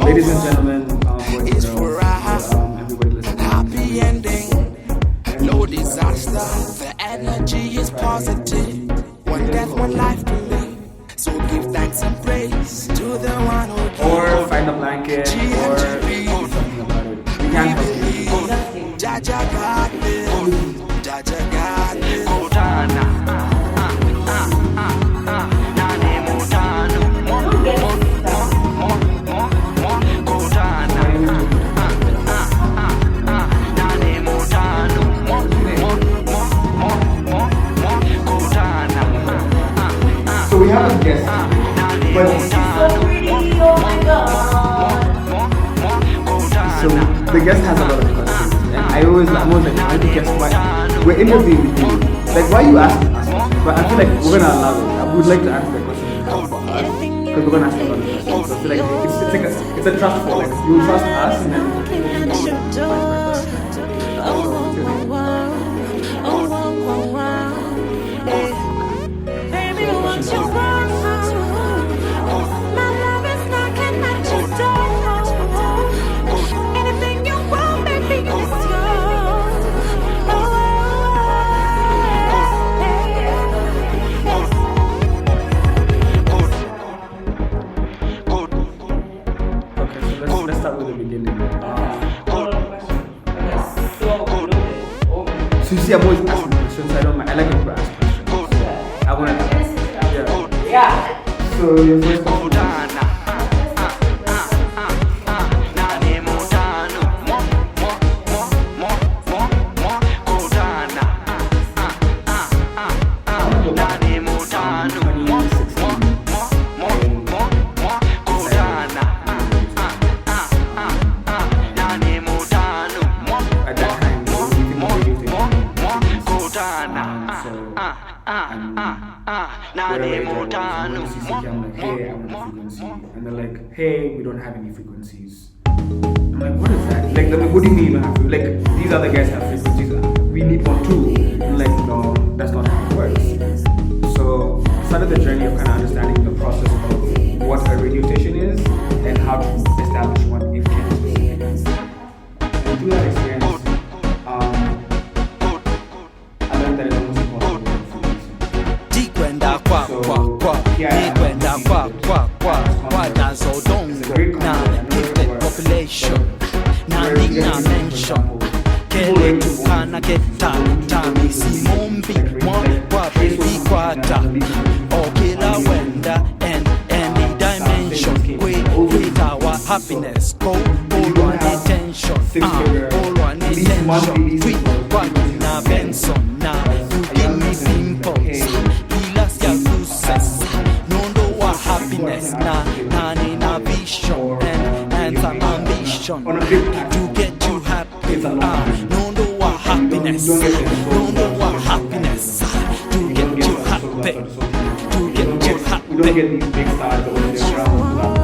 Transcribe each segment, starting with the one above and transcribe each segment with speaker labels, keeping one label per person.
Speaker 1: ladies and gentlemen, boys and girls, everybody listening.
Speaker 2: Happy ending, no disaster. The energy is positive. One death, one life to live. So give thanks and praise to the one who gave.
Speaker 1: Or find a blanket, or do something about it. We can't help you.
Speaker 2: Jaja got this. Jaja got this.
Speaker 1: So we have a guest, but
Speaker 3: So pretty, oh my god.
Speaker 1: so the guest has a lot of questions, and I'm always like, I to guess why we're interviewing you. Like, why you asking us? But I feel like we're gonna allow it. I would like to answer the question because we're gonna ask a lot of questions. So I feel like it's a trust fall. Like you trust us, and then
Speaker 3: Baby, what you want? My love is knocking at your door. Anything you want, baby, it's yours.
Speaker 1: okay. So let's start with the beginning. So you see, I'm always asking questions. I don't mind. I like when people ask questions. I want to. Yeah. So your first question. Hey, I want a frequency. And they're like, hey, we don't have any frequencies. I'm like, what is that? Like, what do you mean you don't have frequencies? Like, these other guys have frequencies. We need one too. I'm like, no, that's not how it works. So, I started the journey of kind of understanding the process of what a radio station is and how to establish one in Kansas. And through that experience, I learned that it's almost impossible to get frequency.
Speaker 2: Population, na mention. Kele tukana keta, tami simombi, kwa baby kwata. Okila wenda and any dimension. With our happiness, go all on attention. All on attention. Tweet what na Benson na. You give me pimples. Ilas ya loses. No what happiness na vision and some ambition to get you happy. No what happiness. No what happiness to get you happy. To get you happy.
Speaker 1: We don't get these big stars that when they're around without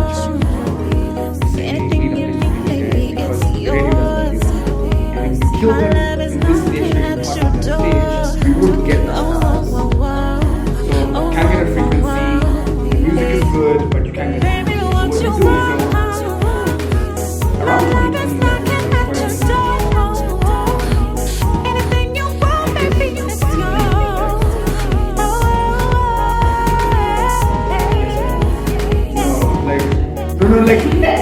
Speaker 3: Anything you need, baby,
Speaker 1: because
Speaker 3: it's
Speaker 1: the radio
Speaker 3: yours.
Speaker 1: doesn't do that. And if you kill them in this station, in the stage, we wouldn't get the stars. So can't get a frequency. Music is good, but you can't get
Speaker 3: Baby,
Speaker 1: so
Speaker 3: what
Speaker 1: what
Speaker 3: you
Speaker 1: we do is
Speaker 3: want?
Speaker 1: around
Speaker 3: My love is knocking at your door. Anything you want, baby, it's yours.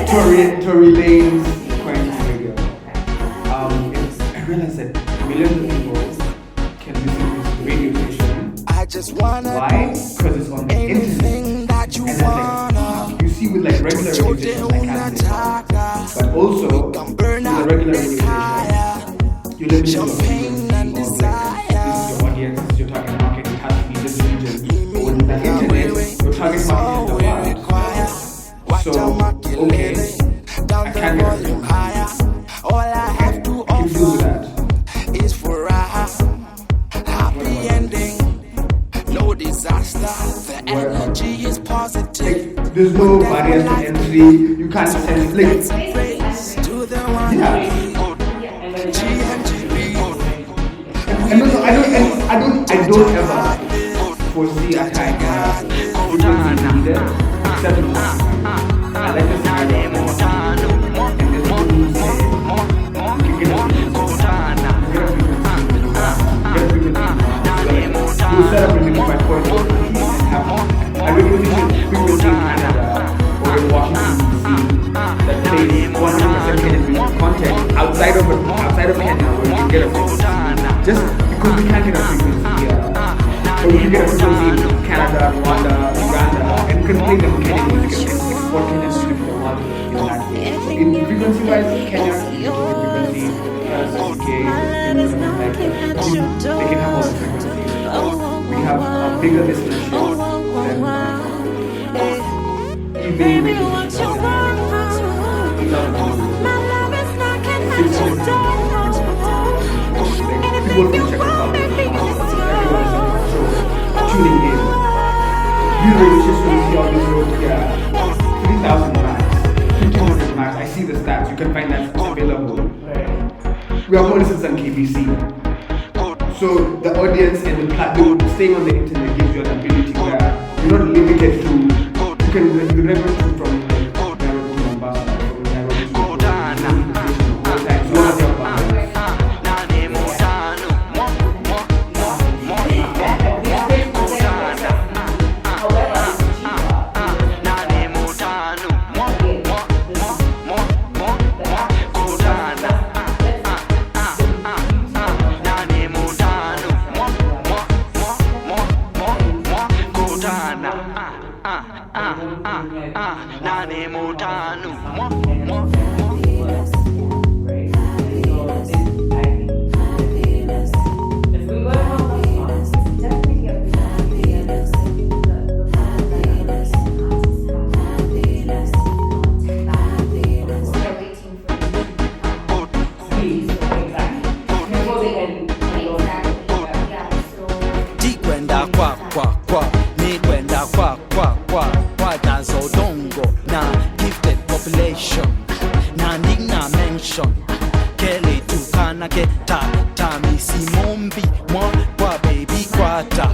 Speaker 1: Tory Lane's Queen's Radio. I realized that millions of people can listen to this radio station.
Speaker 2: I just wanna
Speaker 1: Why? Because it's on the internet.
Speaker 2: anything that you
Speaker 1: And then,
Speaker 2: wanna.
Speaker 1: like, you see with like regular radio stations like Catholic, but also with a regular radio station, you live in your frequency of like, this is your audience, this is your target market, it has to be this region. But with the internet, your target market is the world. So, okay, I can't get a frequency.
Speaker 2: All I have to
Speaker 1: I can deal with that.
Speaker 2: is for a happy ending. No disaster. The energy is positive.
Speaker 1: Like, there's no barriers to entry. You can't send like
Speaker 2: Praise to the one.
Speaker 1: yeah.
Speaker 2: GMGB.
Speaker 1: And also, I don't ever foresee a time where frequency is needed, except in I like the scenario of bigger listenership than even
Speaker 3: Baby, what you want? My love is knocking at your door.
Speaker 1: people
Speaker 3: Anything
Speaker 1: from
Speaker 3: you
Speaker 1: Czech
Speaker 3: want,
Speaker 1: Republic,
Speaker 3: baby, it's
Speaker 1: everyone is
Speaker 3: yours.
Speaker 1: tuning in. You really just when you see all these roads, yeah, 3,000 max, 1,500 max. I see the stats. You can find that available. We have more listeners than KBC. So the audience and the platform staying on the internet gives you an ability where you're not limited to. You can reference from Nairobi to Mombasa, from Nairobi to Ghana. So what's your plan?
Speaker 2: Nane Mutanu. Dikwenda kwa ni kwenda kwa danzo dongo na gifted population na nina mention kele tukana ke tami simombi mwa kwa baby kwata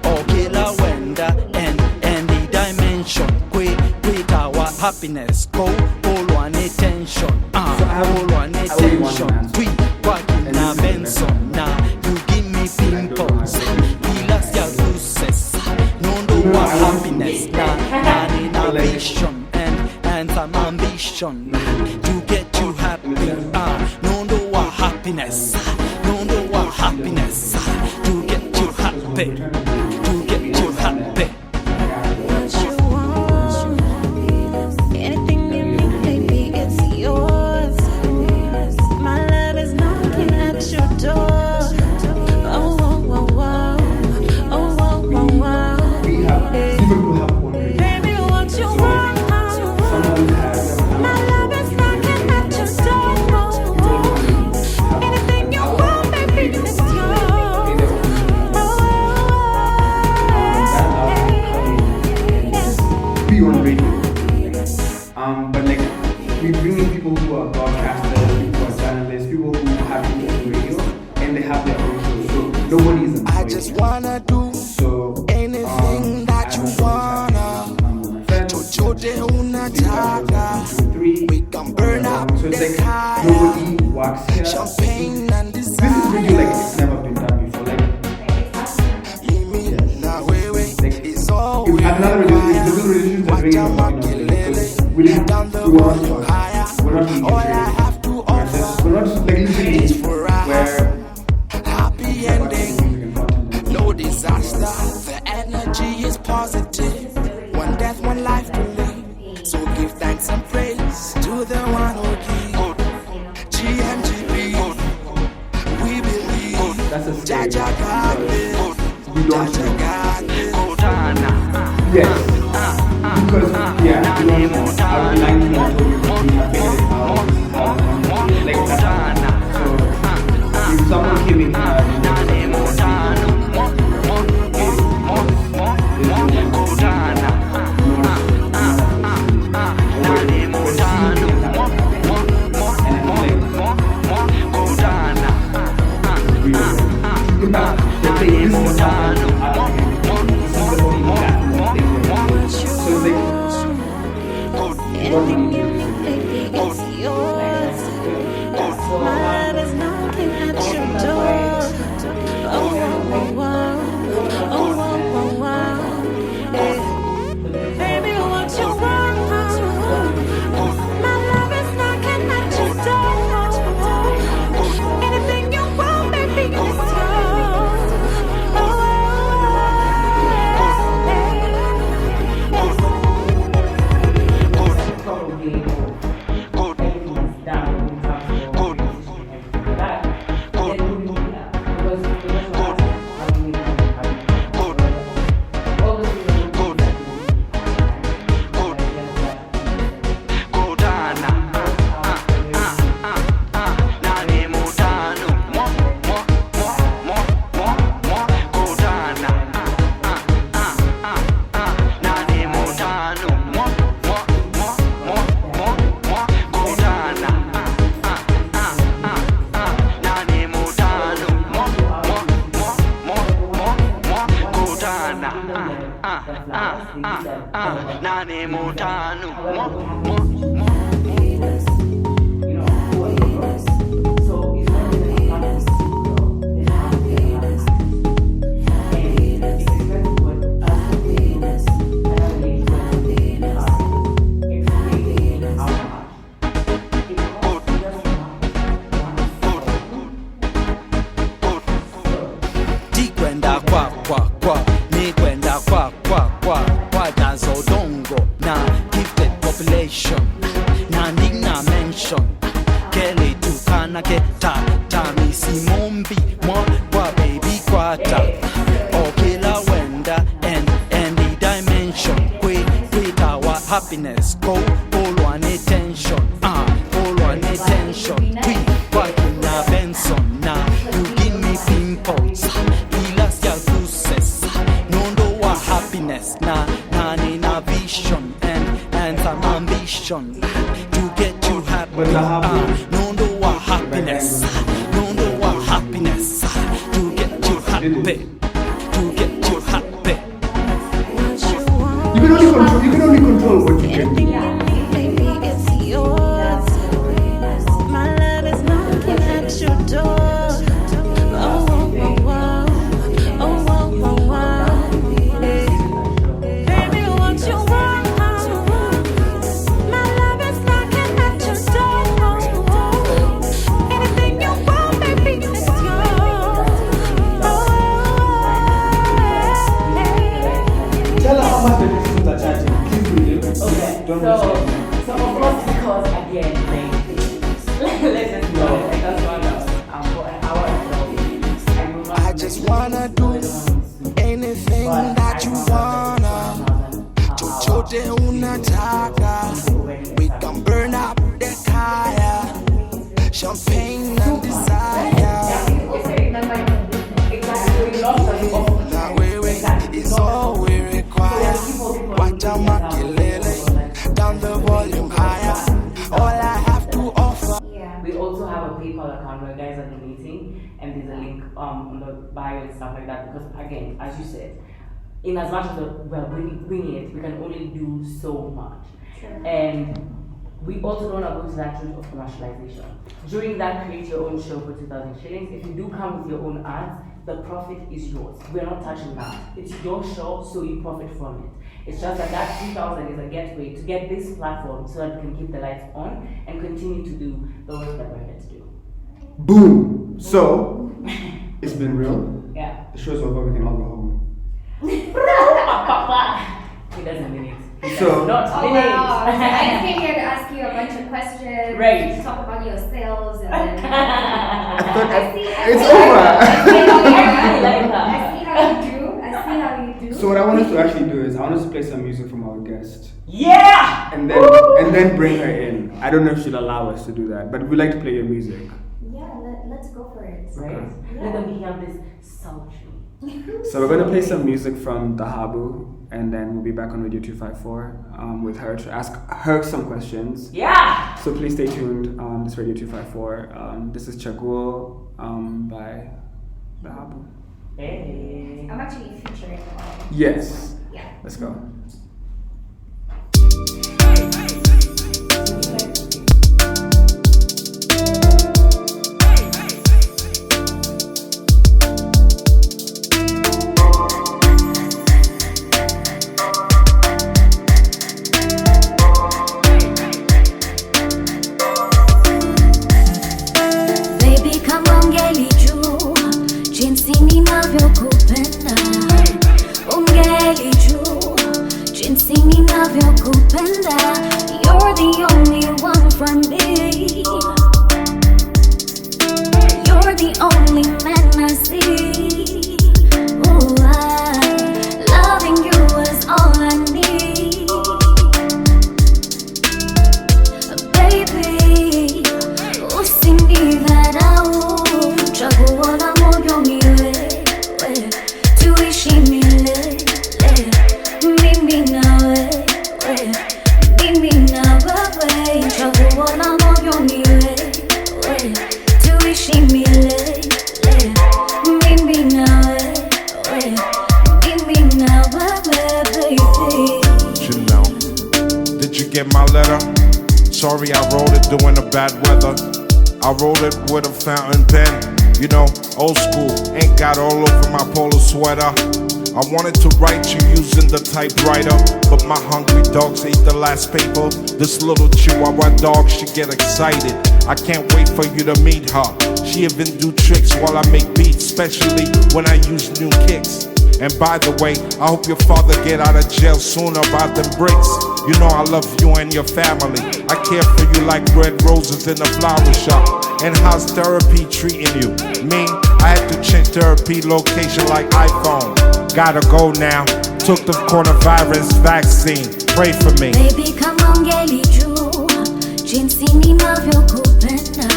Speaker 2: okila wenda and the dimension with our happiness go all one attention all one attention we walking na benson na you give me pimples relax your luces no what happiness na vision and some ambition to get you happy no what happiness no what happiness to get you happy to get you happy.
Speaker 3: What you want, anything you need, baby, it's yours. My love is knocking at your door. Oh, oh, oh, oh, oh, oh, oh, oh.
Speaker 1: We have people who have one radio.
Speaker 3: Baby, what you want?
Speaker 1: Someone has
Speaker 3: My love is knocking at your door. Anything you want, baby, it's yours.
Speaker 1: be on radio. But like we bring in people who are broadcasters, people who are journalists, people who have been on radio and they have their own show. So nobody is employed.
Speaker 2: I just wanna do
Speaker 1: So
Speaker 2: anything that you wanna. Chochote unataka. We can burn up
Speaker 1: so it's
Speaker 2: the
Speaker 1: like
Speaker 2: fire.
Speaker 1: nobody works here.
Speaker 2: Champagne and
Speaker 1: This is
Speaker 2: desire.
Speaker 1: really like it's never been done before. Like
Speaker 2: Now way is all
Speaker 1: if
Speaker 2: we
Speaker 1: another religion, the religions are bringing up we didn't
Speaker 2: down the
Speaker 1: we want to
Speaker 2: higher.
Speaker 1: we're not being
Speaker 2: All I have to offer
Speaker 1: we're not like literally
Speaker 2: is for a
Speaker 1: where
Speaker 2: happy ending. No disaster, the energy is positive. One death, one life to live. So give thanks and praise to the one who gives. GMGB, we believe.
Speaker 1: that's a
Speaker 2: Jaja got this.
Speaker 1: we don't
Speaker 2: Jaja
Speaker 1: know.
Speaker 2: got this.
Speaker 1: Yes. Because yeah, you know, I would like to know we have figured it out. Like that. So if someone came in
Speaker 3: Anything you need, baby, it's yours. My love is knocking at your door. Oh, oh, oh, oh, oh, oh, oh, yeah. Baby, what you want? My love is knocking at your door. Anything you want, baby, it's yours. Oh,
Speaker 1: probably
Speaker 2: nane motanu. Happiness, go, all one attention, all one attention. Tweet, what in a Benson, now you give me pimples. Ilas ya success, no what happiness, na in a vision and some ambition to get you happy. No what happiness, no what happiness to get you happy, to get you happy.
Speaker 1: You can only control what you can do.
Speaker 3: Baby, it's yours. My love is knocking at your door. Oh, oh, oh, oh, oh, oh, oh. Baby, what you want? My love is knocking at your door. Anything you want, baby, it's yours.
Speaker 1: Tell her how much the listeners are charging.
Speaker 4: Okay, so of course, because again, let's just go.
Speaker 2: I just wanna do anything that you wanna. Chochote unataka. We can burn up the fire. Champagne and desire. Now it's all we require. Watch out, makelele, down the volume higher. All I have to offer.
Speaker 4: We also have a PayPal account where guys are donating, and there's a link on the bio and stuff like that. Because again, as you said, in as much as we're bringing it, we can only do so much. Sure. And we also don't want to go to that route of commercialization. During that, create your own show for 2,000 shillings. If you do come with your own ads, the profit is yours. We're not touching that. It's your show, so you profit from it. It's just that 2,000 is a gateway to get this platform so that we can keep the lights on and continue to do the work that we're here to do.
Speaker 1: Boom! So, it's been real.
Speaker 4: Yeah.
Speaker 1: The show's over, we can all go home.
Speaker 4: He doesn't mean it.
Speaker 1: So,
Speaker 4: not
Speaker 5: Oh wow! So I just came here to ask you a bunch of questions.
Speaker 4: Right.
Speaker 5: Talk about your sales and then.
Speaker 1: it's over.
Speaker 5: I see how you do. I see how you do.
Speaker 1: So what I want us to actually do is I want us to play some music from our guest.
Speaker 4: Yeah!
Speaker 1: And then bring her in. I don't know if she'll allow us to do that, but we like to play your music.
Speaker 5: Yeah, let's go for it.
Speaker 4: Right?
Speaker 5: Yeah.
Speaker 4: Let them hear this sultry.
Speaker 1: So we're gonna play some music from Dhahabu, and then we'll be back on Radio 254 with her to ask her some questions.
Speaker 4: Yeah!
Speaker 1: So please stay tuned. This is Radio 254. This is Chaguo by Dhahabu.
Speaker 4: Hey.
Speaker 5: I'm actually featuring on.
Speaker 1: Yes.
Speaker 5: Yeah.
Speaker 1: Let's go.
Speaker 3: Baby, come on, ngeli juu jinsi ninavyokupenda. Ungeli juu jinsi ninavyokupenda. You're the only one for me. You're the only man I see. Oh, loving you is all I need. Baby, usinidharau, chaguo la moyo ni wewe, tuishi milele, mimi na wewe, mimi
Speaker 6: get my letter? Sorry, I wrote it during the bad weather. I wrote it with a fountain pen. You know, old school, ain't got all over my polo sweater. I wanted to write you using the typewriter, but my hungry dogs ate the last paper. This little chihuahua dog should get excited. I can't wait for you to meet her. She even do tricks while I make beats, especially when I use new kicks. And by the way, I hope your father get out of jail soon about them bricks. You know I love you and your family. I care for you like red roses in a flower shop. And how's therapy treating you? Me, I had to change therapy location like iPhone. Gotta go now. Took the coronavirus vaccine. Pray for me.
Speaker 3: Baby, kama ungelijua jinsi ninavyokupenda,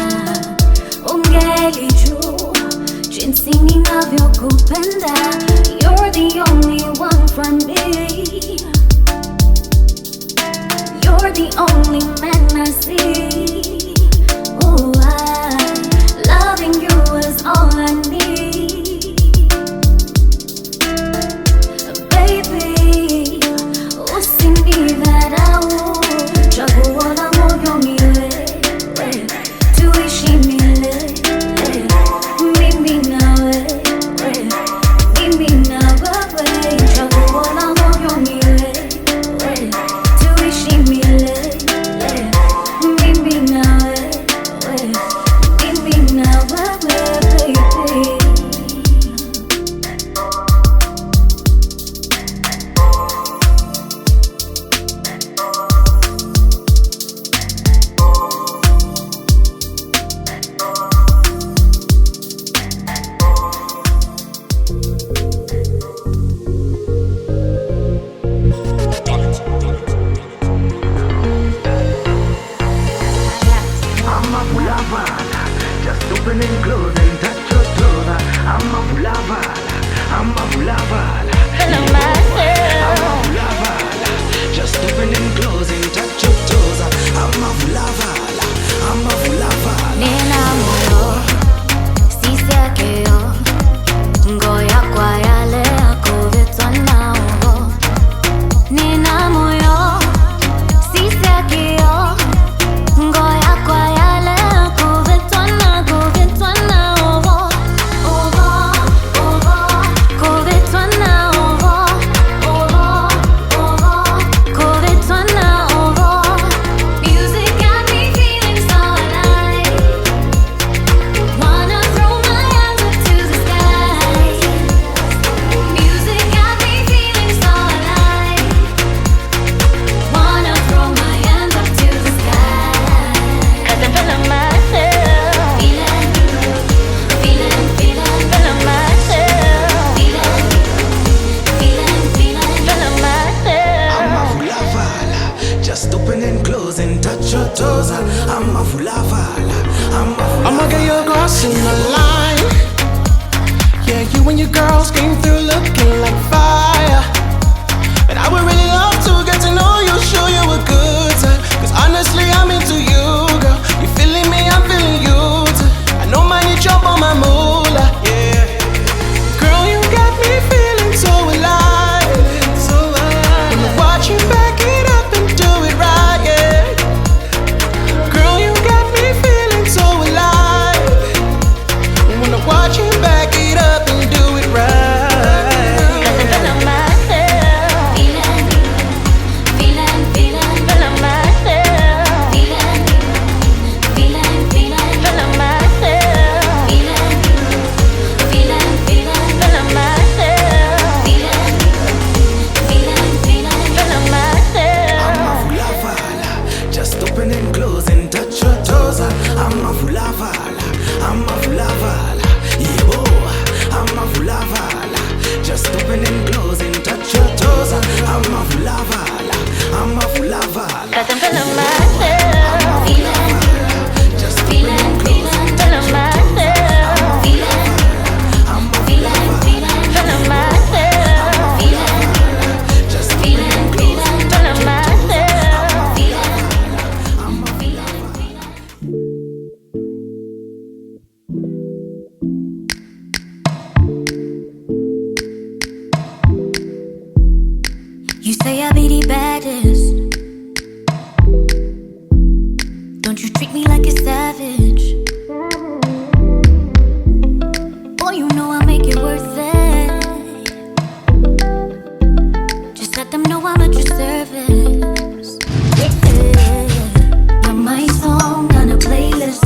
Speaker 3: ungelijua jinsi ninavyokupenda. You're the only one for me. You're the only man I see. Oh, loving you is all I need. Baby, usinidharau. Chaguo la moyo ni wewe, tuishi milele. Mimi na wewe, mimi na wewe. Chaguo la moyo ni wewe, tuishi milele. Mimi na wewe, mimi na wewe, baby.
Speaker 7: I'm a fulavala, just open and close and touch your toes. I'm a fulavala, I'm a fulavala. I'm a fulavala, just open and close and touch your toes. I'm a fulavala, I'm a fulavala.
Speaker 3: Nina moyo, sisi yake yo. Ngoya kwa yale yako vitwa na ugo. Nina moyo, sisi yake yo. Ngoya kwa yale yako vitwa na ugo. Ugo, ugo, kuvitwa na ugo. Ugo, ugo, kuvitwa na ugo. Music got me feeling so alive. Wanna throw my hands up to the sky. Music got me feeling so alive. Wanna throw my hands up to the sky. 'Cause I'm feeling myself. Feeling myself. Feeling myself.
Speaker 7: I'm a fulavala, just open and close and touch your toes. I'm a fulavala, I'm a fulavala.
Speaker 2: I'ma get your girls in the line. Yeah, you and your girls came through looking like fire. And I would really love to get to know you, show you a good time. 'Cause honestly, I'm into you, girl. You feeling me, I'm feeling you too. I know money jump on my moolah, yeah. Girl, you got me feeling so alive. Wanna watch you back it up and do it right, yeah. Girl, you got me feeling so alive. Wanna watch you back it up and do it right.
Speaker 3: 'Cause I'm feeling myself. Don't you treat me like a savage. Boy, you know I make it worth it. Just let them know I'm at your service. Yeah. You're my song on a playlist.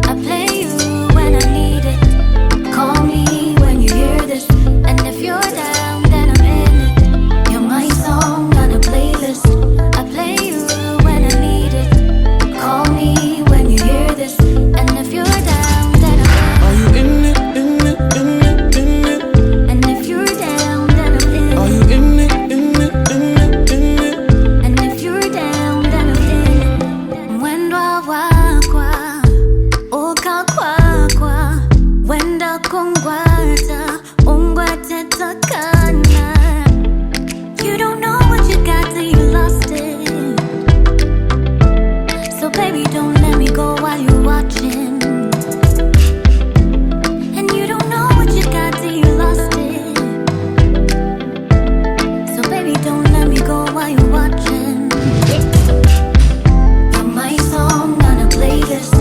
Speaker 3: I play you when I need it. Call me when you hear this. And if you're down, then I'm in it. You're my song on a playlist. I play you when I need it. Call me when you hear this. And if you're down, then I'm in it.
Speaker 2: Are you in it, in it, in it, in it?
Speaker 3: And if you're down, then I'm in it.
Speaker 2: Are you in it, in it, in it, in it?
Speaker 3: And if you're down, then I'm in it. Mwendo wakwa, oka kwakwa. Wenda kongwata, ongwate takana. You don't know what you got till you lost it. So baby, don't let me go while you're watching. And you don't know what you got till you lost it. So baby, don't let me go while you're watching. You're my song on a playlist.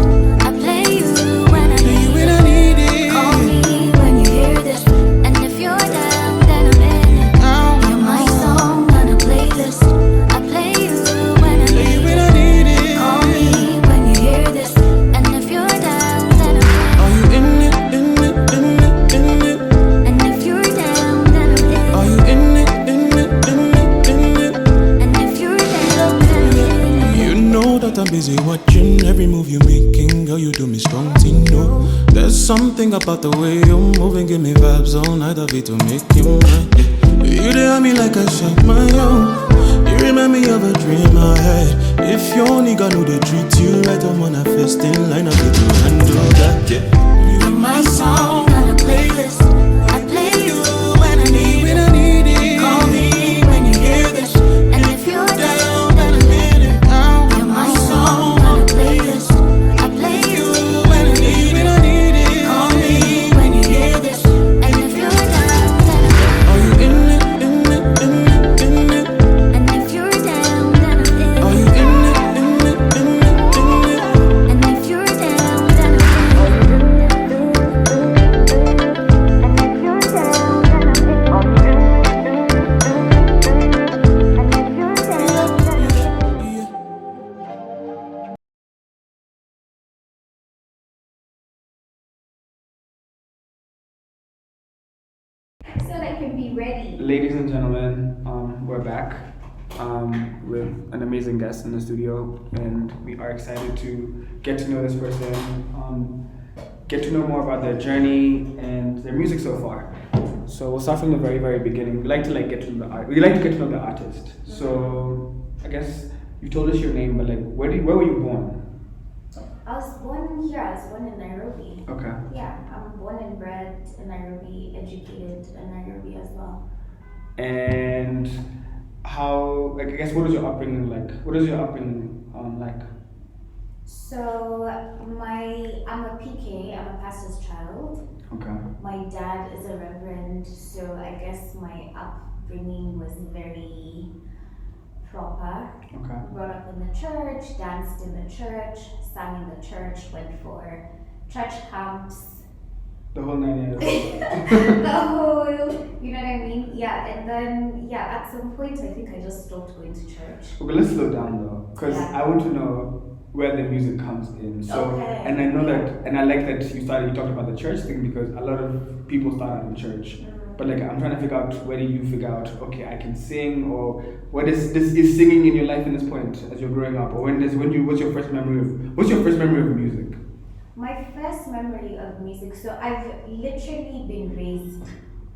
Speaker 3: I play you when I need
Speaker 2: When
Speaker 3: it.
Speaker 2: I need it.
Speaker 3: Call me when you hear this. And if you're down, then I'm in it. You're my song on a playlist. I play you when I need
Speaker 2: When
Speaker 3: it.
Speaker 2: I need it.
Speaker 3: Call me when you hear this. And if you're down, then I'm
Speaker 2: Are you in it, in it, in it, in it?
Speaker 3: in it. And if you're down, then I'm in
Speaker 2: Are
Speaker 3: it.
Speaker 2: you in it, in it, in it, in it?
Speaker 3: And if you're down, then I'm in it.
Speaker 2: You know that I'm busy watching every move you're making. Girl, you do me strong thing, no. There's something about the way you're moving, give me vibes all night of it to make you mine. Yeah. You dare me like I shot my own. You remind me of a dream I had. If your nigga know they treat you right, I'm on a first in line, I'll get to handle that, yeah. You're my song
Speaker 3: On a playlist. I play you when I need
Speaker 2: when
Speaker 3: it.
Speaker 2: I need it.
Speaker 3: Call me when you hear this. And if you're down, then I'm in it. You're my song on a playlist. I play you when I need
Speaker 2: When
Speaker 3: it.
Speaker 2: I need it.
Speaker 3: Call me when you hear this. And if you're down, then I'm
Speaker 2: Are you in it, in it, in it, in it?
Speaker 3: in it. And if you're down, then I'm in
Speaker 2: Are
Speaker 3: it.
Speaker 2: you in it, in it, in it, in it?
Speaker 3: And if you're down, then I'm in it.
Speaker 5: So that can be ready.
Speaker 1: Ladies and gentlemen, we're back with an amazing guest in the studio, and we are excited to get to know this person, get to know more about their journey and their music so far. So we'll start from the very, very beginning. We like to get to know the art. We like to get to know the artist. So I guess you told us your name, but where were you born?
Speaker 5: I was born here. I was born in Nairobi.
Speaker 1: Okay.
Speaker 5: Yeah, I'm born and bred in Nairobi, educated in Nairobi as well.
Speaker 1: And how? I guess what is your upbringing like? What is your upbringing like?
Speaker 5: So I'm a PK. I'm a pastor's child.
Speaker 1: Okay.
Speaker 5: My dad is a reverend, so I guess my upbringing was very proper.
Speaker 1: Okay.
Speaker 5: Brought up in the church, danced in the church, sang in the church, went for church camps.
Speaker 1: The whole 9 years.
Speaker 5: The whole, you know what I mean? Yeah, and then, yeah, at some point I think I just stopped going to church.
Speaker 1: Okay, let's slow down though, because
Speaker 5: Yeah.
Speaker 1: I want to know where the music comes in. So,
Speaker 5: Okay.
Speaker 1: and I know that, and I like that you talked about the church thing, because a lot of people start out in church. But I'm trying to figure out, where do you figure out, okay, I can sing, or what is singing in your life in this point as you're growing up, or what's your first memory of music?
Speaker 5: My first memory of music, so I've literally been raised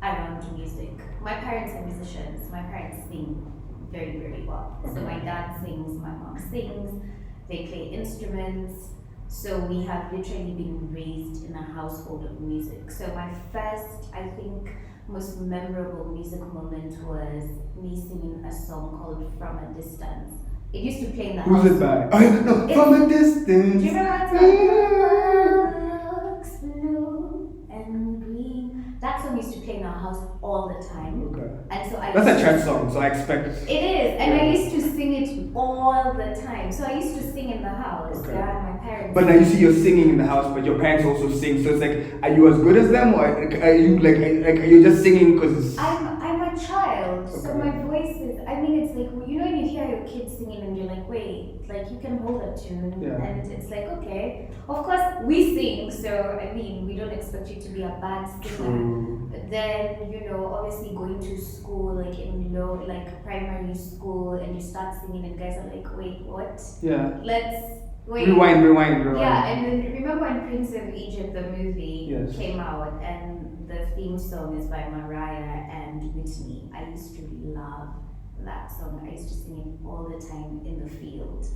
Speaker 5: around music. My parents are musicians. My parents sing very, very well. So my dad sings, my mom sings, they play instruments. So we have literally been raised in a household of music. So my first, I think, most memorable music moment was me singing a song called From a Distance. It used to play in the house.
Speaker 1: Who's it by? Oh, no, From a Distance.
Speaker 5: Do you remember that song? Looks blue and green. That song used to play in our house all the time.
Speaker 1: Okay.
Speaker 5: And so
Speaker 1: That's a church song, so I expect.
Speaker 5: It is, and I used to sing it all the time. So I used to sing in the house.
Speaker 1: Okay.
Speaker 5: Yeah, my parents.
Speaker 1: But now you see you're singing in the house, but your parents also sing. So it's like, are you as good as them, or are you like are you just singing because?
Speaker 5: I'm a child, so
Speaker 1: Okay.
Speaker 5: my voice is. I mean, it's like you know when you hear your kids singing and you're like, wait, like you can hold a tune,
Speaker 1: Yeah.
Speaker 5: and it's like okay. Of course, we sing, so I mean, we don't expect you to be a bad singer.
Speaker 1: True.
Speaker 5: But then you know, obviously going to school, like in like primary school, and you start singing, and guys are like, wait, what?
Speaker 1: Yeah.
Speaker 5: Let's wait.
Speaker 1: Rewind.
Speaker 5: Yeah, and then remember when Prince of Egypt, the movie,
Speaker 1: Yes.
Speaker 5: came out, and the theme song is by Mariah and Whitney. I used to love that song. I used to sing it all the time in the field.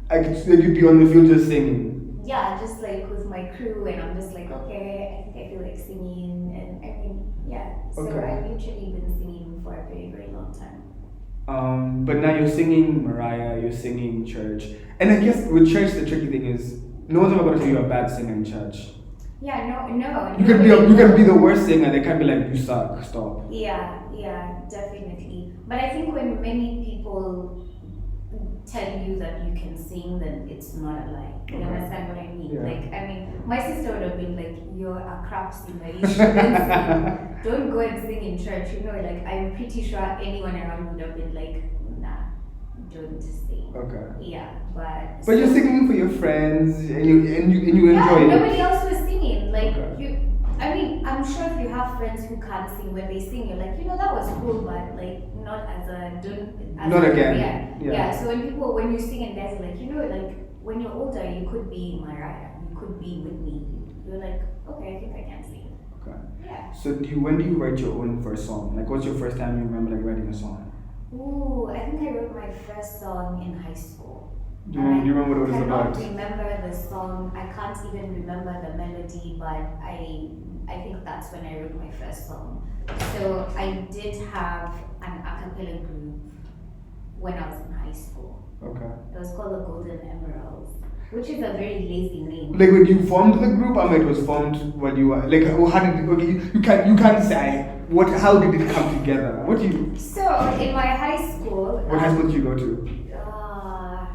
Speaker 1: I could like you'd be on the field just singing.
Speaker 5: Yeah, just like with my crew, and I'm just like, okay, I think I feel like singing, and I mean, yeah. So
Speaker 1: Okay.
Speaker 5: I've literally been singing for a very, very long time.
Speaker 1: But now you're singing Mariah, you're singing church, and I guess with church the tricky thing is no one's ever going to tell you you're a bad singer in church.
Speaker 5: Yeah, no.
Speaker 1: You can be the worst singer. They can't be like you suck. Stop.
Speaker 5: Yeah, definitely. But I think when many people tell you that you can sing, then it's not a lie. You
Speaker 1: Okay.
Speaker 5: understand what I mean?
Speaker 1: Yeah.
Speaker 5: Like, I mean, my sister would have been like, "You're a crap singer. You shouldn't sing. Don't go and sing in church." You know, like I'm pretty sure anyone around would have been like, "Nah, don't sing."
Speaker 1: Okay.
Speaker 5: Yeah, but.
Speaker 1: But you're singing for your friends, and you enjoy
Speaker 5: Yeah,
Speaker 1: it.
Speaker 5: nobody else was singing. Like
Speaker 1: Okay.
Speaker 5: I mean, I'm sure if you have friends who can't sing, when they sing, you're like, that was cool, but like not as a
Speaker 1: Not again.
Speaker 5: Yeah.
Speaker 1: Yeah.
Speaker 5: So when you sing and guys are like, like when you're older, you could be Mariah, you could be Whitney. You're like, okay, I think I can sing.
Speaker 1: Okay.
Speaker 5: Yeah.
Speaker 1: So when do you write your own first song? Like, what's your first time you remember like writing a song?
Speaker 5: Ooh, I think I wrote my first song in high school.
Speaker 1: Do you remember what it was
Speaker 5: I
Speaker 1: about?
Speaker 5: cannot remember the song. I can't even remember the melody, but I think that's when I wrote my first song. So I did have an a cappella group when I was in high school.
Speaker 1: Okay.
Speaker 5: It was called the Golden Emeralds, which is a very lazy name.
Speaker 1: Like when you formed the group, I mean, it was formed when you were like, how did it, okay? You can't say what. How did it come together? What do you?
Speaker 5: So in my high school.
Speaker 1: What high school did you go to?
Speaker 5: Uh,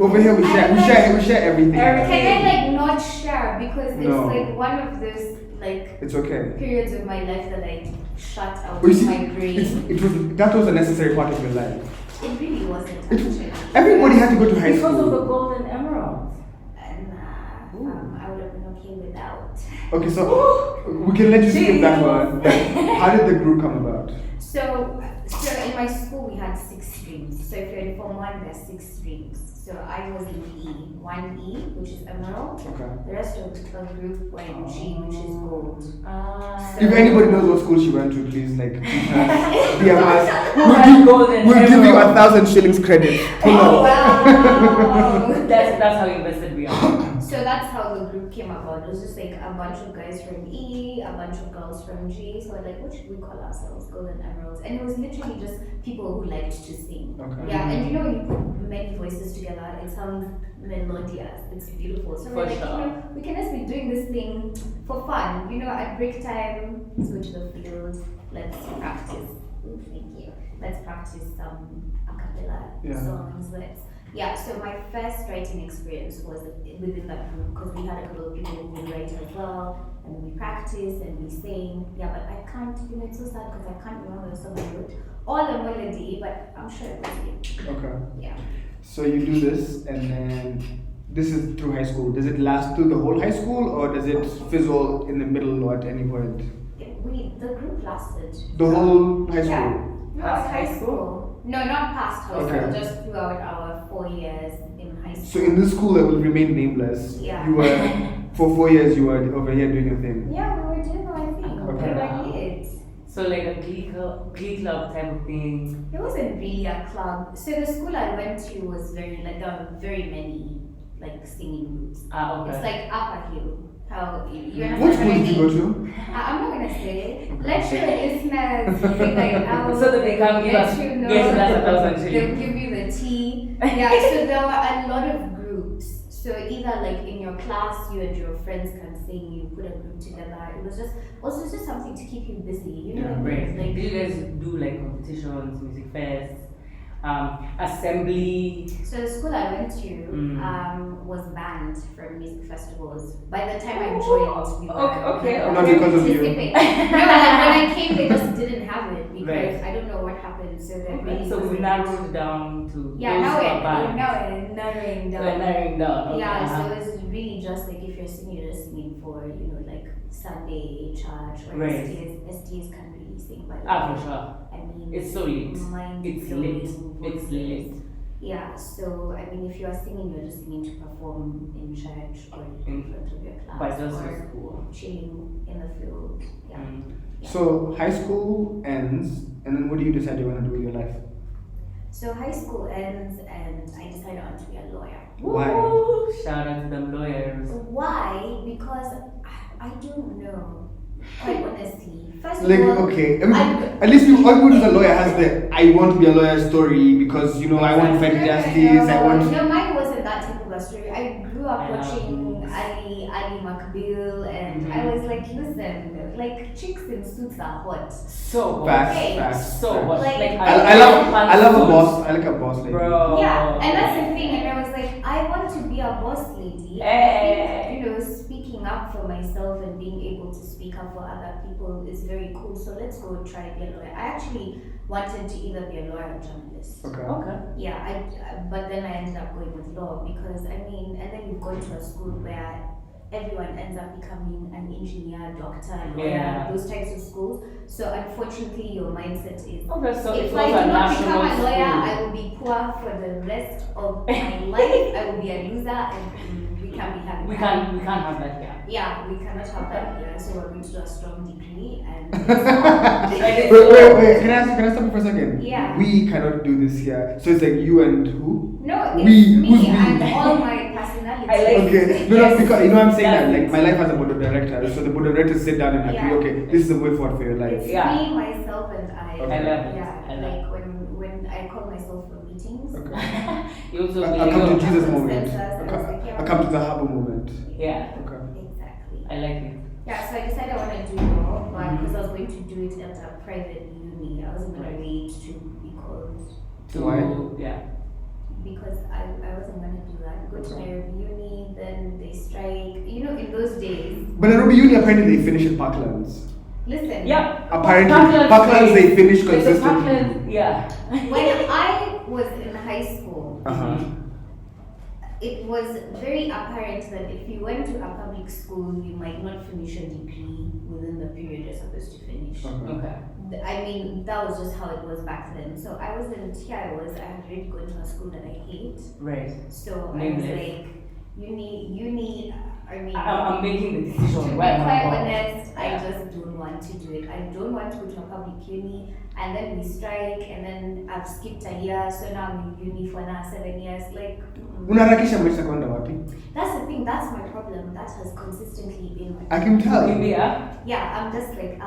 Speaker 1: Over here we share everything.
Speaker 5: Can I like not share because it's
Speaker 1: No.
Speaker 5: like one of those like
Speaker 1: It's okay.
Speaker 5: periods of my life that I shut out
Speaker 1: But you see,
Speaker 5: my brain.
Speaker 1: that was a necessary part of your life.
Speaker 5: It really wasn't
Speaker 1: It,
Speaker 5: actually.
Speaker 1: everybody had to go to high
Speaker 4: Because of the
Speaker 1: school.
Speaker 4: golden emeralds.
Speaker 5: I would have been okay without.
Speaker 1: Okay, so we can let you skip that one. Like, how did the group come about?
Speaker 5: So in my school we had 6 streams. So if you're in Form 1, there's 6 streams. So I was in E, 1E, which is emerald.
Speaker 1: Okay.
Speaker 5: The rest of the group were in G, which is gold.
Speaker 1: If anybody knows what school she went to, please like DM us.
Speaker 4: had golden
Speaker 1: We'll give you
Speaker 4: emeralds?
Speaker 1: 1,000 shillings credit.
Speaker 5: Oh, wow.
Speaker 4: That's how you invested beyond.
Speaker 5: So that's how the group came about. It was just like a bunch of guys from E, a bunch of girls from G. So we're like, what should we call ourselves? Golden Emeralds. And it was literally just people who liked to sing.
Speaker 1: Okay.
Speaker 5: Yeah, and you know when you put many voices together, it sounds melodious. It's beautiful. So we're
Speaker 4: For
Speaker 5: like,
Speaker 4: sure.
Speaker 5: we can just be doing this thing for fun. At break time, let's go to the field. Let's practice. Ooh, thank you. Let's practice some a cappella songs. So my first writing experience was within that group because we had a couple of people who would write as well, and we practiced and we sang. Yeah, but I can't, it's so sad because I can't remember the song I wrote or the melody, but I'm sure it was it.
Speaker 1: Okay.
Speaker 5: Yeah.
Speaker 1: So you do this, and then this is through high school. Does it last through the whole high school, or does it fizzle in the middle or at any point?
Speaker 5: The group lasted.
Speaker 1: The whole high school.
Speaker 5: Yeah. No,
Speaker 4: Past
Speaker 5: high
Speaker 4: high
Speaker 5: school. No, not past high school,
Speaker 1: Okay.
Speaker 5: just throughout our 4 years in high school.
Speaker 1: So in this school that will remain nameless,
Speaker 5: Yeah.
Speaker 1: you were for 4 years you were over here doing your thing.
Speaker 5: Yeah, we were doing our thing.
Speaker 1: Okay.
Speaker 5: We were lit.
Speaker 4: So like a glee club type of thing.
Speaker 5: It wasn't really a club. So the school I went to was very there were very many like singing groups.
Speaker 4: Okay.
Speaker 5: It's like Upper Hill. How you understand
Speaker 1: What
Speaker 5: what
Speaker 1: school
Speaker 5: I
Speaker 1: did you go
Speaker 5: mean?
Speaker 1: to?
Speaker 5: I'm not gonna say. Let your listeners think like
Speaker 4: So that they can give us
Speaker 5: get
Speaker 4: us 1,000
Speaker 5: They'll
Speaker 4: shillings.
Speaker 5: give you the tea. Yeah. So there were a lot of groups. So either like in your class, you and your friends can sing, you put a group together. It was just something to keep you busy. You know what I mean?
Speaker 4: Right.
Speaker 5: Like,
Speaker 4: Do you guys do like competitions, music fests, assembly?
Speaker 5: so the school I went to was banned from music festivals. By the time I joined, we were
Speaker 4: Okay.
Speaker 1: Not because of you.
Speaker 5: participating. No, like when I came, they just didn't have it because
Speaker 4: Right.
Speaker 5: I don't know what happened. So that really
Speaker 4: So we
Speaker 5: wasn't-
Speaker 4: narrowed down to
Speaker 5: Yeah,
Speaker 4: those
Speaker 5: now
Speaker 4: who are
Speaker 5: we're
Speaker 4: banned.
Speaker 5: narrowing down.
Speaker 4: We're narrowing down. Okay.
Speaker 5: Yeah,
Speaker 4: uh-huh.
Speaker 5: so it's really just like if you're singing, you're just singing for, like Sunday church or
Speaker 4: Right.
Speaker 5: STAs can really sing, by the
Speaker 4: Ah,
Speaker 5: way.
Speaker 4: for sure.
Speaker 5: I mean,
Speaker 4: It's so lit.
Speaker 5: mind
Speaker 4: It's
Speaker 5: blowing
Speaker 4: lit. It's
Speaker 5: voices.
Speaker 4: lit.
Speaker 5: Yeah, so I mean, if you are singing, you're just singing to perform in church or in front of your class
Speaker 4: But just
Speaker 5: or
Speaker 4: for school.
Speaker 5: chilling in the field. Yeah. Yeah.
Speaker 1: So high school ends, and then what do you decide you want to do with your life?
Speaker 5: So high school ends, and I decided I want to be a lawyer.
Speaker 1: Why?
Speaker 4: Woo! Shout out to them lawyers.
Speaker 5: Why? Because I don't know. Quite honestly, first
Speaker 1: Like,
Speaker 5: of all,
Speaker 1: okay, I mean, at least everyone who's a lawyer has the I want to be a lawyer story because I want to fight justice. I want.
Speaker 5: No, mine wasn't that type of a story. I grew up
Speaker 4: I love
Speaker 5: watching
Speaker 4: books.
Speaker 5: Ali McBeal, and I was like, listen, like chicks in suits are hot.
Speaker 4: So
Speaker 1: Facts,
Speaker 5: Okay.
Speaker 1: facts.
Speaker 4: So
Speaker 1: facts.
Speaker 4: what?
Speaker 5: Like,
Speaker 1: I love a boss. I like a boss lady.
Speaker 4: Bro.
Speaker 5: Yeah, and that's the thing. And I was like, I want to be a boss lady.
Speaker 4: Eh.
Speaker 5: I think, speaking up for myself and being able to speak up for other people is very cool. So let's go try to be a lawyer. I actually wanted to either be a lawyer or journalist.
Speaker 1: Okay.
Speaker 4: Okay.
Speaker 5: Yeah, but then I ended up going with law because and then you go to a school where everyone ends up becoming an engineer, doctor, lawyer,
Speaker 4: Yeah.
Speaker 5: those types of schools. So unfortunately, your mindset is
Speaker 4: Okay, so
Speaker 5: if
Speaker 4: it
Speaker 5: I
Speaker 4: was a
Speaker 5: do not become a
Speaker 4: national
Speaker 5: lawyer,
Speaker 4: school.
Speaker 5: I will be poor for the rest of my life. I will be a loser, and we can't be happy.
Speaker 4: We can't have that here.
Speaker 5: Yeah, we cannot have that here. So we're going to do a strong degree, and
Speaker 1: Wait, can I stop you for a second?
Speaker 5: Yeah.
Speaker 1: We cannot do this here. So it's like you and who?
Speaker 5: no, it's
Speaker 1: We-
Speaker 5: me
Speaker 1: who's we?
Speaker 5: and all my personality.
Speaker 4: I like
Speaker 1: Okay, no,
Speaker 4: Yes.
Speaker 1: because I'm saying that
Speaker 4: That's
Speaker 1: like my life has a board of directors, so the board of directors sit down and agree.
Speaker 5: Yeah.
Speaker 1: Okay, this is the way forward for your life.
Speaker 5: It's
Speaker 4: Yeah.
Speaker 5: me, myself, and I.
Speaker 1: Okay.
Speaker 4: I love it.
Speaker 5: Yeah,
Speaker 4: I love
Speaker 5: like when I call myself for meetings.
Speaker 1: Okay.
Speaker 4: You also
Speaker 1: I come to
Speaker 4: believe.
Speaker 1: Jesus
Speaker 5: Consensus,
Speaker 1: moment.
Speaker 5: I was like, yeah.
Speaker 1: I come to the Dhahabu moment.
Speaker 4: Yeah,
Speaker 1: Okay.
Speaker 5: Exactly.
Speaker 4: I like it.
Speaker 5: Yeah, so I decided I want to do law, but because I was going to do it at a private uni, I wasn't going to wait to be called
Speaker 1: Why?
Speaker 4: Yeah.
Speaker 5: because I wasn't going to do that. Go to
Speaker 1: Okay.
Speaker 5: Nairobi uni, then they strike. In those days,
Speaker 1: But Nairobi Uni apparently they finish at Parklands.
Speaker 5: listen.
Speaker 4: Yeah.
Speaker 1: Apparently,
Speaker 4: Parklands
Speaker 1: Parklands they finish
Speaker 4: Like the
Speaker 1: consistently.
Speaker 4: Parklands, yeah.
Speaker 5: When I was in high school,
Speaker 1: Uh-huh.
Speaker 5: it was very apparent that if you went to a public school, you might not finish a degree within the period you're supposed to finish.
Speaker 1: Okay.
Speaker 4: Okay.
Speaker 5: I mean, that was just how it was back then. So I had already gone to a school that I hate.
Speaker 4: Right.
Speaker 5: So I was
Speaker 4: Nameless.
Speaker 5: like, uni, I mean,
Speaker 4: I'm making the
Speaker 5: to be
Speaker 4: decision. Where am I
Speaker 5: quite
Speaker 4: going?
Speaker 5: honest, I
Speaker 4: Yeah.
Speaker 5: just don't want to do it. I don't want to go to a public uni, and then we strike, and then I've skipped a year, so now I'm in uni for now 7 years. Like,
Speaker 1: Unaharakisha maisha kwenda wapi?
Speaker 5: that's the thing, that's my problem. That has consistently been my
Speaker 1: I can tell.
Speaker 4: Yeah.
Speaker 5: Yeah, I'm just like,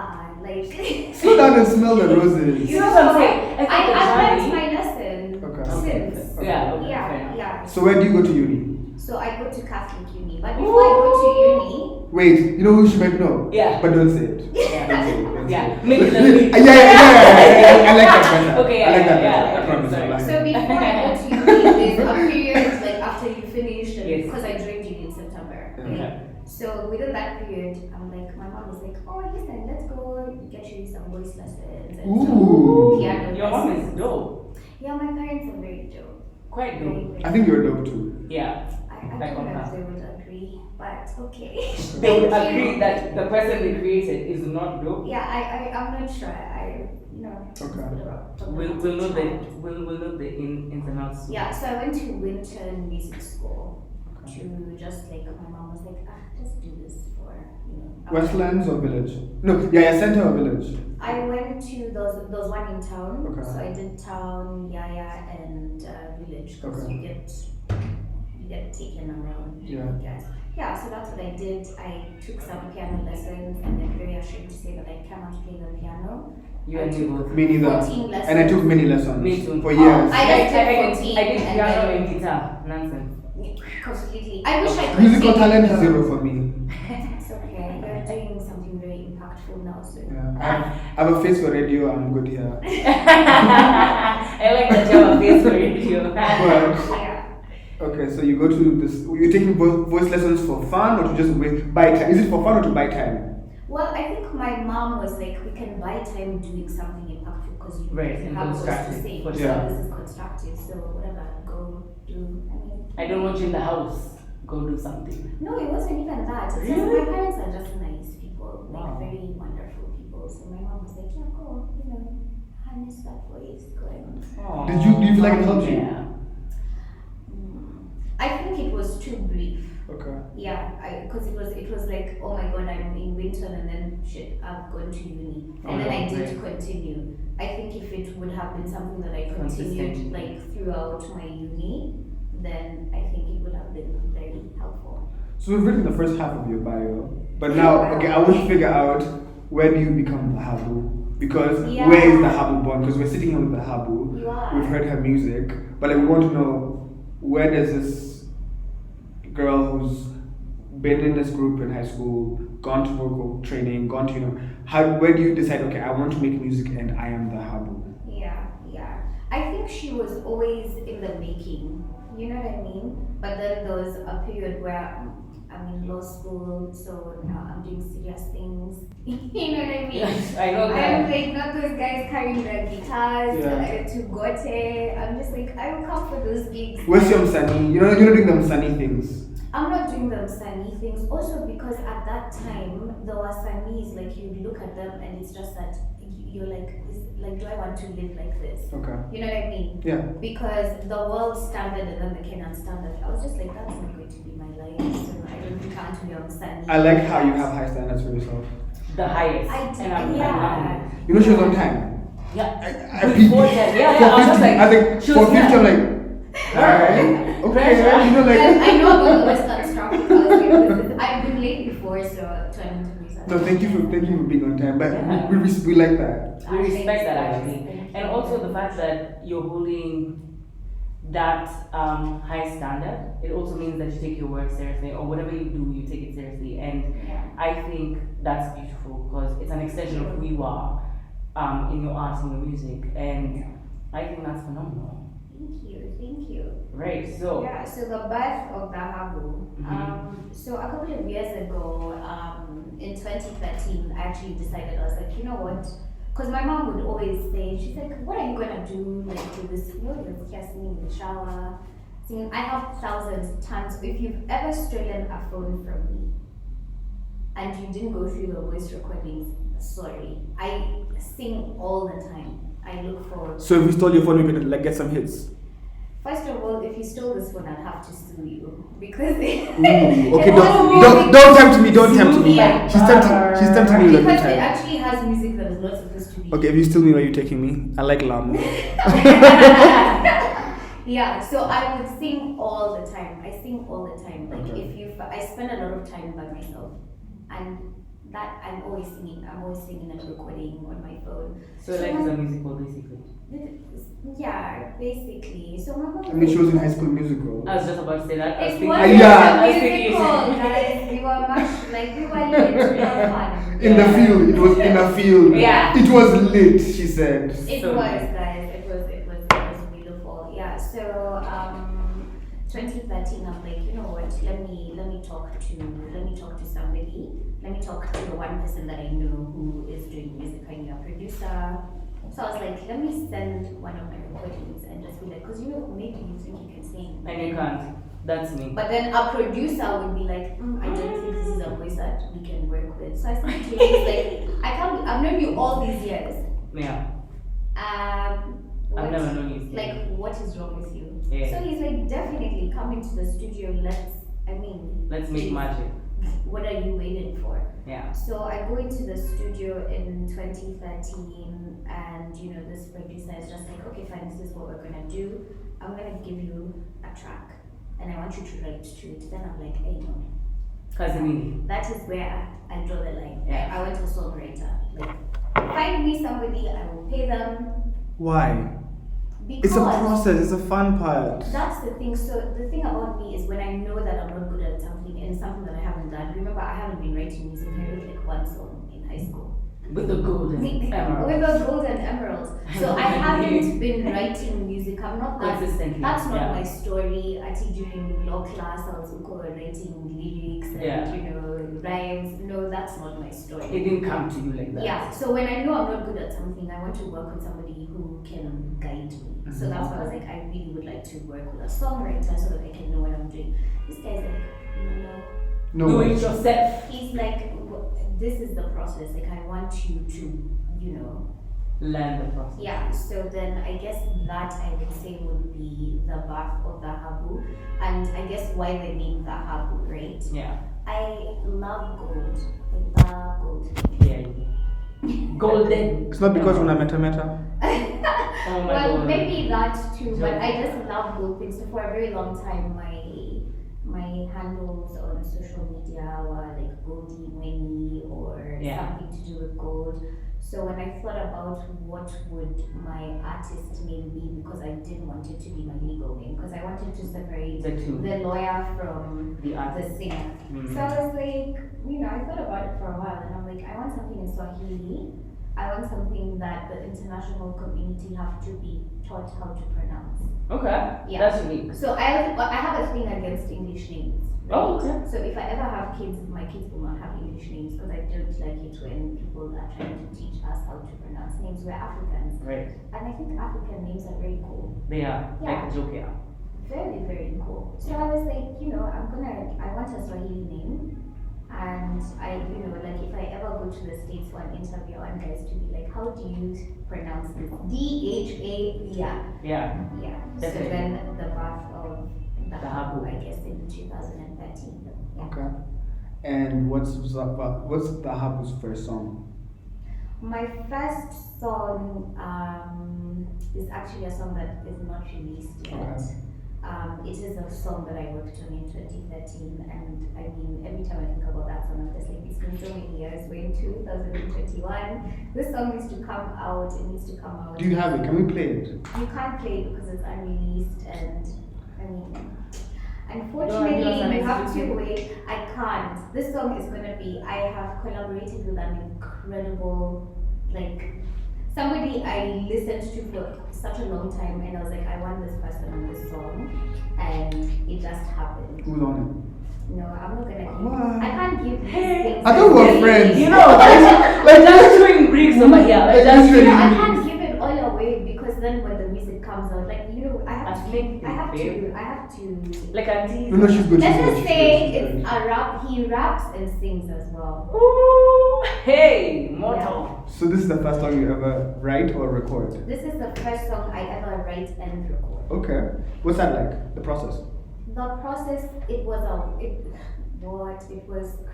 Speaker 5: like.
Speaker 1: Slow down and smell the roses.
Speaker 4: You know what I'm saying? I think
Speaker 5: I've learned
Speaker 4: the
Speaker 5: my lesson
Speaker 1: Okay.
Speaker 5: since.
Speaker 4: Yeah, okay, fair
Speaker 5: Yeah,
Speaker 4: enough.
Speaker 5: yeah.
Speaker 1: So where do you go to uni?
Speaker 5: So I go to Catholic uni, but before I go to uni,
Speaker 1: Wait, you know who she might know?
Speaker 4: Yeah.
Speaker 1: But don't say it.
Speaker 4: Yeah.
Speaker 1: Don't say it. Don't
Speaker 4: Yeah.
Speaker 1: say it.
Speaker 4: Make it a
Speaker 1: Yeah, I like that better.
Speaker 4: Okay,
Speaker 1: I like
Speaker 4: yeah,
Speaker 1: that
Speaker 4: yeah,
Speaker 1: better. I
Speaker 4: okay,
Speaker 1: promise. I
Speaker 4: sorry.
Speaker 1: like
Speaker 5: so
Speaker 1: it.
Speaker 5: before I go to uni, there's a period like after you finish, and
Speaker 4: Yes.
Speaker 5: because I joined uni in September.
Speaker 4: Okay.
Speaker 5: So within that period, I'm like, my mom was like, oh listen, let's go get you some voice lessons and
Speaker 1: Ooh.
Speaker 5: some piano
Speaker 4: Your mom
Speaker 5: lessons.
Speaker 4: is dope.
Speaker 5: Yeah, my parents are very dope.
Speaker 4: Quite
Speaker 5: Very,
Speaker 4: dope.
Speaker 5: very
Speaker 1: I think you're dope too.
Speaker 4: Yeah.
Speaker 5: I
Speaker 4: Like
Speaker 5: don't
Speaker 4: on
Speaker 5: know if
Speaker 4: her.
Speaker 5: they would agree, but okay.
Speaker 4: They would
Speaker 5: Thank
Speaker 4: agree
Speaker 5: you.
Speaker 4: that the person they created is not dope.
Speaker 5: Yeah, I'm not sure.
Speaker 1: Okay.
Speaker 4: We'll know the ins and outs.
Speaker 5: Yeah, so I went to Winton Music School to just like my mom was like, just do this for
Speaker 1: Westlands or village? No, yeah, center or village?
Speaker 5: I went to those one in town.
Speaker 1: Okay.
Speaker 5: So I did town, Yaya, and village because
Speaker 1: Okay.
Speaker 5: you get taken around.
Speaker 1: Yeah.
Speaker 5: I guess. Yeah, so that's what I did. I took some piano lessons, and I'm very ashamed to say that I cannot play the piano.
Speaker 4: You and me both.
Speaker 1: Me neither.
Speaker 5: 14 lessons.
Speaker 1: And I took many lessons.
Speaker 4: Me too.
Speaker 1: For years.
Speaker 5: I just did
Speaker 4: I
Speaker 5: 14
Speaker 4: did
Speaker 5: and
Speaker 4: piano
Speaker 5: then-
Speaker 4: and guitar. Nonsense.
Speaker 5: Completely. I wish I could.
Speaker 1: Musical
Speaker 5: sing,
Speaker 1: talent is
Speaker 5: though.
Speaker 1: zero for me.
Speaker 5: It's okay. You're doing something very impactful now, so.
Speaker 1: Yeah, I have a face for radio. I'm good here.
Speaker 4: I like that you have a face for radio.
Speaker 1: But,
Speaker 5: Yeah.
Speaker 1: okay, so you go to this. You're taking voice lessons for fun or to just buy time? Is it for fun or to buy time?
Speaker 5: Well, I think my mom was like, we can buy time doing something impactful because you
Speaker 4: Right, and
Speaker 5: have voice to
Speaker 4: constructive,
Speaker 5: say.
Speaker 4: for
Speaker 5: So
Speaker 1: sure.
Speaker 5: this is constructive. So whatever, go do. I mean,
Speaker 4: I don't want you in the house. Go do something.
Speaker 5: no, it wasn't even that. It's just
Speaker 4: Really?
Speaker 5: my parents are just nice people, like
Speaker 4: Wow.
Speaker 5: very wonderful people. So my mom was like, yeah, go, harness that voice, go and.
Speaker 1: Do you feel like it helped you?
Speaker 4: Yeah.
Speaker 5: I think it was too brief.
Speaker 1: Okay.
Speaker 5: Yeah, because it was like, oh my god, I'm in Winton and then shit, I've gone to uni. And then I did continue. I think if it would have been something that I continued
Speaker 4: Consistent.
Speaker 5: like throughout my uni, then I think it would have been very helpful.
Speaker 1: So we've written the first half of your bio, but now, okay, I want to figure out where do you become Dhahabu? Because
Speaker 5: Yeah.
Speaker 1: where is Dhahabu born? Because we're sitting here with Dhahabu.
Speaker 5: You are.
Speaker 1: We've heard her music, but like, we want to know where does this girl who's been in this group in high school, gone to vocal training, gone to where do you decide? Okay, I want to make music and I am Dhahabu.
Speaker 5: Yeah. I think she was always in the making. You know what I mean? But then there was a period where I'm in law school, so now I'm doing serious things. You know what I mean?
Speaker 4: Yes, I know
Speaker 5: I'm
Speaker 4: that.
Speaker 5: like not those guys carrying their guitars
Speaker 1: Yeah.
Speaker 5: to gote. I'm just like, I will come for those gigs.
Speaker 1: Where's your Msani? You're not doing the Msani things.
Speaker 5: I'm not doing the sunny things. Also because at that time there were sunnies, like you look at them and it's just that you're like, do I want to live like this?
Speaker 1: Okay.
Speaker 5: You know what I mean?
Speaker 1: Yeah.
Speaker 5: Because the world standard and then the Kenyan standard, I was just like, that's not going to be my life. So I don't count to be on sunny.
Speaker 1: I like how you have high standards for yourself.
Speaker 4: The highest.
Speaker 5: I did,
Speaker 4: And I'm
Speaker 5: yeah.
Speaker 1: You know she was on time.
Speaker 4: Yeah.
Speaker 1: I
Speaker 4: Before that, yeah,
Speaker 1: for
Speaker 4: I was just
Speaker 1: 50,
Speaker 4: like,
Speaker 1: I think
Speaker 4: she
Speaker 1: for
Speaker 4: was
Speaker 1: 50 I'm
Speaker 4: here.
Speaker 1: like, alright, okay,
Speaker 5: Well,
Speaker 1: like.
Speaker 5: I know about the Western stuff because I've been late before, so turning to me.
Speaker 1: No, thank you for being on time, but
Speaker 4: Yeah.
Speaker 1: we like that.
Speaker 4: We respect that
Speaker 5: Thanks,
Speaker 4: actually.
Speaker 5: thank
Speaker 4: And
Speaker 5: you.
Speaker 4: also the fact that you're holding that high standard, it also means that you take your work seriously, or whatever you do, you take it seriously. And
Speaker 5: Yeah.
Speaker 4: I think that's beautiful because it's an extension of who you are in your art, in your music. And I think that's phenomenal.
Speaker 5: Thank you.
Speaker 4: Right, so
Speaker 5: Yeah, so the birth of Dhahabu.
Speaker 4: Mhm.
Speaker 5: So a couple of years ago, in 2013, I actually decided, I was like, you know what? Because my mom would always say, she's like, what are you gonna do? Like, with this, you're here singing in the shower, singing. I have tons. If you've ever stolen a phone from me and you didn't go through the voice recordings, sorry. I sing all the time. I look for.
Speaker 1: So if we stole your phone, we could like get some hits.
Speaker 5: First of all, if you stole this phone, I'd have to sue you because
Speaker 1: Okay,
Speaker 5: it
Speaker 1: don't tempt me, don't tempt me.
Speaker 5: Yeah.
Speaker 1: She's tempting me every
Speaker 5: because it
Speaker 1: time.
Speaker 5: actually has music that is not supposed to be.
Speaker 1: Okay, if you steal me, where are you taking me? I like Lamu.
Speaker 5: Yeah, so I would sing all the time. I sing all the time. Like
Speaker 1: Okay.
Speaker 5: I spend a lot of time by myself, and that I'm always singing. I'm always singing and recording on my phone.
Speaker 4: so like it's a musical basically.
Speaker 5: Yeah, basically. So my mom.
Speaker 1: I mean, she was in High School Musical.
Speaker 4: I was just about to say that. I was
Speaker 5: It
Speaker 4: thinking,
Speaker 5: was
Speaker 1: Yeah.
Speaker 5: a musical, guys. We were much like we were lit. We were fun.
Speaker 1: In the field, it was in a field.
Speaker 4: Yeah.
Speaker 1: It was lit, she said.
Speaker 5: It
Speaker 4: So-
Speaker 5: was, guys. It was beautiful. Yeah. So 2013, I'm like, you know what? Let me talk to somebody. Let me talk to the one person that I know who is doing music. I know a producer. So I was like, let me send one of my recordings and just be like, because maybe you think you can sing.
Speaker 4: and you can't. That's me.
Speaker 5: But then a producer would be like, I don't think this is a voice that we can work with. So I said to him, he's like, I've known you all these years.
Speaker 4: Yeah.
Speaker 5: What,
Speaker 4: I've never known you.
Speaker 5: like, what is wrong with you?
Speaker 4: Yeah.
Speaker 5: So he's like, definitely come into the studio.
Speaker 4: Let's make magic.
Speaker 5: What are you waiting for?
Speaker 4: Yeah.
Speaker 5: So I go into the studio in 2013, and this producer is just like, okay, fine, this is what we're gonna do. I'm gonna give you a track, and I want you to write to it. Then I'm like, hey, no.
Speaker 4: Kazimini.
Speaker 5: That is where I draw the line.
Speaker 4: Yeah.
Speaker 5: I went to songwriter. Like, find me somebody, I will pay them.
Speaker 1: Why?
Speaker 5: Because
Speaker 1: It's a process. It's a fun part.
Speaker 5: that's the thing. So the thing about me is when I know that I'm not good at something and it's something that I haven't done. Remember, I haven't been writing music. I wrote like one song in high school.
Speaker 4: With the golden emerald.
Speaker 5: With those golden emeralds. So I haven't been writing music. I'm not that.
Speaker 4: Consistently.
Speaker 5: That's not
Speaker 4: yeah.
Speaker 5: my story. Actually, during law class, I was writing lyrics and
Speaker 4: Yeah.
Speaker 5: rhymes. No, that's not my
Speaker 4: It
Speaker 5: story.
Speaker 4: didn't come to you like that.
Speaker 5: Yeah. So when I know I'm not good at something, I want to work with somebody who can guide me. So that's why I was like, I really would like to work with a songwriter so that I can know what I'm doing. This guy's like, no.
Speaker 1: No.
Speaker 4: Do it yourself.
Speaker 5: He's like, this is the process. Like, I want you to,
Speaker 4: Learn the process.
Speaker 5: yeah. So then I guess that I would say would be the birth of Dhahabu, and I guess why the name Dhahabu, right?
Speaker 4: Yeah.
Speaker 5: I love gold. I love gold.
Speaker 4: Yeah. Golden.
Speaker 1: It's not because when I meta.
Speaker 4: Oh my
Speaker 5: Well,
Speaker 4: god.
Speaker 5: maybe that too, but
Speaker 4: Yeah.
Speaker 5: I just love gold things. So for a very long time, my handles on social media were like Goldie Winnie or
Speaker 4: Yeah.
Speaker 5: something to do with gold. So when I thought about what would my artist name be, because I didn't want it to be my legal name, because I wanted to separate
Speaker 4: The two.
Speaker 5: the lawyer from
Speaker 4: The
Speaker 5: the
Speaker 4: artist.
Speaker 5: singer.
Speaker 4: Mm.
Speaker 5: So I was like, I thought about it for a while, and I'm like, I want something in Swahili. I want something that the international community have to be taught how to pronounce.
Speaker 4: Okay.
Speaker 5: Yeah.
Speaker 4: That's unique.
Speaker 5: So I have a thing against English names.
Speaker 4: Oh, okay.
Speaker 5: So if I ever have kids, my kids will not have English names because I don't like it when people are trying to teach us how to pronounce names. We're Africans,
Speaker 4: Right.
Speaker 5: and I think African names are very cool.
Speaker 4: They are.
Speaker 5: Yeah.
Speaker 4: Like a joke, yeah.
Speaker 5: Very, very cool. So I was like, I want a Swahili name. And I, like if I ever go to the States for an interview, I want guys to be like, how do you pronounce this? DHA, yeah.
Speaker 4: Yeah.
Speaker 5: Yeah. So
Speaker 4: Definitely.
Speaker 5: then the birth of
Speaker 4: Dhahabu.
Speaker 5: I guess in 2013. Yeah.
Speaker 1: Okay. And what's Dhahabu's first song?
Speaker 5: My first song is actually a song that is not released yet.
Speaker 1: Okay.
Speaker 5: It is a song that I worked on in 2013, and I mean, every time I think about that song, I'm just like, it's been so many years. We're in 2021. This song needs to come out. It needs to come out.
Speaker 1: Do you have it? Can we play it?
Speaker 5: You can't play it because it's unreleased, and I mean,
Speaker 4: You
Speaker 5: unfortunately,
Speaker 4: don't
Speaker 5: you have to
Speaker 4: exclusive?
Speaker 5: wait. I can't. This song is gonna be. I have collaborated with an incredible, somebody I listened to for such a long time, and I was like, I want this person on this song, and it just happened.
Speaker 1: Who's on
Speaker 5: No, I'm not gonna give.
Speaker 1: What?
Speaker 5: I can't give these things.
Speaker 1: I thought we were friends.
Speaker 4: You know, like just doing bricks over here. Like just
Speaker 1: Literally.
Speaker 5: I
Speaker 4: doing
Speaker 5: can't give it all away because then when the music comes out, I have
Speaker 4: I
Speaker 5: to.
Speaker 4: think
Speaker 5: I have
Speaker 4: babe.
Speaker 5: to. I have to.
Speaker 4: like a tease.
Speaker 1: No, she's good.
Speaker 5: Let's
Speaker 1: she's good,
Speaker 5: just
Speaker 1: she's
Speaker 5: say
Speaker 1: good, she's
Speaker 5: it's
Speaker 1: good.
Speaker 5: a rap. He raps and sings as well.
Speaker 4: Ooh, hey, mortal.
Speaker 1: So this is the first song you ever write or record?
Speaker 5: This is the first song I ever write and record.
Speaker 1: Okay. What's that like? The process?
Speaker 5: The process, it was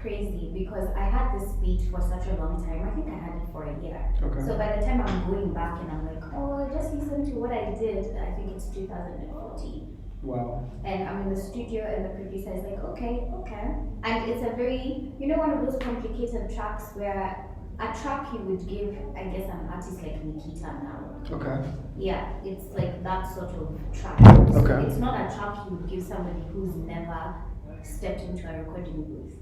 Speaker 5: crazy because I had this beat for such a long time. I think I had it for a year.
Speaker 1: Okay.
Speaker 5: So by the time I'm going back and I'm like, oh, just listen to what I did. I think it's 2014.
Speaker 1: Wow.
Speaker 5: And I'm in the studio and the producer is like, okay. And it's a very, one of those complicated tracks where a track you would give, I guess, an artist like Nikita now.
Speaker 1: Okay.
Speaker 5: Yeah, it's like that sort of track.
Speaker 1: Okay.
Speaker 5: It's not a track you would give somebody who's never stepped into a recording booth.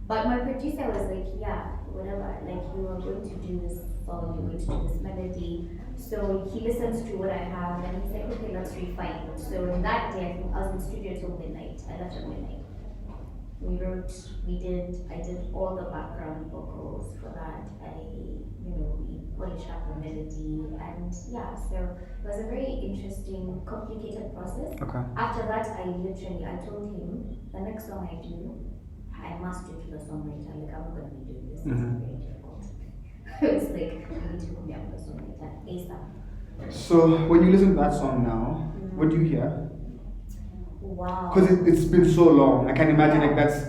Speaker 5: But my producer was like, yeah, whatever, like you are going to do this song, you're going to do this melody. So he listens to what I have and he's like, okay, let's refine it. So that day, I think I was in the studio till midnight. I left at midnight. I did all the background vocals for that. We polished up the melody and yeah, so it was a very interesting, complicated process.
Speaker 1: Okay.
Speaker 5: After that, I told him, the next song I do, I must do to the songwriter, like I'm not going to be doing this, it's very difficult. It was like, you need to put me up with a songwriter, ASAP.
Speaker 1: So when you listen to that song now, what do you hear?
Speaker 5: Wow.
Speaker 1: Because it's been so long. I can imagine like that's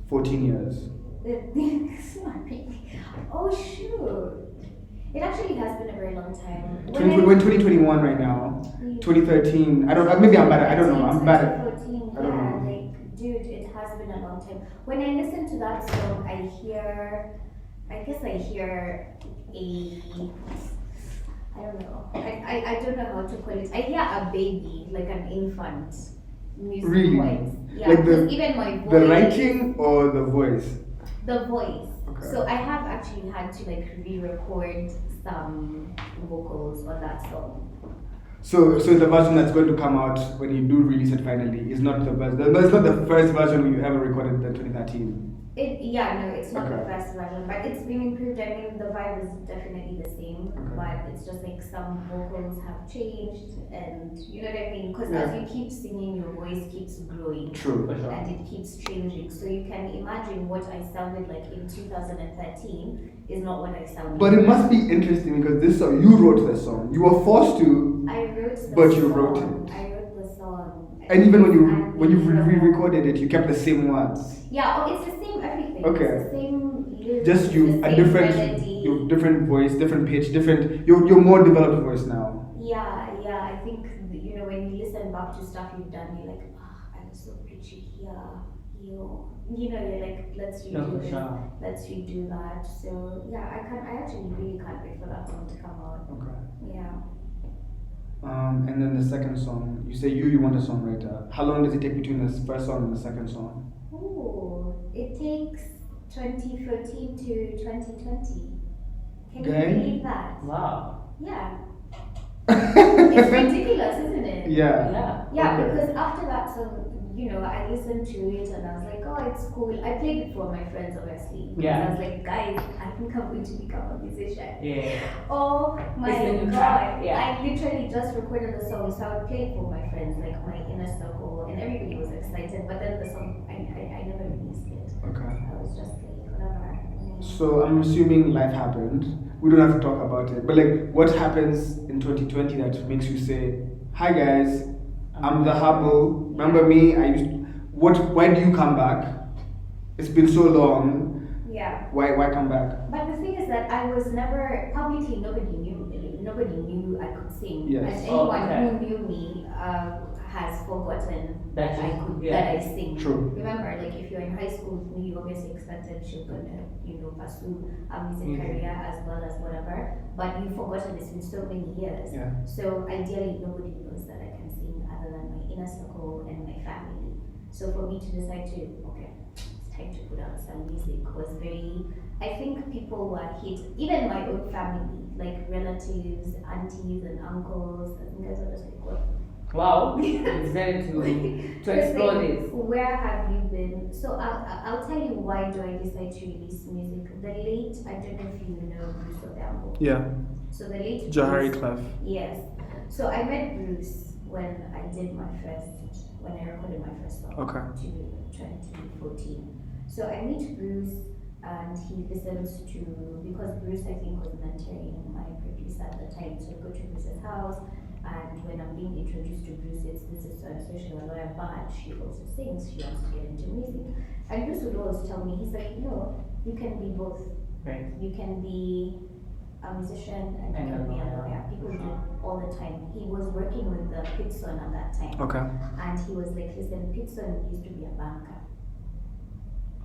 Speaker 1: 14 years.
Speaker 5: It's not really. Oh shoot. It actually has been a very long time.
Speaker 1: We're in 2021 right now. 2013. I don't. Maybe I'm bad. I don't know. I'm bad at.
Speaker 5: 2014,
Speaker 1: I don't
Speaker 5: yeah,
Speaker 1: know.
Speaker 5: like, dude, it has been a long time. When I listen to that song, I hear a I don't know. I don't know how to call it. I hear a baby, like an infant, music
Speaker 1: Really?
Speaker 5: voice. Yeah,
Speaker 1: Like
Speaker 5: because even my voice.
Speaker 1: The writing or the voice?
Speaker 5: The voice.
Speaker 1: Okay.
Speaker 5: So I have actually had to like re-record some vocals on that song.
Speaker 1: So the version that's going to come out when you do release it finally is not the version. No, it's not the first version you ever recorded in 2013.
Speaker 5: It's not the
Speaker 1: Okay.
Speaker 5: first version, but it's been improved. I mean, the vibe is definitely the same,
Speaker 1: Okay.
Speaker 5: but it's just like some vocals have changed, and you know what I mean? Because
Speaker 1: Yeah.
Speaker 5: as you keep singing, your voice keeps growing.
Speaker 1: True.
Speaker 4: For sure.
Speaker 5: And it keeps changing. So you can imagine what I sounded like in 2013 is not what I sounded
Speaker 1: But it must be interesting because this song, you wrote the song. You were forced to,
Speaker 5: I wrote the
Speaker 1: but
Speaker 5: song.
Speaker 1: you wrote it.
Speaker 5: I wrote the song.
Speaker 1: And even when you
Speaker 5: And
Speaker 1: re-recorded it, you kept the same words.
Speaker 5: Yeah, it's the same everything.
Speaker 1: Okay.
Speaker 5: It's the same lyrics,
Speaker 1: Just
Speaker 5: the
Speaker 1: you a
Speaker 5: same
Speaker 1: different,
Speaker 5: melody.
Speaker 1: your different voice, different pitch, different. Your more developed voice now.
Speaker 5: Yeah, I think you know when you listen back to stuff you've done, you're like, I was so preachy here. You're like, let's redo
Speaker 4: No, for
Speaker 5: this,
Speaker 4: sure.
Speaker 5: let's redo that. So yeah, I actually really can't wait for that song to come out.
Speaker 1: Okay.
Speaker 5: Yeah.
Speaker 1: And then the second song, you say you want a songwriter. How long does it take between the first song and the second song?
Speaker 5: Ooh, it takes 2014 to 2020. Can
Speaker 1: Okay.
Speaker 5: you believe that?
Speaker 4: Wow.
Speaker 5: Yeah. It's ridiculous, isn't it?
Speaker 1: Yeah.
Speaker 4: Yeah.
Speaker 5: Yeah,
Speaker 1: Okay.
Speaker 5: because after that song, I listened to it and I was like, oh, it's cool. I played it for my friends, obviously. Because
Speaker 4: Yeah.
Speaker 5: I was like, guys, I think I'm going to become a musician.
Speaker 4: Yeah.
Speaker 5: Oh my
Speaker 4: It's a new
Speaker 5: god.
Speaker 4: track, yeah.
Speaker 5: I literally just recorded the song, so I would play it for my friends, like my inner circle, and everybody was excited. But then the song, I never released it.
Speaker 1: Okay.
Speaker 5: I was just like, whatever.
Speaker 1: So I'm assuming life happened. We don't have to talk about it. But like, what happens in 2020 that makes you say, "Hi guys, I'm Dhahabu. Remember me? Why do you come back? It's been so long.
Speaker 5: Yeah.
Speaker 1: Why come back?"
Speaker 5: But the thing is that I was never publicly. Nobody knew me. Nobody knew I could sing.
Speaker 1: Yes.
Speaker 5: And
Speaker 4: Oh,
Speaker 5: anyone
Speaker 4: okay.
Speaker 5: who knew me has forgotten
Speaker 4: That
Speaker 5: that I
Speaker 4: you-
Speaker 5: could
Speaker 4: yeah.
Speaker 5: that I sing.
Speaker 1: True.
Speaker 5: Remember, like if you're in high school with me, you obviously expected you're gonna pursue a music
Speaker 4: Mhm.
Speaker 5: career as well as whatever. But you've forgotten it's been so many years.
Speaker 1: Yeah.
Speaker 5: So ideally, nobody knows that I can sing other than my inner circle and my family. So for me to decide to it's time to put out some music was very. I think people were hit, even my own family, like relatives, aunties, and uncles. I think guys were just like, what?
Speaker 4: Wow. It's very to explore
Speaker 5: Like,
Speaker 4: this.
Speaker 5: where have you been? So I'll tell you why do I decide to release music. The late, I don't know if you know Bruce Dhahabu.
Speaker 1: Yeah.
Speaker 5: So the late
Speaker 1: Jahari
Speaker 5: Bruce-
Speaker 1: Clef.
Speaker 5: Yes. So I met Bruce when I recorded my first song.
Speaker 1: Okay.
Speaker 5: To 2014. So I meet Bruce and he listens to, because Bruce I think was mentoring my producer at the time, so I go to Bruce's house and when I'm being introduced to Bruce, this is so she's a lawyer, but she also sings, she wants to get into music. And Bruce would always tell me, he's like, no, you can be both.
Speaker 4: Right.
Speaker 5: You can be a musician and you can be a lawyer. People do it all the time. He was working with the Pitson at that time.
Speaker 1: Okay.
Speaker 5: And he was like, listen, Pitson used to be a banker.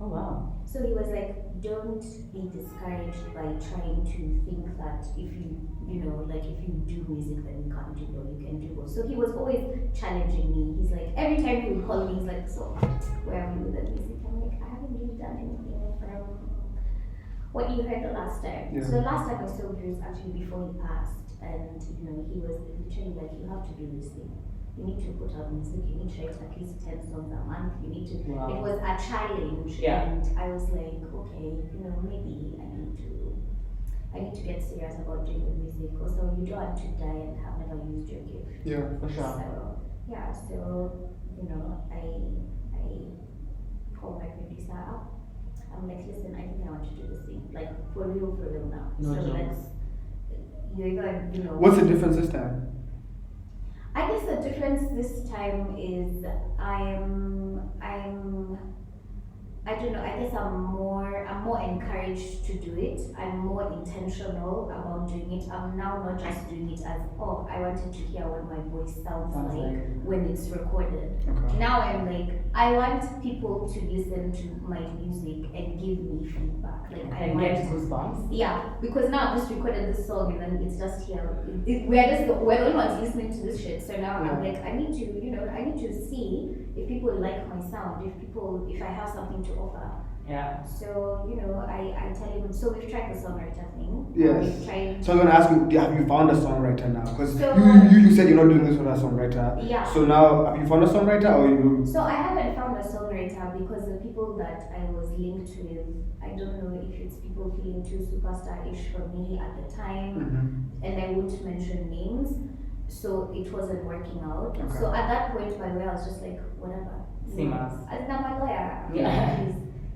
Speaker 4: Oh wow.
Speaker 5: So he was like, don't be discouraged by trying to think that if you do music then you can't do both, you can do both. So he was always challenging me. He's like, every time he would call me, he's like, so where are we with the music? I'm like, I haven't really done anything from what you heard the last time.
Speaker 1: Yeah.
Speaker 5: So the last time I saw Bruce actually before he passed, and he was literally like, you have to do this thing. You need to put out music, you need to write at least 10 songs a month, you need to,
Speaker 4: Wow.
Speaker 5: it was a challenge,
Speaker 4: Yeah.
Speaker 5: and I was like, okay, maybe I need to get serious about doing the music. Also, you don't want to die and have never used your gift.
Speaker 1: Yeah.
Speaker 4: For sure.
Speaker 5: So, yeah, I called my producer up. I'm like, listen, I think I want to do this thing, like for real now.
Speaker 4: No
Speaker 5: so
Speaker 4: joke.
Speaker 1: What's the difference this time?
Speaker 5: I guess the difference this time is I don't know, I guess I'm more encouraged to do it. I'm more intentional about doing it. I'm now not just doing it as, I wanted to hear what my voice sounds like when it's recorded.
Speaker 1: Okay.
Speaker 5: Now I'm like, I want people to listen to my music and give me feedback. Like I
Speaker 4: And
Speaker 5: want
Speaker 4: get goosebumps.
Speaker 5: yeah, because now I've just recorded this song and then it's just here. We're the only ones listening to this shit. So now I'm like, I need to see if people like my sound, if I have something to offer.
Speaker 4: Yeah.
Speaker 5: So, I tell him, so we've tried the songwriter thing.
Speaker 1: Yes.
Speaker 5: We've tried.
Speaker 1: So I'm gonna ask you, have you found a songwriter now? Because
Speaker 5: So-
Speaker 1: you said you're not doing this with a songwriter.
Speaker 5: Yeah.
Speaker 1: So now have you found a songwriter or you?
Speaker 5: So I haven't found a songwriter because the people that I was linked with, I don't know if it's people feeling too superstar-ish for me at the time,
Speaker 1: Mhm.
Speaker 5: and I won't mention names, so it wasn't working out.
Speaker 1: Okay.
Speaker 5: So at that point, by the way, I was just like, whatever.
Speaker 4: Same as.
Speaker 5: Not my lawyer.
Speaker 4: Yeah.
Speaker 5: Please,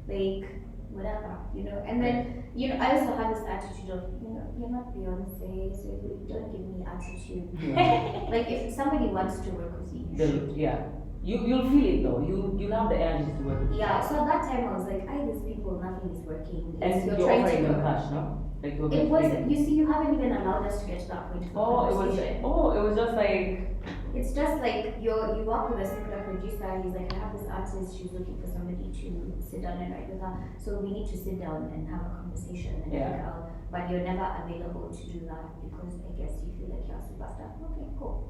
Speaker 5: like, whatever, And then, I also have this attitude of, you're not Beyonce, so you don't give me attitude.
Speaker 1: Yeah.
Speaker 5: Like, if somebody wants to work with you, you should.
Speaker 4: Yeah. You'll feel it though. You'll have the energy to work.
Speaker 5: Yeah, so at that time I was like, these people, nothing is working.
Speaker 4: And you're
Speaker 5: trying
Speaker 4: offering them
Speaker 5: to.
Speaker 4: cash, no? Like you're
Speaker 5: It was,
Speaker 4: getting-
Speaker 5: you see, you haven't even allowed us to get to that point of the
Speaker 4: it
Speaker 5: conversation.
Speaker 4: was just like.
Speaker 5: It's just like you work with a similar producer, he's like, I have this artist, she's looking for somebody to sit down and write with her. So we need to sit down and have a conversation and
Speaker 4: Yeah.
Speaker 5: figure out, but you're never available to do that because I guess you feel like you're a superstar. Okay, cool.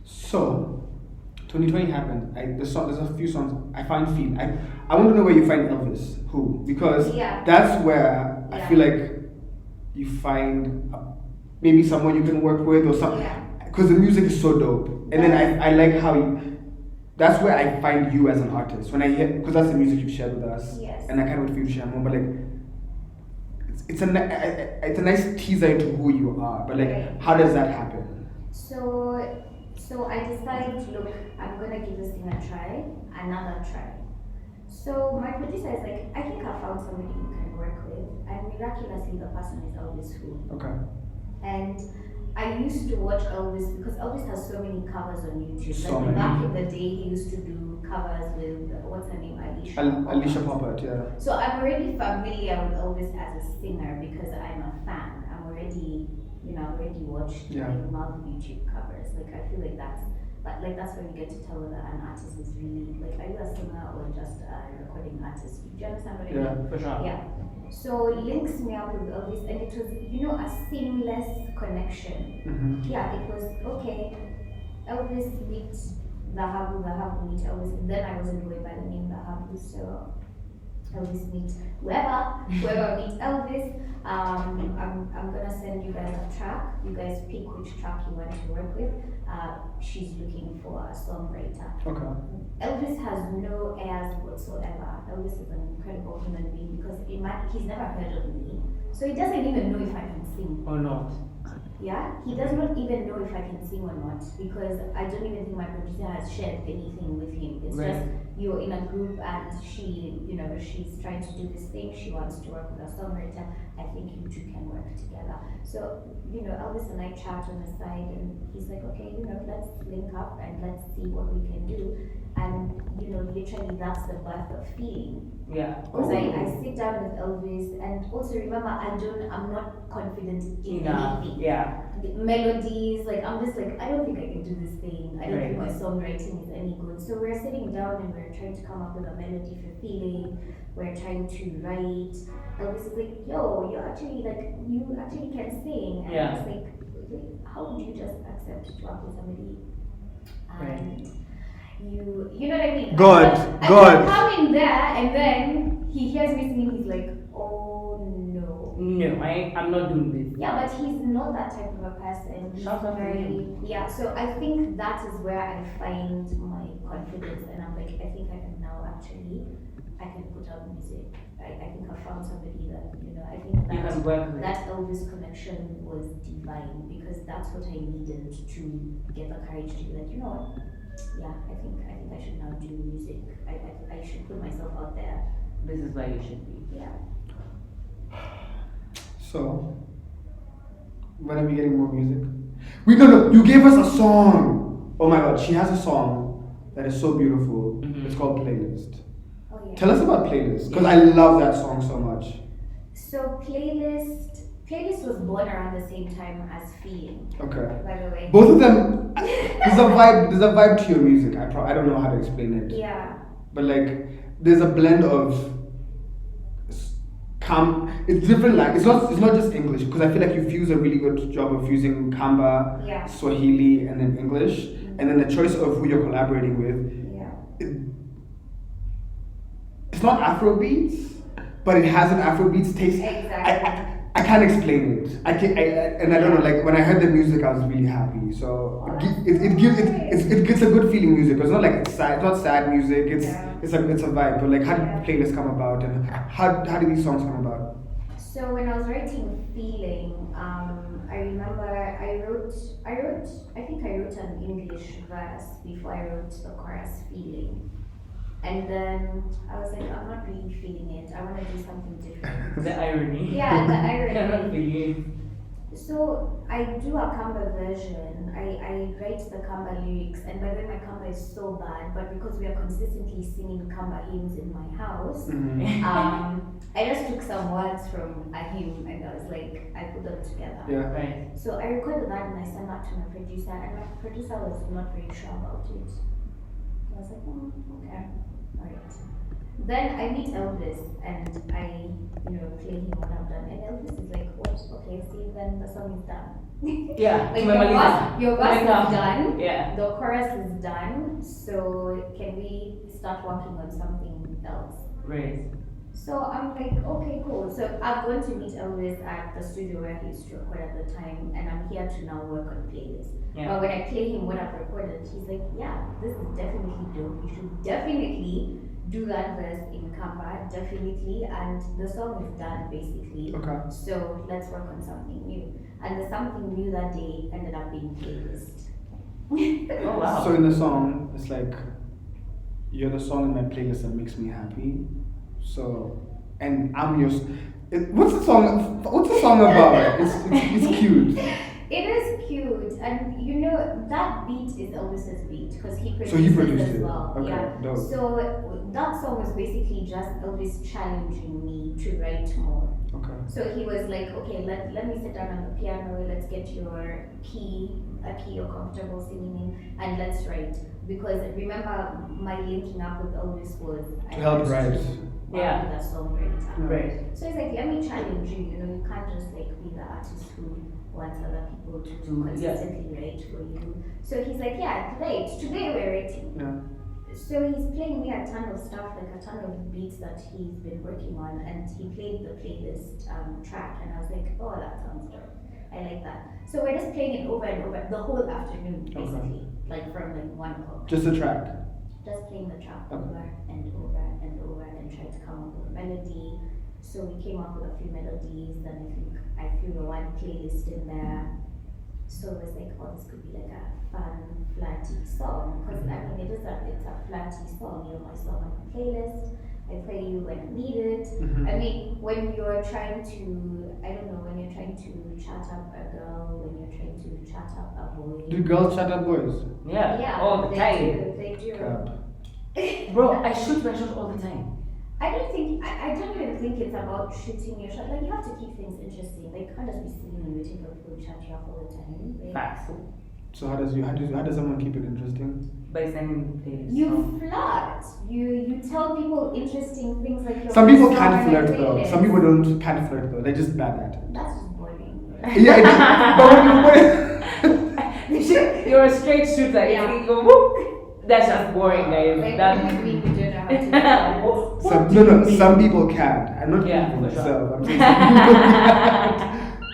Speaker 1: So 2020 happened. There's a few songs I find Fiend. I want to know where you find Elvis. Who? Because
Speaker 5: Yeah.
Speaker 1: that's where I
Speaker 5: Yeah.
Speaker 1: feel like you find maybe someone you can work with or something.
Speaker 5: Yeah.
Speaker 1: Because the music is so dope, and then I like how you. That's where I find you as an artist when I hear, because that's the music you've shared with us.
Speaker 5: Yes.
Speaker 1: And I can't wait for you to share more. But like, it's a nice teaser into who you are. But like,
Speaker 5: Right.
Speaker 1: how does that happen?
Speaker 5: So I decided, look, I'm gonna give this thing a try, another try. So my producer is like, I think I found somebody you can work with, and miraculously the person is Elvis Who.
Speaker 1: Okay.
Speaker 5: And I used to watch Elvis because Elvis has so many covers on YouTube.
Speaker 1: So
Speaker 5: Like
Speaker 1: many.
Speaker 5: back in the day, he used to do covers with what's her name, Alicia.
Speaker 1: Alicia Poppert, yeah.
Speaker 5: So I'm already familiar with Elvis as a singer because I'm a fan. I'm already, I've already watched.
Speaker 1: Yeah.
Speaker 5: I love YouTube covers. Like I feel like that's where you get to tell whether an artist is really like, are you a singer or just a recording artist? Do you understand what I mean?
Speaker 1: Yeah.
Speaker 4: For sure.
Speaker 5: Yeah. So it links me up with Elvis, and it was, a seamless connection.
Speaker 1: Mm-hmm.
Speaker 5: Yeah, it was okay. Elvis meet Dhahabu, Dhahabu meet Elvis, and then I wasn't going by the name Dhahabu, so Elvis meet whoever meet Elvis. I'm gonna send you guys a track. You guys pick which track you want to work with. She's looking for a songwriter.
Speaker 1: Okay.
Speaker 5: Elvis has no airs whatsoever. Elvis is an incredible human being because he's never heard of me. So he doesn't even know if I can sing.
Speaker 4: Or not.
Speaker 5: Yeah? He does not even know if I can sing or not because I don't even think my producer has shared anything with him. It's
Speaker 4: Right.
Speaker 5: just you're in a group and she's trying to do this thing. She wants to work with a songwriter. I think you two can work together. So, Elvis and I chat on the side and he's like, okay, let's link up and let's see what we can do. And, literally that's the birth of feeling.
Speaker 4: Yeah.
Speaker 5: Because I sit down with Elvis and also remember I'm not confident in anything.
Speaker 4: Yeah.
Speaker 5: The melodies, I'm just like, I don't think I can do this thing. I don't think my
Speaker 4: Right.
Speaker 5: songwriting is any good. So we're sitting down and we're trying to come up with a melody for feeling. We're trying to write. Elvis is like, yo, you actually can sing. And
Speaker 4: Yeah.
Speaker 5: it's like, how would you just accept to work with somebody? And you know what I mean?
Speaker 1: God.
Speaker 5: I come in there and then he hears me singing, he's like, oh no.
Speaker 4: No, I'm not doing this.
Speaker 5: Yeah, but he's not that type of a person. He's
Speaker 4: Shout out to
Speaker 5: very,
Speaker 4: him.
Speaker 5: yeah, so I think that is where I find my confidence and I'm like, I think I can now I can put out music. I think I found somebody that, I think
Speaker 4: You
Speaker 5: that
Speaker 4: can work with.
Speaker 5: that Elvis connection was divine because that's what I needed to get the courage to be like, you know what? Yeah, I think I should now do music. I should put myself out there.
Speaker 4: This is where you should be.
Speaker 5: Yeah.
Speaker 1: So, when are we getting more music? No, you gave us a song. Oh my god, she has a song that is so beautiful.
Speaker 4: Mhm.
Speaker 1: It's called Playlist.
Speaker 5: Oh yeah.
Speaker 1: Tell us about Playlist, because I love that song so much.
Speaker 5: So Playlist Playlist was born around the same time as Feeling,
Speaker 1: Okay.
Speaker 5: by the way.
Speaker 1: Both of them, there's a vibe. There's a vibe to your music. I don't know how to explain it.
Speaker 5: Yeah.
Speaker 1: But like, there's a blend of it's different. Like, it's not just English, because I feel like you fuse a really good job of fusing Kamba,
Speaker 5: Yeah.
Speaker 1: Swahili, and then English, and then the choice of who you're collaborating with.
Speaker 5: Yeah.
Speaker 1: It's not Afrobeats, but it has an Afrobeats taste.
Speaker 5: Exactly.
Speaker 1: I can't explain it. I don't know. Like, when I heard the music, I was really happy. So it gets a good feeling music. It's not like it's sad. It's not sad music. It's a vibe. But like, how did the playlist come about, and how did these songs come about?
Speaker 5: So when I was writing Feeling, I remember I think I wrote an English verse before I wrote the chorus Feeling. And then I was like, I'm not really feeling it. I want to do something different.
Speaker 4: The irony.
Speaker 5: Yeah, the
Speaker 4: I'm not
Speaker 5: irony.
Speaker 4: feeling
Speaker 5: So I do a Kamba version. I write the Kamba lyrics, and by the way, my Kamba is so bad. But because we are consistently singing Kamba hymns in my house, I just took some words from a hymn, and I was like, I put them together.
Speaker 1: Yeah.
Speaker 4: Right.
Speaker 5: So I recorded that and I sent that to my producer, and my producer was not very sure about it. I was like, okay, alright. Then I meet Elvis and I, play him what I've done, and Elvis is like, what? Okay, see, then the song is done.
Speaker 4: Yeah.
Speaker 5: Like your verse is done.
Speaker 4: Yeah.
Speaker 5: The chorus is done. So can we start working on something else?
Speaker 4: Right.
Speaker 5: So I'm like, okay, cool. So I've gone to meet Elvis at the studio where he used to record at the time, and I'm here to now work on playlists.
Speaker 4: Yeah.
Speaker 5: But when I play him what I've recorded, he's like, yeah, this is definitely dope. You should definitely do that verse in Kamba, definitely. And the song is done basically.
Speaker 1: Okay.
Speaker 5: So let's work on something new. And the something new that day ended up being playlist.
Speaker 4: Oh wow.
Speaker 1: So in the song, it's like, you're the song in my playlist that makes me happy. So, and I'm your. What's the song? What's the song about? It's cute.
Speaker 5: It is cute, and that beat is Elvis's beat because he produced,
Speaker 1: So he produced
Speaker 5: it as
Speaker 1: it.
Speaker 5: well.
Speaker 1: Okay,
Speaker 5: Yeah.
Speaker 1: dope.
Speaker 5: So that song was basically just Elvis challenging me to write more.
Speaker 1: Okay.
Speaker 5: So he was like, okay, let me sit down on the piano, let's get your key, a key you're comfortable singing in, and let's write. Because remember, my linking up with Elvis was
Speaker 1: To help write.
Speaker 4: Yeah.
Speaker 5: That song very time.
Speaker 4: Right.
Speaker 5: So it's like, let me challenge you. You can't just like be the artist who wants other people to consistently write for you. So he's like, yeah, great. Today we're writing.
Speaker 1: Yeah.
Speaker 5: So he's playing me a ton of stuff, like a ton of beats that he's been working on, and he played the playlist track, and I was like, oh, that sounds dope. I like that. So we're just playing it over and over the whole afternoon, basically, like from like 1 o'clock.
Speaker 1: Just the track.
Speaker 5: Just playing the track
Speaker 1: Okay.
Speaker 5: over and over and over and trying to come up with a melody. So we came up with a few melodies, and I threw the one playlist in there. So it was like, oh, this could be like a fun, flatty song. Because it's a flatty song. You're my song on the playlist. I play you when I need it.
Speaker 1: Mhm.
Speaker 5: I mean, when you're trying to, when you're trying to chat up a girl, when you're trying to chat up a boy.
Speaker 1: Do girls chat up boys?
Speaker 4: Yeah.
Speaker 5: Yeah,
Speaker 4: All the
Speaker 5: they
Speaker 4: time.
Speaker 5: They do.
Speaker 1: Cap.
Speaker 4: Bro, I shoot my shot all the time.
Speaker 5: I don't even think it's about shooting your shot. Like, you have to keep things interesting. Like, you can't just be sitting and waiting for people to chat you up all the time. Right?
Speaker 4: Facts.
Speaker 1: So how does someone keep it interesting?
Speaker 4: By sending playlists.
Speaker 5: You flirt. You tell people interesting things like your
Speaker 1: Some people
Speaker 5: song
Speaker 1: can't
Speaker 5: on a
Speaker 1: flirt though.
Speaker 5: playlist.
Speaker 1: Some people can't flirt though. They're just bad at it.
Speaker 5: That's just boring.
Speaker 1: Yeah, but
Speaker 4: You're a straight shooter.
Speaker 5: Yeah.
Speaker 4: You go, whoop. That's just boring, guys.
Speaker 5: Like,
Speaker 4: That.
Speaker 5: what do you mean you don't know how to flirt?
Speaker 1: some people can. I'm not
Speaker 4: Yeah,
Speaker 1: people
Speaker 4: for sure.
Speaker 1: myself. I'm saying some people can.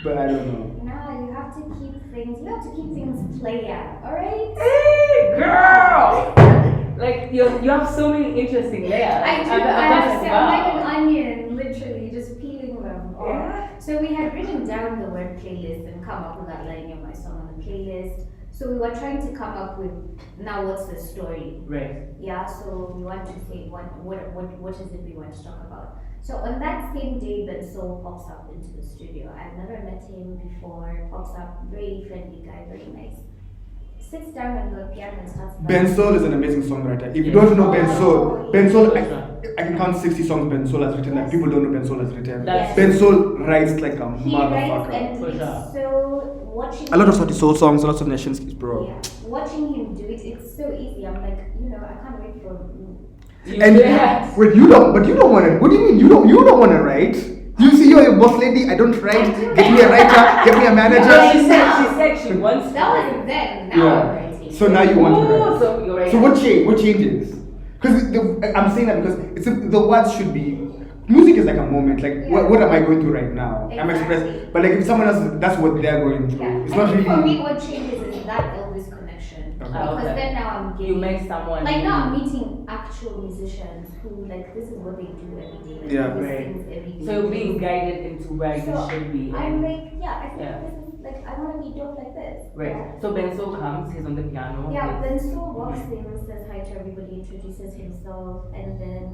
Speaker 1: But I don't know.
Speaker 5: No, you have to keep things player, alright?
Speaker 4: Hey, girl! Like, you have so many interesting layers.
Speaker 5: I do. I'm like an onion, literally, just peeling them off.
Speaker 4: Yeah.
Speaker 5: So we had written down the word playlist and come up with that line of my song on the playlist. So we were trying to come up with, now what's the story?
Speaker 4: Right.
Speaker 5: Yeah, so we want to say what is it we want to talk about. So on that same day, Ben Soul pops up into the studio. I've never met him before. Pops up, very friendly guy, very nice. Sits down on the piano and starts.
Speaker 1: Ben Soul is an amazing songwriter. If you don't know Ben Soul, I can count 60 songs Ben Soul has written that people don't know Ben Soul has written.
Speaker 4: That's-
Speaker 1: Ben Soul writes like a
Speaker 5: He writes
Speaker 1: motherfucker.
Speaker 5: and
Speaker 4: For
Speaker 5: it's
Speaker 4: sure.
Speaker 5: so watching
Speaker 1: A lot of Sauti Soul songs, lots of Nation Skis, bro.
Speaker 5: yeah, watching him do it, it's so easy. I'm like, I can't wait for
Speaker 1: And
Speaker 4: Yes.
Speaker 1: wait, you don't want to. What do you mean you don't want to write? You see, you're a boss lady. I don't write. Get me a writer. Get me a
Speaker 4: No,
Speaker 1: manager.
Speaker 4: she said she wants
Speaker 5: that
Speaker 4: to.
Speaker 5: was then. Now I'm writing.
Speaker 1: So now you want to
Speaker 4: Ooh,
Speaker 1: write.
Speaker 4: so you're right.
Speaker 1: So what changes? Because I'm saying that because the words should be. Music is like a moment. Like what am I going through right now? I'm
Speaker 5: Exactly.
Speaker 1: expressing. But like if someone else, that's what they're going through.
Speaker 5: Yeah.
Speaker 1: It's
Speaker 5: I
Speaker 1: not
Speaker 5: think
Speaker 1: really.
Speaker 5: for me, what changes is that Elvis connection.
Speaker 1: Okay.
Speaker 5: Because
Speaker 4: Okay.
Speaker 5: then now I'm getting.
Speaker 4: You make someone.
Speaker 5: Like now I'm meeting actual musicians who like this is what they do every day. Like
Speaker 1: Yeah.
Speaker 5: Elvis
Speaker 4: Right.
Speaker 5: sings every day.
Speaker 4: So you're being guided into where you
Speaker 5: So
Speaker 4: should be.
Speaker 5: I'm like, I think
Speaker 4: Yeah.
Speaker 5: this is like I want to be dope like this.
Speaker 4: Right.
Speaker 5: Yeah.
Speaker 4: So Benzo comes, he's on the piano.
Speaker 5: Yeah,
Speaker 4: he's-
Speaker 5: then Saul walks in, says hi to everybody, introduces himself, and then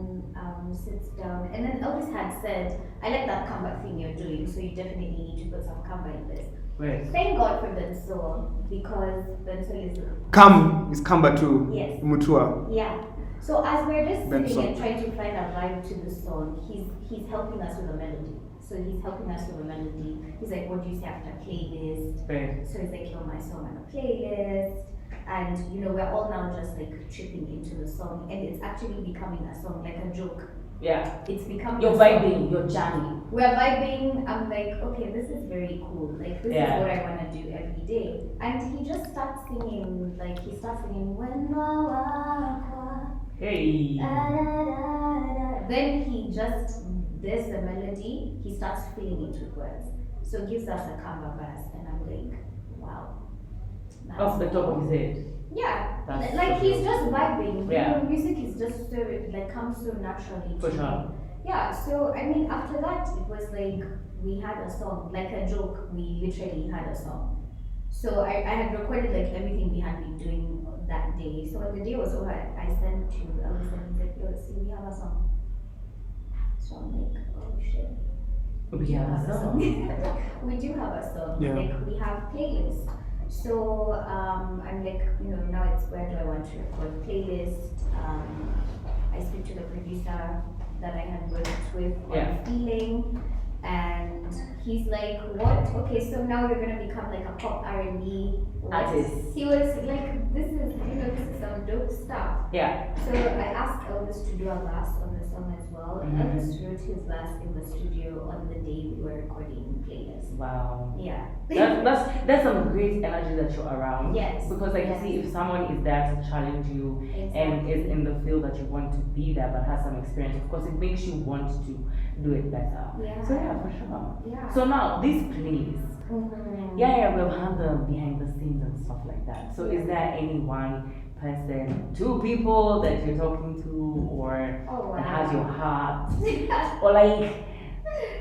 Speaker 5: sits down. And then Elvis had said, I like that comeback thing you're doing, so you definitely need to put some comeback in this.
Speaker 4: Right.
Speaker 5: Thank God for Benso, because Benso is
Speaker 1: Is Kamba too.
Speaker 5: Yes.
Speaker 1: Mutua.
Speaker 5: yeah. So as we're just
Speaker 1: Benso.
Speaker 5: sitting and trying to find a vibe to the song, he's helping us with a melody. So he's helping us with a melody. He's like, what do you say after playlist?
Speaker 4: Right.
Speaker 5: So it's like, my song on a playlist. And, we're all now just like tripping into the song. And it's actually becoming a song, like a joke.
Speaker 4: Yeah.
Speaker 5: It's becoming
Speaker 4: You're
Speaker 5: a song.
Speaker 4: vibing, you're jamming.
Speaker 5: We're vibing. I'm like, okay, this is very cool. Like, this
Speaker 4: Yeah.
Speaker 5: is what I want to do every day. And he just starts singing, When
Speaker 4: Hey.
Speaker 5: then he just, there's the melody, he starts filling it with words. So it gives us a cover verse, and I'm like, wow. That's
Speaker 4: Off the top of his head.
Speaker 5: Yeah,
Speaker 4: That's
Speaker 5: like
Speaker 4: so
Speaker 5: he's
Speaker 4: cool.
Speaker 5: just vibing.
Speaker 4: Yeah.
Speaker 5: Music is just so, like, comes so naturally
Speaker 4: For
Speaker 5: to
Speaker 4: sure.
Speaker 5: me. Yeah, so I mean, after that, it was like we had a song, like a joke, we literally had a song. So I had recorded like everything we had been doing that day. So when the day was over, I sent to Elvis and he's like, yo, see, we have a song. So I'm like, oh shit.
Speaker 4: We have a song.
Speaker 5: We do have a song.
Speaker 1: Yeah.
Speaker 5: Like we have playlists. So I'm like, now it's where do I want to record playlist? I speak to the producer that I had worked with
Speaker 4: Yeah.
Speaker 5: on feeling, and he's like, what? Okay, so now you're gonna become like a pop R&B
Speaker 4: Artist.
Speaker 5: He was like, this is some dope stuff.
Speaker 4: Yeah.
Speaker 5: So I asked Elvis to do a verse on the song as well.
Speaker 4: Mhm.
Speaker 5: Elvis wrote his verse in the studio on the day we were recording playlist.
Speaker 4: Wow.
Speaker 5: Yeah.
Speaker 4: That's some great energy that you're around.
Speaker 5: Yes.
Speaker 4: Because like
Speaker 5: Yes.
Speaker 4: you see, if someone is there to challenge you and is in the field that you want to be there but has some experience, of course it makes you want to do it better.
Speaker 5: Yeah.
Speaker 4: So yeah, for sure.
Speaker 5: Yeah.
Speaker 4: So now this plays.
Speaker 5: Mhm.
Speaker 4: Yeah, we've had the behind the scenes and stuff like that. So is there any one person, two people that you're talking to, or
Speaker 5: Oh,
Speaker 4: that has your
Speaker 5: wow.
Speaker 4: heart, or like,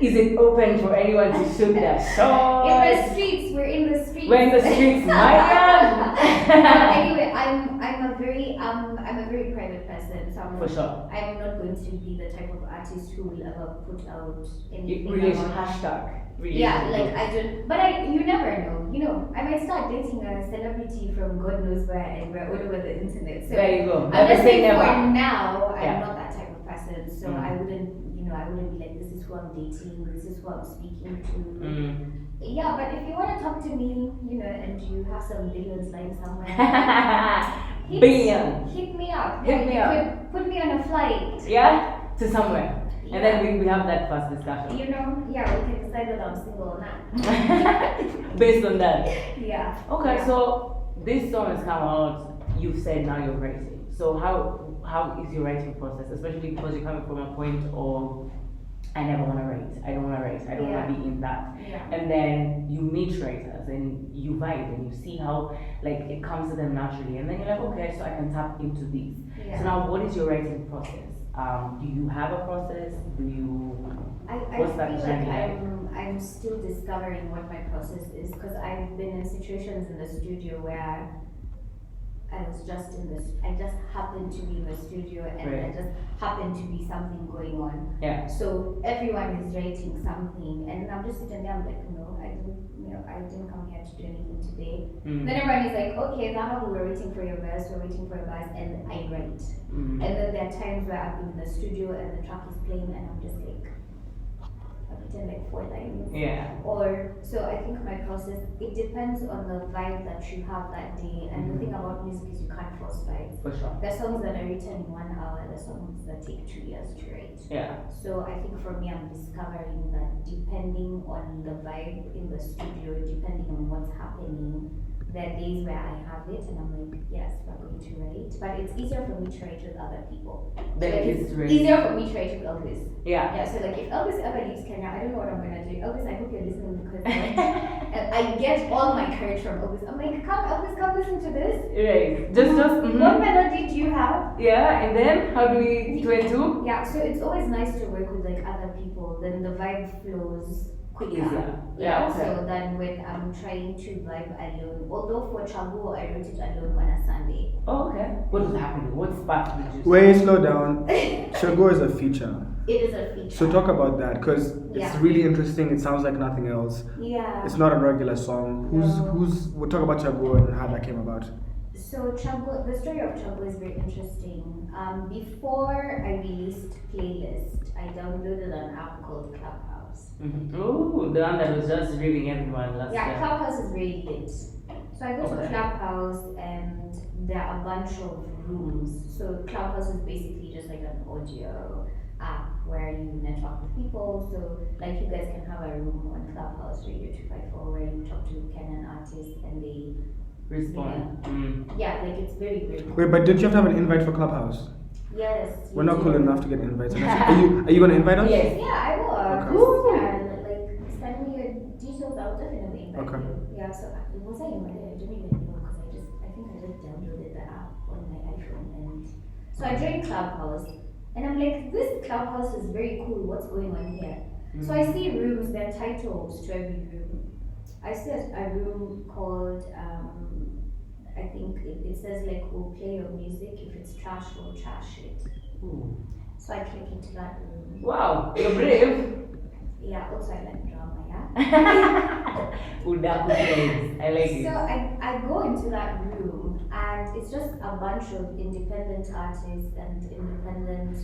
Speaker 4: is it open for anyone to shoot their shot?
Speaker 5: In the streets, we're in the streets.
Speaker 4: We're in the streets, Maya.
Speaker 5: Anyway, I'm a very private person, so
Speaker 4: For sure.
Speaker 5: I'm not going to be the type of artist who will ever put out anything.
Speaker 4: Relation
Speaker 5: about-
Speaker 4: hashtag.
Speaker 5: Yeah, like
Speaker 4: relationship.
Speaker 5: I don't, but you never know. I might start dating a celebrity from God knows where, and we're all over the internet. So
Speaker 4: There you go.
Speaker 5: I'm
Speaker 4: Never
Speaker 5: just
Speaker 4: say
Speaker 5: saying for
Speaker 4: never.
Speaker 5: now, I'm
Speaker 4: Yeah.
Speaker 5: not that type of person. So
Speaker 4: Mm.
Speaker 5: I wouldn't be like, this is who I'm dating, this is who I'm speaking to.
Speaker 4: Mm.
Speaker 5: Yeah, but if you want to talk to me, and you have some billions lying somewhere,
Speaker 4: Billion.
Speaker 5: hit me up.
Speaker 4: Hit me
Speaker 5: You
Speaker 4: up.
Speaker 5: could put me on a flight.
Speaker 4: Yeah? To somewhere. And then we have that first discussion.
Speaker 5: Yeah, we can decide whether I'm single or not.
Speaker 4: Based on that.
Speaker 5: Yeah.
Speaker 4: Okay,
Speaker 5: Yeah.
Speaker 4: so this song has come out, you've said now you're writing. So how is your writing process? Especially because you're coming from a point of I never want to write. I don't want to write. I don't want to be in that.
Speaker 5: Yeah.
Speaker 4: And then you meet writers and you vibe and you see how like it comes to them naturally. And then you're like, okay, so I can tap into these.
Speaker 5: Yeah.
Speaker 4: So now what is your writing process? Do you have a process? Do you
Speaker 5: I
Speaker 4: What's
Speaker 5: feel
Speaker 4: that
Speaker 5: like
Speaker 4: journey like?
Speaker 5: I'm still discovering what my process is, because I've been in situations in the studio where I just happened to be in the studio, and
Speaker 4: Right.
Speaker 5: there just happened to be something going on.
Speaker 4: Yeah.
Speaker 5: So everyone is writing something, and I'm just sitting there. I'm like, no, I didn't come here to do anything today. Then everyone is like, okay, Dhahabu, we're waiting for your verse, and I write. And then there are times where I've been in the studio and the track is playing, and I'm just like, I've written like 4 lines.
Speaker 4: Yeah.
Speaker 5: Or so I think my process, it depends on the vibe that you have that day. And the thing about music is you can't force vibes.
Speaker 4: For sure.
Speaker 5: There are songs that are written in 1 hour, there are songs that take 2 years to write.
Speaker 4: Yeah.
Speaker 5: So I think for me, I'm discovering that depending on the vibe in the studio, depending on what's happening, there are days where I have it and I'm like, yes, we're going to write. But it's easier for me to write with other people.
Speaker 4: Then
Speaker 5: Like,
Speaker 4: it's
Speaker 5: it's
Speaker 4: really-
Speaker 5: easier for me to write with Elvis.
Speaker 4: Yeah.
Speaker 5: Yeah, so like if Elvis ever leaves Kenya, I don't know what I'm gonna do. Elvis, I hope you're listening because and I get all my courage from Elvis. I'm like, come Elvis, come listen to this.
Speaker 4: Right. Just.
Speaker 5: What melody do you have?
Speaker 4: Yeah. And then how do we do it too?
Speaker 5: Yeah, so it's always nice to work with like other people. Then the vibe flows quicker.
Speaker 4: Easier.
Speaker 5: Yeah.
Speaker 4: Yeah, okay.
Speaker 5: So than when I'm trying to vibe alone. Although for Chabu, I wrote it alone on a Sunday.
Speaker 4: Oh, okay. What was happening? What sparked the juice?
Speaker 1: Wait, slow down. Shago is a feature.
Speaker 5: It is a feature.
Speaker 1: So talk about that because it's
Speaker 5: Yeah.
Speaker 1: really interesting. It sounds like nothing else.
Speaker 5: Yeah.
Speaker 1: It's not a regular song. We'll talk about Shago and how that came about.
Speaker 5: So Chabu, the story of Chabu is very interesting. Before I released Playlist, I downloaded an app called Clubhouse.
Speaker 4: Oh, the one that was just reading everyone last
Speaker 5: Yeah,
Speaker 4: year.
Speaker 5: Clubhouse is very lit. So I go to
Speaker 4: Okay.
Speaker 5: Clubhouse and there are a bunch of rooms. So Clubhouse is basically just like an audio app where you network with people. So like you guys can have a room on Clubhouse Radio 254 where you talk to Kenyan artists and they
Speaker 4: Respond.
Speaker 5: yeah, like it's very, very cool.
Speaker 1: Wait, but didn't you have to have an invite for Clubhouse?
Speaker 5: Yes.
Speaker 1: We're
Speaker 5: you
Speaker 1: not
Speaker 5: do.
Speaker 1: cool enough to get invites. Are you gonna invite us?
Speaker 4: Yes.
Speaker 5: Yeah, I will.
Speaker 1: Okay.
Speaker 5: Yeah, like send me your details. I'll definitely invite
Speaker 1: Okay.
Speaker 5: you. Yeah, so was I invited? I don't even know because I think I just downloaded the app on my iPhone and so I joined Clubhouse and I'm like, this Clubhouse is very cool. What's going on here? So I see rooms. There are titles to every room. I see a room called I think it says like we'll play your music. If it's trash, we'll trash it.
Speaker 4: Ooh.
Speaker 5: So I click into that room.
Speaker 4: Wow, you're brave.
Speaker 5: Yeah, also I like drama, yeah.
Speaker 4: Udaku plays. I like
Speaker 5: So
Speaker 4: it.
Speaker 5: I go into that room and it's just a bunch of independent artists and independent,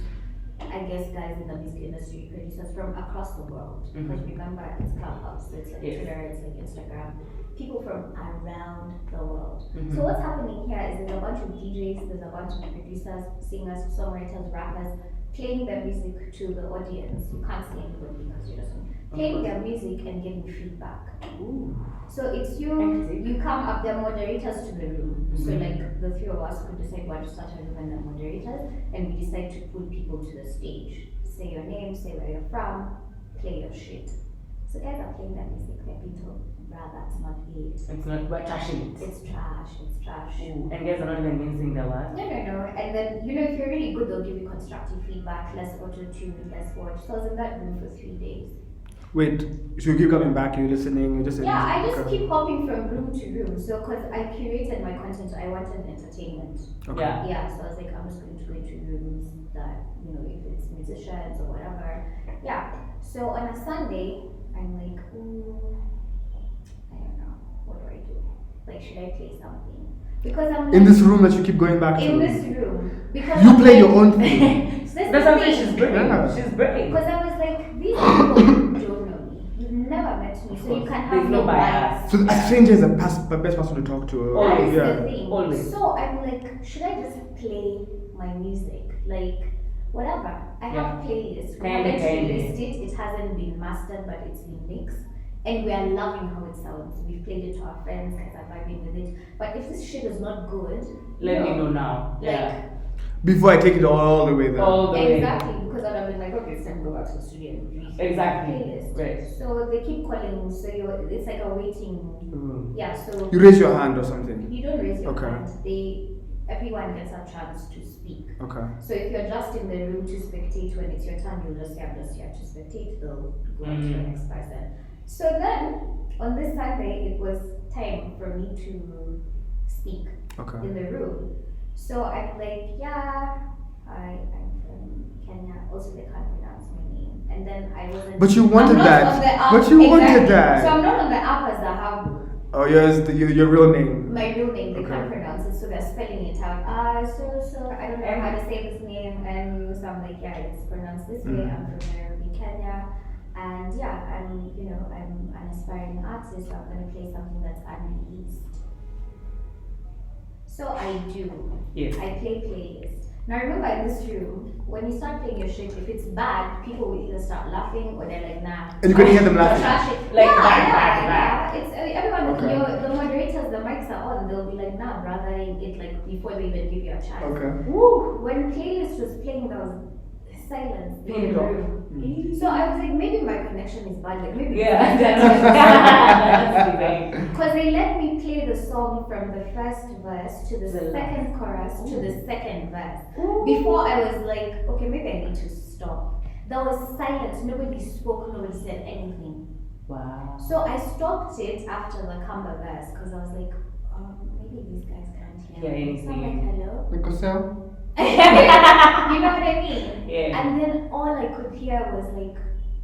Speaker 5: I guess, guys in the music industry, producers from across the world. Because remember, it's Clubhouse, so it's like
Speaker 4: Yes.
Speaker 5: Twitter, it's like Instagram. People from around the world. So what's happening here is there's a bunch of DJs, there's a bunch of producers, singers, songwriters, rappers playing their music to the audience. You can't see anybody because you're just playing their music and getting feedback.
Speaker 4: Ooh.
Speaker 5: So it's you come up, there are moderators to the room. So like the three of us could decide what to start a room and the moderators, and we decide to put people to the stage. Say your name, say where you're from, play your shit. So guys are playing their music, they're being told, bruh, that's not it.
Speaker 4: It's not, we're trashing it.
Speaker 5: It's trash, it's trash.
Speaker 4: Ooh. And guys are not even using the word.
Speaker 5: No. And then, if you're really good, they'll give you constructive feedback, less auto-tune, less watch. So I was in that room for 3 days.
Speaker 1: Wait, so you keep coming back, you're listening, you're just
Speaker 5: Yeah, I just
Speaker 1: okay.
Speaker 5: keep hopping from room to room. So, because I curated my content, I wanted entertainment.
Speaker 1: Okay.
Speaker 4: Yeah.
Speaker 5: Yeah, so I was like, I'm just going to go into rooms that, if it's musicians or whatever. Yeah. So on a Sunday, I'm like, ooh, I don't know, what do I do? Like, should I play something? Because I'm like,
Speaker 1: In this room that you keep going back to.
Speaker 5: in this room. Because
Speaker 1: You
Speaker 5: I'm
Speaker 1: play
Speaker 5: like-
Speaker 1: your own thing.
Speaker 5: So that's
Speaker 4: That's
Speaker 5: the
Speaker 4: something
Speaker 5: thing.
Speaker 4: she's bringing.
Speaker 1: Yeah.
Speaker 4: She's bringing.
Speaker 5: Because I was like, these people don't know me. You've never met me, so you can have
Speaker 4: There's no
Speaker 5: no
Speaker 4: bias.
Speaker 5: bias.
Speaker 1: So a stranger is the best person to talk to.
Speaker 5: That is
Speaker 1: yeah.
Speaker 5: the thing.
Speaker 4: Always.
Speaker 5: So I'm like, should I just play my music? Like, whatever. I have a playlist. We
Speaker 4: Kinda,
Speaker 5: haven't
Speaker 4: kinda.
Speaker 5: released it. It hasn't been mastered, but it's been mixed. And we are loving how it sounds. We've played it to our friends, guys are vibing with it. But if this shit is not good,
Speaker 4: Let me know now.
Speaker 5: Like,
Speaker 4: Yeah.
Speaker 1: Before I take it all the way there.
Speaker 4: All the way.
Speaker 5: exactly, because I'd have been like, okay, it's time to go back to the studio and read
Speaker 4: Exactly.
Speaker 5: playlist.
Speaker 4: Right.
Speaker 5: So they keep calling, so it's like a waiting.
Speaker 4: Mm.
Speaker 5: Yeah, so
Speaker 1: You raise your hand or something.
Speaker 5: you don't raise your
Speaker 1: Okay.
Speaker 5: hand. Everyone gets a chance to speak.
Speaker 1: Okay.
Speaker 5: So if you're just in the room to spectate, when it's your turn, you'll just say, I'm just here to spectate. They'll go on to the next person. So then, on this Sunday, it was time for me to speak.
Speaker 1: Okay.
Speaker 5: in the room. So I'm like, yeah, I'm from Kenya. Also, they can't pronounce my name. And then I wasn't.
Speaker 1: But you wanted
Speaker 5: I'm not
Speaker 1: that.
Speaker 5: on the app.
Speaker 1: But you wanted
Speaker 5: Exactly.
Speaker 1: that.
Speaker 5: So I'm not on the app as Dhahabu.
Speaker 1: Oh, yours, your real name.
Speaker 5: My real name, they
Speaker 1: Okay.
Speaker 5: can't pronounce it, so they're spelling it out. So I don't know how to say this name, and so I'm like, yeah, it's pronounced this way. I'm from Nairobi, Kenya, and yeah, I'm an aspiring artist, so I'm gonna play something that's unreleased. So I do.
Speaker 4: Yes.
Speaker 5: I play playlists. Now remember in this room, when you start playing your shit, if it's bad, people will either start laughing or they're like, nah.
Speaker 1: And you couldn't hear them laughing.
Speaker 5: Trash it.
Speaker 4: Like,
Speaker 5: yeah,
Speaker 4: bad,
Speaker 5: yeah,
Speaker 4: bad,
Speaker 5: yeah. It's everyone.
Speaker 1: Okay.
Speaker 5: The moderators, the mics are on. They'll be like, nah, brother, it like before they even give you a chance.
Speaker 1: Okay.
Speaker 5: Woo! When playlist was playing, there was silence in
Speaker 4: Pin
Speaker 5: the
Speaker 4: drop.
Speaker 5: room. So I was like, maybe my connection is bad. Like maybe.
Speaker 4: Yeah, that's very.
Speaker 5: Because they let me play the song from the first verse to the
Speaker 4: The
Speaker 5: second chorus to the second verse. Before I was like, okay, maybe I need to stop. There was silence. Nobody spoke. Nobody said anything.
Speaker 4: Wow.
Speaker 5: So I stopped it after the Kamba verse because I was like, maybe these guys can't hear me. So I'm like, hello.
Speaker 1: Nicole?
Speaker 5: You know what I mean?
Speaker 4: Yeah.
Speaker 5: And then all I could hear was like,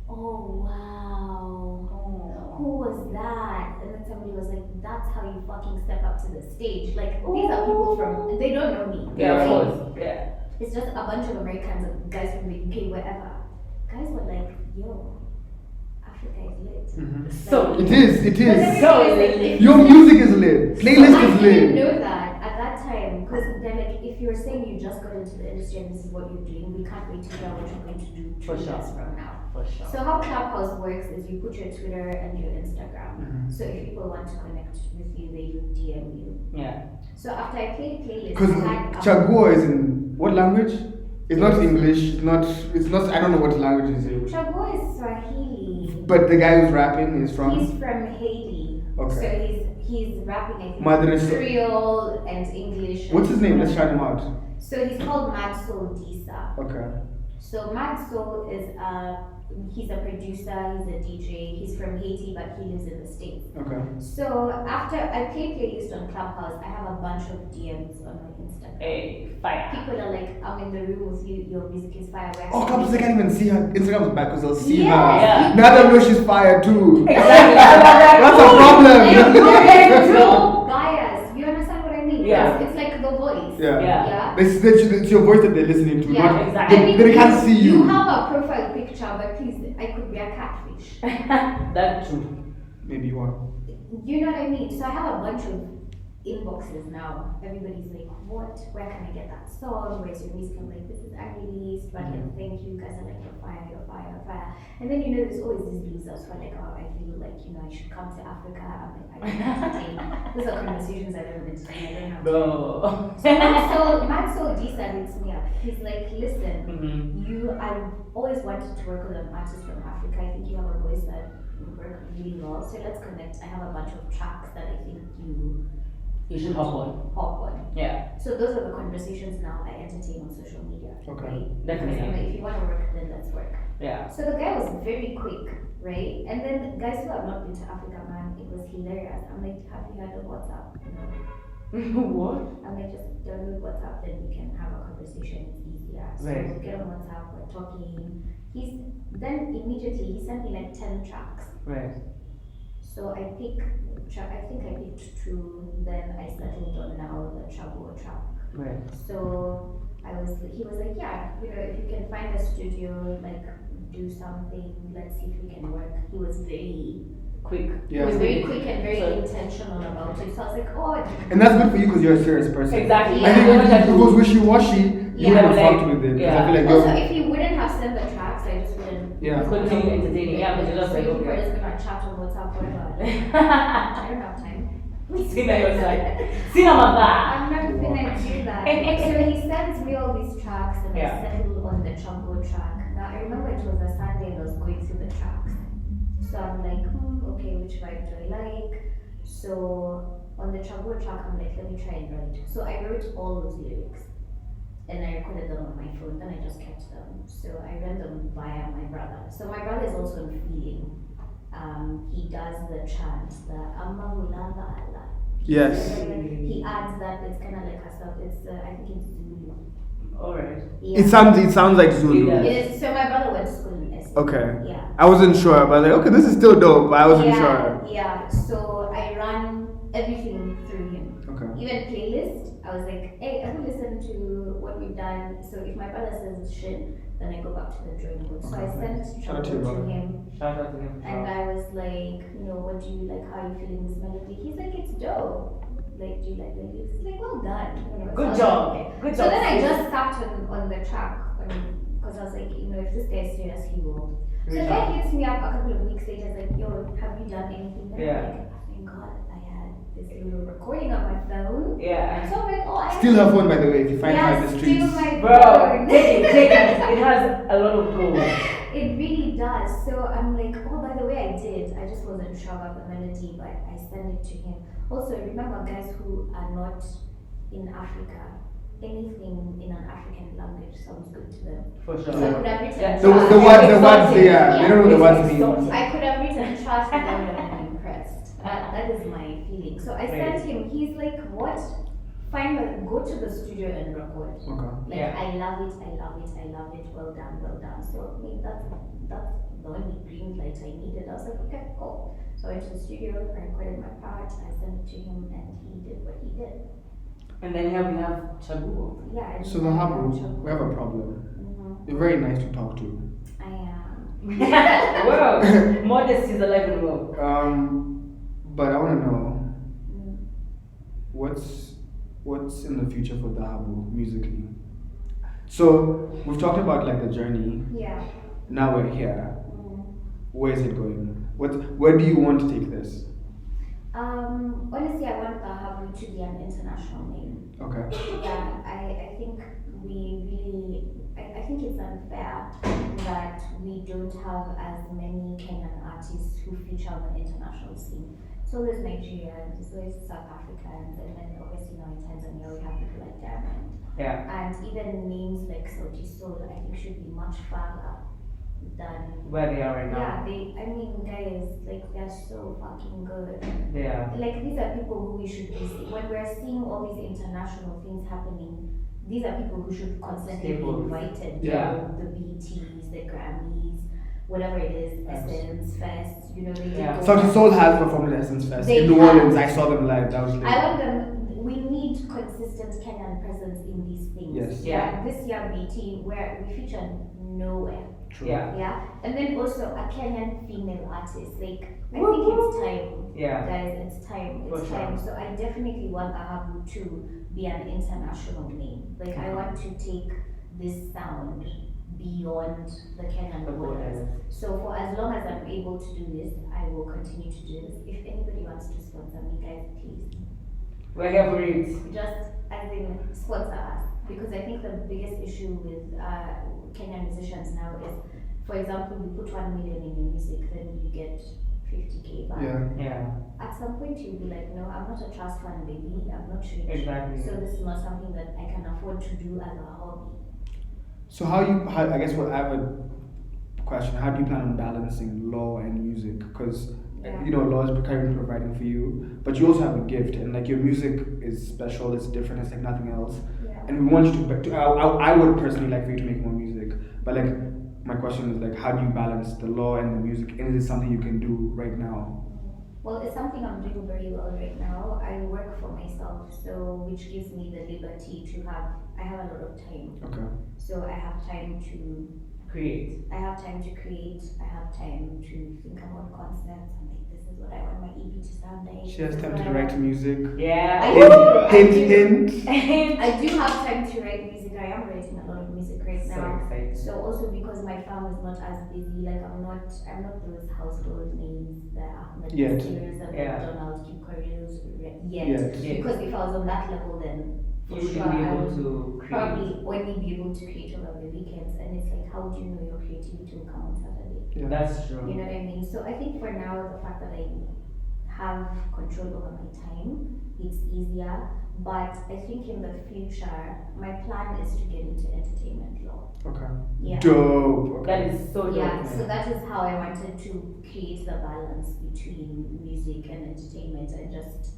Speaker 5: oh wow, who was that? And then somebody was like, that's how you fucking step up to the stage. Like these are people from, they don't know me.
Speaker 4: Yeah,
Speaker 5: right?
Speaker 4: of course. Yeah.
Speaker 5: It's just a bunch of Americans, guys from the UK, wherever. Guys were like, yo, Africa is lit.
Speaker 4: So
Speaker 1: It is.
Speaker 5: But then
Speaker 4: So
Speaker 5: it's like,
Speaker 4: lit.
Speaker 5: if
Speaker 1: Your
Speaker 5: you-
Speaker 1: music is lit. Playlist
Speaker 5: I
Speaker 1: is
Speaker 5: didn't
Speaker 1: lit.
Speaker 5: know that at that time because they're like, if you're saying you just got into the industry and this is what you're doing, we can't wait to hear what you're going to do 2
Speaker 4: For sure.
Speaker 5: years from now.
Speaker 4: For sure.
Speaker 5: So how Clubhouse works is you put your Twitter and your Instagram. So if people want to connect with you, they would DM you.
Speaker 4: Yeah.
Speaker 5: So after I played playlists,
Speaker 1: Because
Speaker 5: I had
Speaker 1: Chagua is in what language? It's not English. It's not. I don't know what language it is.
Speaker 5: Chagua is Swahili.
Speaker 1: But the guy who's rapping is from.
Speaker 5: He's from Haiti.
Speaker 1: Okay.
Speaker 5: So he's rapping I think
Speaker 1: Madre-
Speaker 5: Creole and English.
Speaker 1: What's his name? Let's shout him out.
Speaker 5: So he's called Mad Soul Disa.
Speaker 1: Okay.
Speaker 5: So Mad Soul is he's a producer, he's a DJ, he's from Haiti but he lives in the States.
Speaker 1: Okay.
Speaker 5: So after I play playlist on Clubhouse, I have a bunch of DMs on my Instagram.
Speaker 4: Hey, fire.
Speaker 5: People are like, I'm in the room with you, your music is fire. Where
Speaker 1: Oh,
Speaker 5: can
Speaker 1: Clubhouse,
Speaker 5: we-"
Speaker 1: they can't even see her Instagram's back because they'll see
Speaker 5: Yes.
Speaker 1: her.
Speaker 4: Yeah.
Speaker 1: Now they know she's fired too.
Speaker 4: Exactly.
Speaker 1: That's a problem.
Speaker 5: There's no bias. You understand what I mean?
Speaker 4: Yeah.
Speaker 5: It's like the voice.
Speaker 1: Yeah.
Speaker 5: Yeah.
Speaker 1: It's your voice that they're listening to.
Speaker 5: Yeah,
Speaker 1: Not,
Speaker 4: exactly.
Speaker 1: they, they can't see you.
Speaker 5: You have a profile picture, but please, I could be a catfish.
Speaker 4: That's true.
Speaker 1: Maybe you are.
Speaker 5: You know what I mean? So I have a bunch of inboxes now. Everybody's like, what? Where can I get that song? Where's your music? I'm like, this is unreleased, but like, thank you. Guys are like, you're fire, you're fire, you're fire. And then, you know, there's always these losers who are like, oh, I feel like, you know, I should come to Africa. I'm like, I don't entertain. Those are conversations I don't entertain. I don't have time.
Speaker 4: No.
Speaker 5: So Maxwell Disa hits me up. He's like, listen,
Speaker 4: Mm-hmm.
Speaker 5: I've always wanted to work with an artist from Africa. I think you have a voice that would work really well. So let's connect. I have a bunch of tracks that I think you
Speaker 4: You should hop on.
Speaker 5: hop on.
Speaker 4: Yeah.
Speaker 5: So those are the conversations now I entertain on social media.
Speaker 1: Okay.
Speaker 5: Right?
Speaker 4: Definitely.
Speaker 5: Because I'm like, if you want to work, then let's work.
Speaker 4: Yeah.
Speaker 5: So the guy was very quick, right? And then guys who have not been to Africa, man, it was hilarious. I'm like, have you heard of WhatsApp?
Speaker 4: What?
Speaker 5: I'm like, just download WhatsApp, then we can have a conversation. It's easier. So
Speaker 4: Right.
Speaker 5: we get on WhatsApp, we're talking. Then immediately he sent me like 10 tracks.
Speaker 4: Right.
Speaker 5: So I think I picked 2. Then I settled on now the Chago track.
Speaker 4: Right.
Speaker 5: So he was like, yeah, you know, if you can find a studio, like do something, let's see if we can work. He was very
Speaker 4: Quick.
Speaker 1: Yeah.
Speaker 5: He was very quick and very
Speaker 4: So-
Speaker 5: intentional about it. So I was like, oh.
Speaker 1: And that's good for you because you're a serious person.
Speaker 4: Exactly.
Speaker 1: I think
Speaker 5: Yeah.
Speaker 1: if it was wishy-washy, you
Speaker 5: Yeah.
Speaker 1: would have
Speaker 4: Like,
Speaker 1: fucked with it. 'Cause I
Speaker 4: yeah.
Speaker 1: feel like
Speaker 5: Also,
Speaker 1: you're.
Speaker 5: if he wouldn't have sent the tracks, I just wouldn't.
Speaker 1: Yeah.
Speaker 4: Continue entertaining. Yeah, but you just
Speaker 5: So
Speaker 4: like,
Speaker 5: you were
Speaker 4: okay.
Speaker 5: just gonna chat on WhatsApp forever. I don't have time.
Speaker 4: See that you're like, see how about that?
Speaker 5: I'm not gonna do that. So he sends me all these tracks and
Speaker 4: Yeah.
Speaker 5: I settle on the Chumbo track. Now I remember it was a Sunday and I was going through the tracks. So I'm like, okay, which vibe do I like? So on the Chumbo track, I'm like, let me try and write. So I wrote all those lyrics and I recorded them on my phone, then I just kept them. So I ran them via my brother. So my brother is also on feeling. He does the chant, the Amma Hulava Allah.
Speaker 1: Yes.
Speaker 5: He adds that it's kind of like herself. It's I think it's Zulu.
Speaker 4: Alright.
Speaker 5: Yeah.
Speaker 1: It sounds like Zulu.
Speaker 4: Yeah.
Speaker 5: It is. So my brother went to school in Essex.
Speaker 1: Okay.
Speaker 5: Yeah.
Speaker 1: I wasn't sure, but like, okay, this is still dope, but I wasn't
Speaker 5: yeah,
Speaker 1: sure.
Speaker 5: Yeah. So I run everything through him.
Speaker 1: Okay.
Speaker 5: Even playlist, I was like, hey, I will listen to what we've done. So if my brother says it's shit, then I go back to the drawing board. So I sent
Speaker 1: Shout out to your
Speaker 5: Dhahabu to
Speaker 1: brother.
Speaker 5: him.
Speaker 4: Shout out to him.
Speaker 5: And I was like, what do you like? How are you feeling this melody? He's like, it's dope. Like, do you like the lyrics? He's like, well done.
Speaker 4: Good
Speaker 5: So I was
Speaker 4: job.
Speaker 5: like, okay.
Speaker 4: Good
Speaker 5: So
Speaker 4: job,
Speaker 5: then I
Speaker 4: sis.
Speaker 5: just sat on the track because I was like, if this guy is serious, he will. So the
Speaker 4: Reach
Speaker 5: guy
Speaker 4: out.
Speaker 5: hits me up a couple of weeks later. He's like, yo, have you done anything? And
Speaker 4: Yeah.
Speaker 5: I'm like, oh, thank God I had this little recording on my phone.
Speaker 4: Yeah.
Speaker 5: So I'm like, oh, I
Speaker 1: Still her phone, by the way, if you find her in the
Speaker 5: still
Speaker 1: streets.
Speaker 5: my
Speaker 4: Bro,
Speaker 5: phone.
Speaker 4: take it. It has a lot of gold.
Speaker 5: It really does. So I'm like, oh, by the way, I did. I just wasn't sure about the melody, but I sent it to him. Also, remember, guys who are not in Africa, anything in an African language sounds good to them.
Speaker 4: For sure.
Speaker 5: So I could have written
Speaker 4: Yeah.
Speaker 1: The
Speaker 5: trash.
Speaker 1: words, yeah,
Speaker 5: Yeah.
Speaker 1: they don't know what the words mean.
Speaker 4: Exotic.
Speaker 5: I could have written trash without them impressed. That is my feeling. So I sent him. He's like, what? Fine, go to the studio and record.
Speaker 1: Okay.
Speaker 5: Like,
Speaker 4: Yeah.
Speaker 5: I love it, I love it, I love it. Well done, well done. So I mean, that's the only green light I needed. I was like, okay, cool. So I went to the studio, I recorded my part, I sent it to him, and he did what he did.
Speaker 4: And then here we have Chabu.
Speaker 5: Yeah. And
Speaker 1: So
Speaker 5: then I
Speaker 1: Dhahabu,
Speaker 5: got
Speaker 1: we have a problem.
Speaker 5: Mhm.
Speaker 1: You're very nice to talk to.
Speaker 5: I am.
Speaker 4: Wow. Modesty is alive and well.
Speaker 1: But I want to know
Speaker 5: Mm.
Speaker 1: what's in the future for Dhahabu musically. So we've talked about like the journey.
Speaker 5: Yeah.
Speaker 1: Now we're here.
Speaker 5: Mm.
Speaker 1: Where is it going? Where do you want to take this?
Speaker 5: Honestly, I want Dhahabu to be an international name.
Speaker 1: Okay.
Speaker 5: Yeah, I think I think it's unfair that we don't have as many Kenyan artists who feature on the international scene. So there's Nigerians, there's South Africans, and then obviously now in Tanzania we have people like Diamond.
Speaker 4: Yeah.
Speaker 5: And even names like Sauti Sol, I think should be much farther than
Speaker 4: Where they are right
Speaker 5: yeah,
Speaker 4: now.
Speaker 5: I mean, guys, like, they're so fucking good.
Speaker 4: They are.
Speaker 5: Like, these are people who we should be seeing. When we're seeing all these international things happening, these are people who should constantly be
Speaker 4: Staples.
Speaker 5: invited.
Speaker 1: Yeah.
Speaker 5: The BETs, the Grammys, whatever it is, Essence Fest, they did
Speaker 4: Yeah.
Speaker 5: go-
Speaker 1: Sauti Sol has performed at Essence Fest
Speaker 5: They
Speaker 1: in New
Speaker 5: have.
Speaker 1: Orleans. I saw them live. That was lit.
Speaker 5: I want them. We need consistent Kenyan presence in these things.
Speaker 1: Yes.
Speaker 4: Yeah.
Speaker 5: This year, BT, where we feature nowhere.
Speaker 1: True.
Speaker 4: Yeah.
Speaker 5: Yeah, and then also a Kenyan female artist. Like, I think it's time,
Speaker 4: Yeah.
Speaker 5: guys. It's time.
Speaker 4: For
Speaker 5: It's
Speaker 4: sure.
Speaker 5: time. So I definitely want Dhahabu to be an international name. Like, I want to take this sound beyond the Kenyan
Speaker 4: The
Speaker 5: borders.
Speaker 4: borders.
Speaker 5: So for as long as I'm able to do this, I will continue to do this. If anybody wants to sponsor me, guys, please
Speaker 4: We're here for it.
Speaker 5: just as in sponsor us, because I think the biggest issue with Kenyan musicians now is, for example, you put 1 million in your music, then you get 50K back.
Speaker 1: Yeah.
Speaker 4: Yeah.
Speaker 5: At some point you'll be like, no, I'm not a trust fund baby, I'm not rich.
Speaker 4: Exactly.
Speaker 5: So this is not something that I can afford to do as a hobby.
Speaker 1: So I guess I have a question. How do you plan on balancing law and music? Because
Speaker 5: Yeah.
Speaker 1: law is currently providing for you, but you also have a gift, and like your music is special. It's different. It's like nothing else.
Speaker 5: Yeah.
Speaker 1: And we want you to. I would personally like for you to make more music, but like my question is like, how do you balance the law and the music? And is it something you can do right now?
Speaker 5: Well, it's something I'm doing very well right now. I work for myself, so which gives me the liberty to I have a lot of time.
Speaker 1: Okay.
Speaker 5: So I have time to
Speaker 4: Create.
Speaker 5: I have time to create, I have time to think about concepts. I'm like, this is what I want my EP to sound like.
Speaker 1: She has
Speaker 5: this is
Speaker 1: time
Speaker 5: what
Speaker 1: to
Speaker 5: I
Speaker 1: write
Speaker 5: want-
Speaker 1: music.
Speaker 4: Yeah.
Speaker 5: I
Speaker 1: Hint,
Speaker 5: do.
Speaker 1: hint, hint.
Speaker 5: I do have time to write music. I am writing a lot of music right
Speaker 4: So
Speaker 5: now.
Speaker 4: exciting.
Speaker 5: So also because my farm is not as busy, like I'm not those household names that Ahmed
Speaker 1: Yet.
Speaker 5: Sears and
Speaker 4: Yeah.
Speaker 5: McDonald's keep careers yet.
Speaker 1: Yet.
Speaker 4: Yeah.
Speaker 5: Because if I was on that level, then for
Speaker 4: You should
Speaker 5: sure
Speaker 4: be
Speaker 5: I
Speaker 4: able
Speaker 5: would
Speaker 4: to create.
Speaker 5: probably only be able to create over the weekends. And it's like, how do you know your creativity will come on Saturday?
Speaker 1: Yeah.
Speaker 4: That's true.
Speaker 5: You know what I mean? So I think for now, the fact that I have control over my time, it's easier. But I think in the future, my plan is to get into entertainment law.
Speaker 1: Okay.
Speaker 5: Yeah.
Speaker 1: Dope.
Speaker 4: That
Speaker 1: Okay.
Speaker 4: is so dope.
Speaker 5: Yeah, so that is how I wanted to create the balance between music and entertainment and just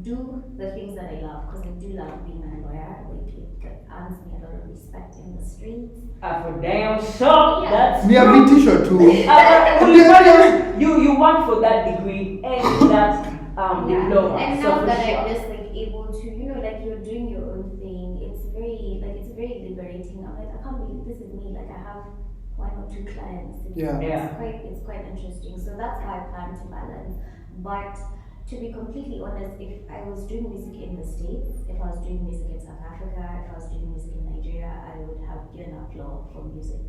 Speaker 5: do the things that I love, because I do love being a lawyer. Like it earns me a lot of respect in the streets.
Speaker 4: For damn sure,
Speaker 5: Yeah.
Speaker 4: that's
Speaker 1: Me have
Speaker 4: true.
Speaker 1: a t-shirt too.
Speaker 4: You want for that degree and that diploma.
Speaker 5: And
Speaker 4: so
Speaker 5: now
Speaker 4: for
Speaker 5: that
Speaker 4: sure.
Speaker 5: I'm just like able to, like you're doing your own thing, it's very liberating. I'm like, I can't believe this is me. Like I have 1 or 2 clients.
Speaker 1: Yeah.
Speaker 5: It's quite interesting. So that's how I plan to balance. But to be completely honest, if I was doing music in the States, if I was doing music in South Africa, if I was doing music in Nigeria, I would have given up law for music.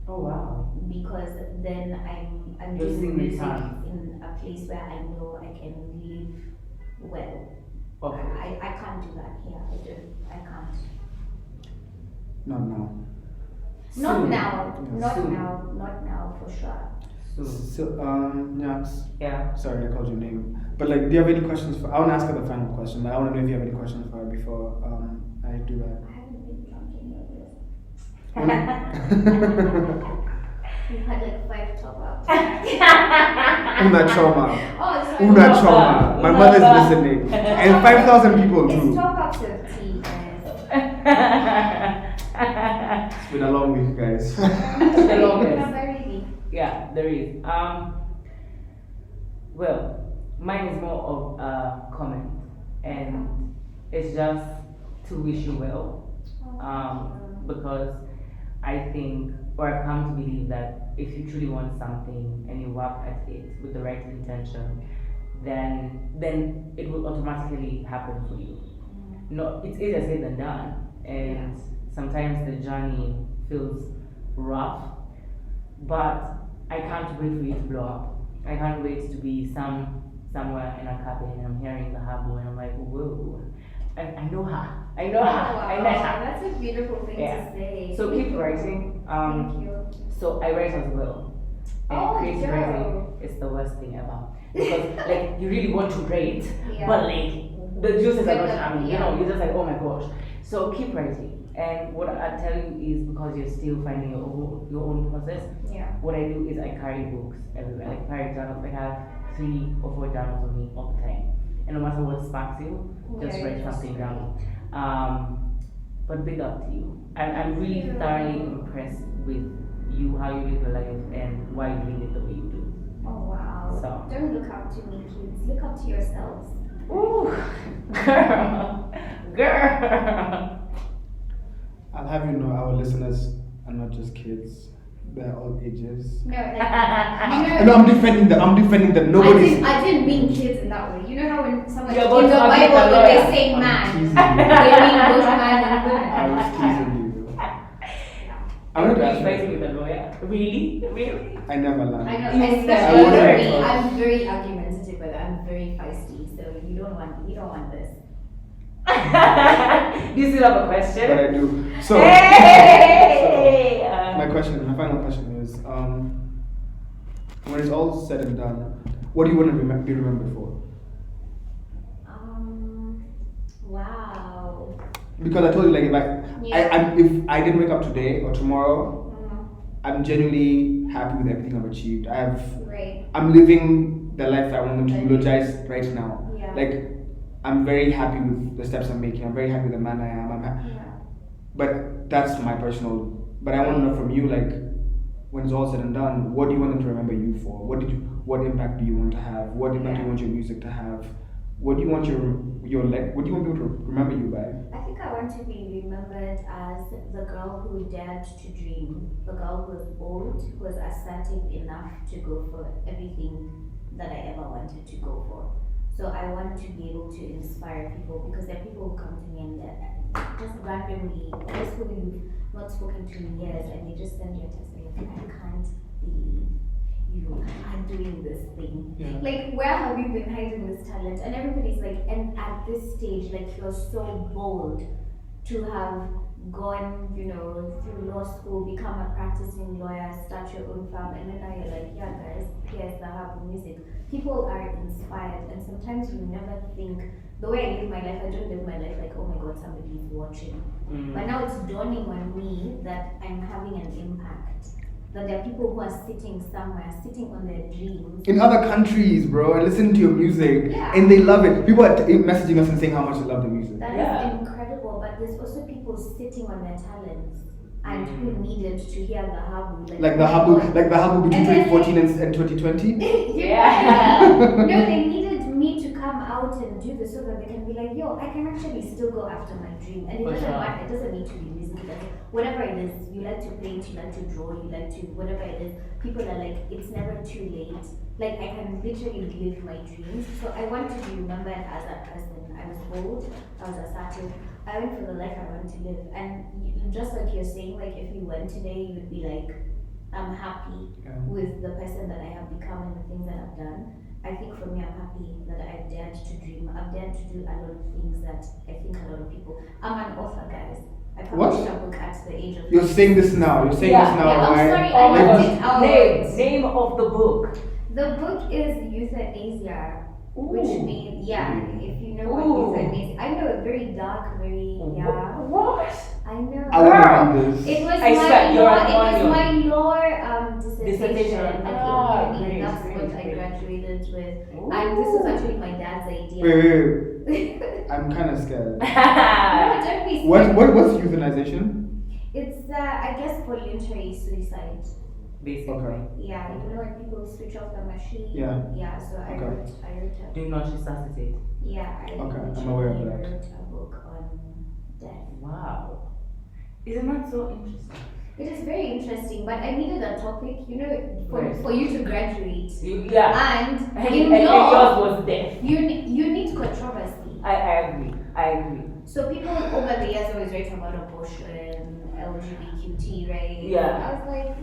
Speaker 4: Oh wow.
Speaker 5: Because then I'm
Speaker 4: You're
Speaker 5: doing
Speaker 4: seeing
Speaker 5: music
Speaker 4: return.
Speaker 5: in a place where I know I can live well.
Speaker 4: Okay.
Speaker 5: I can't do that here. I can't.
Speaker 1: Not now.
Speaker 5: Not
Speaker 4: Soon.
Speaker 5: now. Not
Speaker 4: Soon.
Speaker 5: now. Not now for sure.
Speaker 1: So, Nyaks,
Speaker 4: Yeah.
Speaker 1: sorry I called your name. But like, do you have any questions for? I want to ask her the final question, but I want to know if you have any questions for her before I do that.
Speaker 5: I haven't been drunk in years.
Speaker 1: Una
Speaker 5: We've had like 5 top ups.
Speaker 1: trauma.
Speaker 5: Oh, sorry.
Speaker 1: Una trauma. My mother's listening, and 5,000 people
Speaker 5: It's
Speaker 1: too.
Speaker 5: top ups of tea, guys.
Speaker 1: It's been a long week, guys.
Speaker 4: The longest.
Speaker 5: Really.
Speaker 4: Yeah, there is. Well, mine is more of a comment, and it's just to wish you well. Because I think, or I've come to believe that if you truly want something and you work at it with the right intention, then it will automatically happen for you. No, it's easier said than done, and sometimes the journey feels rough, but I can't wait for you to blow up. I can't wait to be somewhere in a cabin and I'm hearing Dhahabu and I'm like, whoa. I know her. I know her. I met her.
Speaker 5: That's a beautiful thing
Speaker 4: Yeah.
Speaker 5: to say.
Speaker 4: So keep writing.
Speaker 5: Thank you.
Speaker 4: So I write as well. And
Speaker 5: Oh,
Speaker 4: creative
Speaker 5: yeah.
Speaker 4: writing is the worst thing ever. Because like you really want to write,
Speaker 5: Yeah.
Speaker 4: but like the juices are not
Speaker 5: Yeah.
Speaker 4: coming. You know, you're just like, oh my gosh. So keep writing. And what I tell you is because you're still finding your own process.
Speaker 5: Yeah.
Speaker 4: What I do is I carry books everywhere. Like carry journals. Like I have 3 or 4 journals on me all the time. And no matter what sparks you, just
Speaker 5: Yeah,
Speaker 4: write
Speaker 5: that's
Speaker 4: something
Speaker 5: great.
Speaker 4: down. But big up to you. I'm really thoroughly impressed with you, how you live your life, and why you live it the way you do.
Speaker 5: Oh wow.
Speaker 4: So.
Speaker 5: Don't look up to me, kids. Look up to yourselves.
Speaker 4: Ooh, girl.
Speaker 1: I'll have you know our listeners are not just kids; they're all ages.
Speaker 5: No, like
Speaker 1: No, I'm defending them. I'm defending them. Nobody's.
Speaker 5: I didn't mean kids in that way. You know how when someone
Speaker 4: You're
Speaker 5: in
Speaker 4: about
Speaker 5: the
Speaker 4: to argue
Speaker 5: Bible
Speaker 4: the
Speaker 5: when they
Speaker 4: lawyer.
Speaker 5: say
Speaker 1: I'm
Speaker 5: man,
Speaker 1: teasing
Speaker 5: they
Speaker 1: you.
Speaker 5: mean both man and
Speaker 1: I
Speaker 5: woman.
Speaker 1: was teasing you. I
Speaker 4: I'm
Speaker 1: wanted to
Speaker 4: really
Speaker 1: ask
Speaker 4: fighting
Speaker 1: you.
Speaker 4: with a lawyer. Really? Really?
Speaker 1: I never learned.
Speaker 5: I know,
Speaker 4: You
Speaker 5: especially
Speaker 1: wouldn't.
Speaker 5: for me. I'm very argumentative, but I'm very feisty. So you don't want this.
Speaker 4: Do you still have a question?
Speaker 1: But I do. So,
Speaker 4: Hey!
Speaker 1: my final question is, when it's all said and done, what do you want to be remembered for?
Speaker 5: Wow.
Speaker 1: Because I told you, like,
Speaker 5: Yeah.
Speaker 1: if I didn't wake up today or tomorrow,
Speaker 5: Mm,
Speaker 1: I'm genuinely happy with everything I've achieved.
Speaker 5: great.
Speaker 1: I'm living the life I want to eulogize right now.
Speaker 5: Yeah.
Speaker 1: Like, I'm very happy with the steps I'm making. I'm very happy with the man I am.
Speaker 5: Yeah.
Speaker 1: But that's my personal. But I want to know from you, like, when it's all said and done, what do you want them to remember you for? What impact do you want to have? What impact do you want your music to have? What do you want what do you want people to remember you by?
Speaker 5: I think I want to be remembered as the girl who dared to dream, the girl who was bold, who was assertive enough to go for everything that I ever wanted to go for. So I want to be able to inspire people, because there are people who come to me and they're just randomly, those who you've not spoken to in years, and they just send you a text and you're like, I can't believe you are doing this thing.
Speaker 1: Yeah.
Speaker 5: Like, where have you been hiding this talent? And everybody's like, and at this stage, like, you're so bold to have gone, through law school, become a practicing lawyer, start your own firm, and then now you're like, yeah guys, here's Dhahabu music. People are inspired, and sometimes you never think, the way I live my life, I don't live my life like, oh my god, somebody's watching. But now it's dawning on me that I'm having an impact. that there are people who are sitting somewhere, sitting on their dreams.
Speaker 1: In other countries, bro, and listening to your music,
Speaker 5: Yeah.
Speaker 1: and they love it. People are messaging us and saying how much they love the music.
Speaker 5: That
Speaker 4: Yeah.
Speaker 5: is incredible, but there's also people sitting on their talents and who needed to hear the Dhahabu.
Speaker 1: Like the Dhahabu between
Speaker 5: And then
Speaker 1: 2014 and 2020.
Speaker 5: No, they needed me to come out and do this so that they can be like, yo, I can actually still go after my dream. And it
Speaker 4: For
Speaker 5: doesn't
Speaker 4: sure.
Speaker 5: matter, it doesn't need to be music, whatever it is, you like to paint, you like to draw, you like to, whatever it is, people are like, it's never too late. Like, I can literally live my dreams. So I want to be remembered as that person. I was bold, I was assertive, I went for the life I want to live. And just like you're saying, like, if you went today, you'd be like, I'm happy with the person that I have become and the things that I've done. I think for me, I'm happy that I've dared to dream. I've dared to do a lot of things that I think a lot of people. I'm an author, guys. I published a book at the age of.
Speaker 1: You're saying this now. You're saying this now,
Speaker 5: Yeah, I'm
Speaker 1: right?
Speaker 5: sorry,
Speaker 4: Oh my
Speaker 5: I left
Speaker 4: gosh.
Speaker 5: it out.
Speaker 4: Name of the book.
Speaker 5: The book is Euthanasia, which
Speaker 4: Ooh.
Speaker 5: means, if you know what
Speaker 4: Ooh.
Speaker 5: euthanasia, I know, very dark, very,
Speaker 4: What?
Speaker 5: I know.
Speaker 1: I want to read this.
Speaker 5: It was
Speaker 4: I swear,
Speaker 5: my
Speaker 4: you're
Speaker 5: law.
Speaker 4: an
Speaker 5: It was
Speaker 4: onion.
Speaker 5: my law dissertation.
Speaker 4: Dissertation.
Speaker 5: Like
Speaker 4: Ah,
Speaker 5: in uni,
Speaker 4: great,
Speaker 5: that's
Speaker 4: great,
Speaker 5: what I
Speaker 4: great.
Speaker 5: graduated with.
Speaker 4: Ooh.
Speaker 5: And this was actually my dad's idea.
Speaker 1: Wait. I'm kind of scared.
Speaker 5: No, don't be
Speaker 1: What's
Speaker 5: scared.
Speaker 1: euthanization?
Speaker 5: It's I guess voluntary suicide.
Speaker 4: Basically.
Speaker 1: Okay.
Speaker 5: Yeah, you know when people switch off the machine.
Speaker 1: Yeah.
Speaker 5: Yeah. So I
Speaker 1: Okay.
Speaker 5: wrote a
Speaker 4: Do not resuscitate.
Speaker 5: yeah. I
Speaker 1: Okay, I'm
Speaker 5: literally
Speaker 1: aware of that.
Speaker 5: wrote a book on death.
Speaker 4: Wow. Isn't that so interesting?
Speaker 5: It is very interesting, but I needed a topic,
Speaker 4: Right.
Speaker 5: for you to graduate.
Speaker 4: Yeah.
Speaker 5: And
Speaker 4: And
Speaker 5: in law,
Speaker 4: yours was death.
Speaker 5: you need controversy.
Speaker 4: I agree.
Speaker 5: So people over the years always write about abortion, LGBTQT, right?
Speaker 4: Yeah.
Speaker 5: I was like,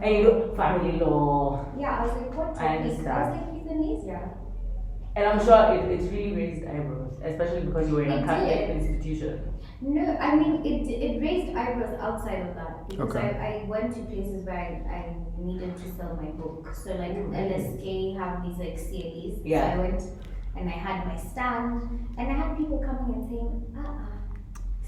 Speaker 4: And you know, family law.
Speaker 5: yeah, I was like, what
Speaker 4: I
Speaker 5: topic? I
Speaker 4: understand.
Speaker 5: was like, euthanasia.
Speaker 4: And I'm sure it really raised eyebrows, especially because you were in a
Speaker 5: It
Speaker 4: Catholic
Speaker 5: did.
Speaker 4: institution.
Speaker 5: No, I mean it raised eyebrows outside of that because
Speaker 1: Okay.
Speaker 5: I went to places where I needed to sell my book. So like LSK have these like CADs.
Speaker 4: Yeah.
Speaker 5: So I went and I had my stand and I had people coming and saying,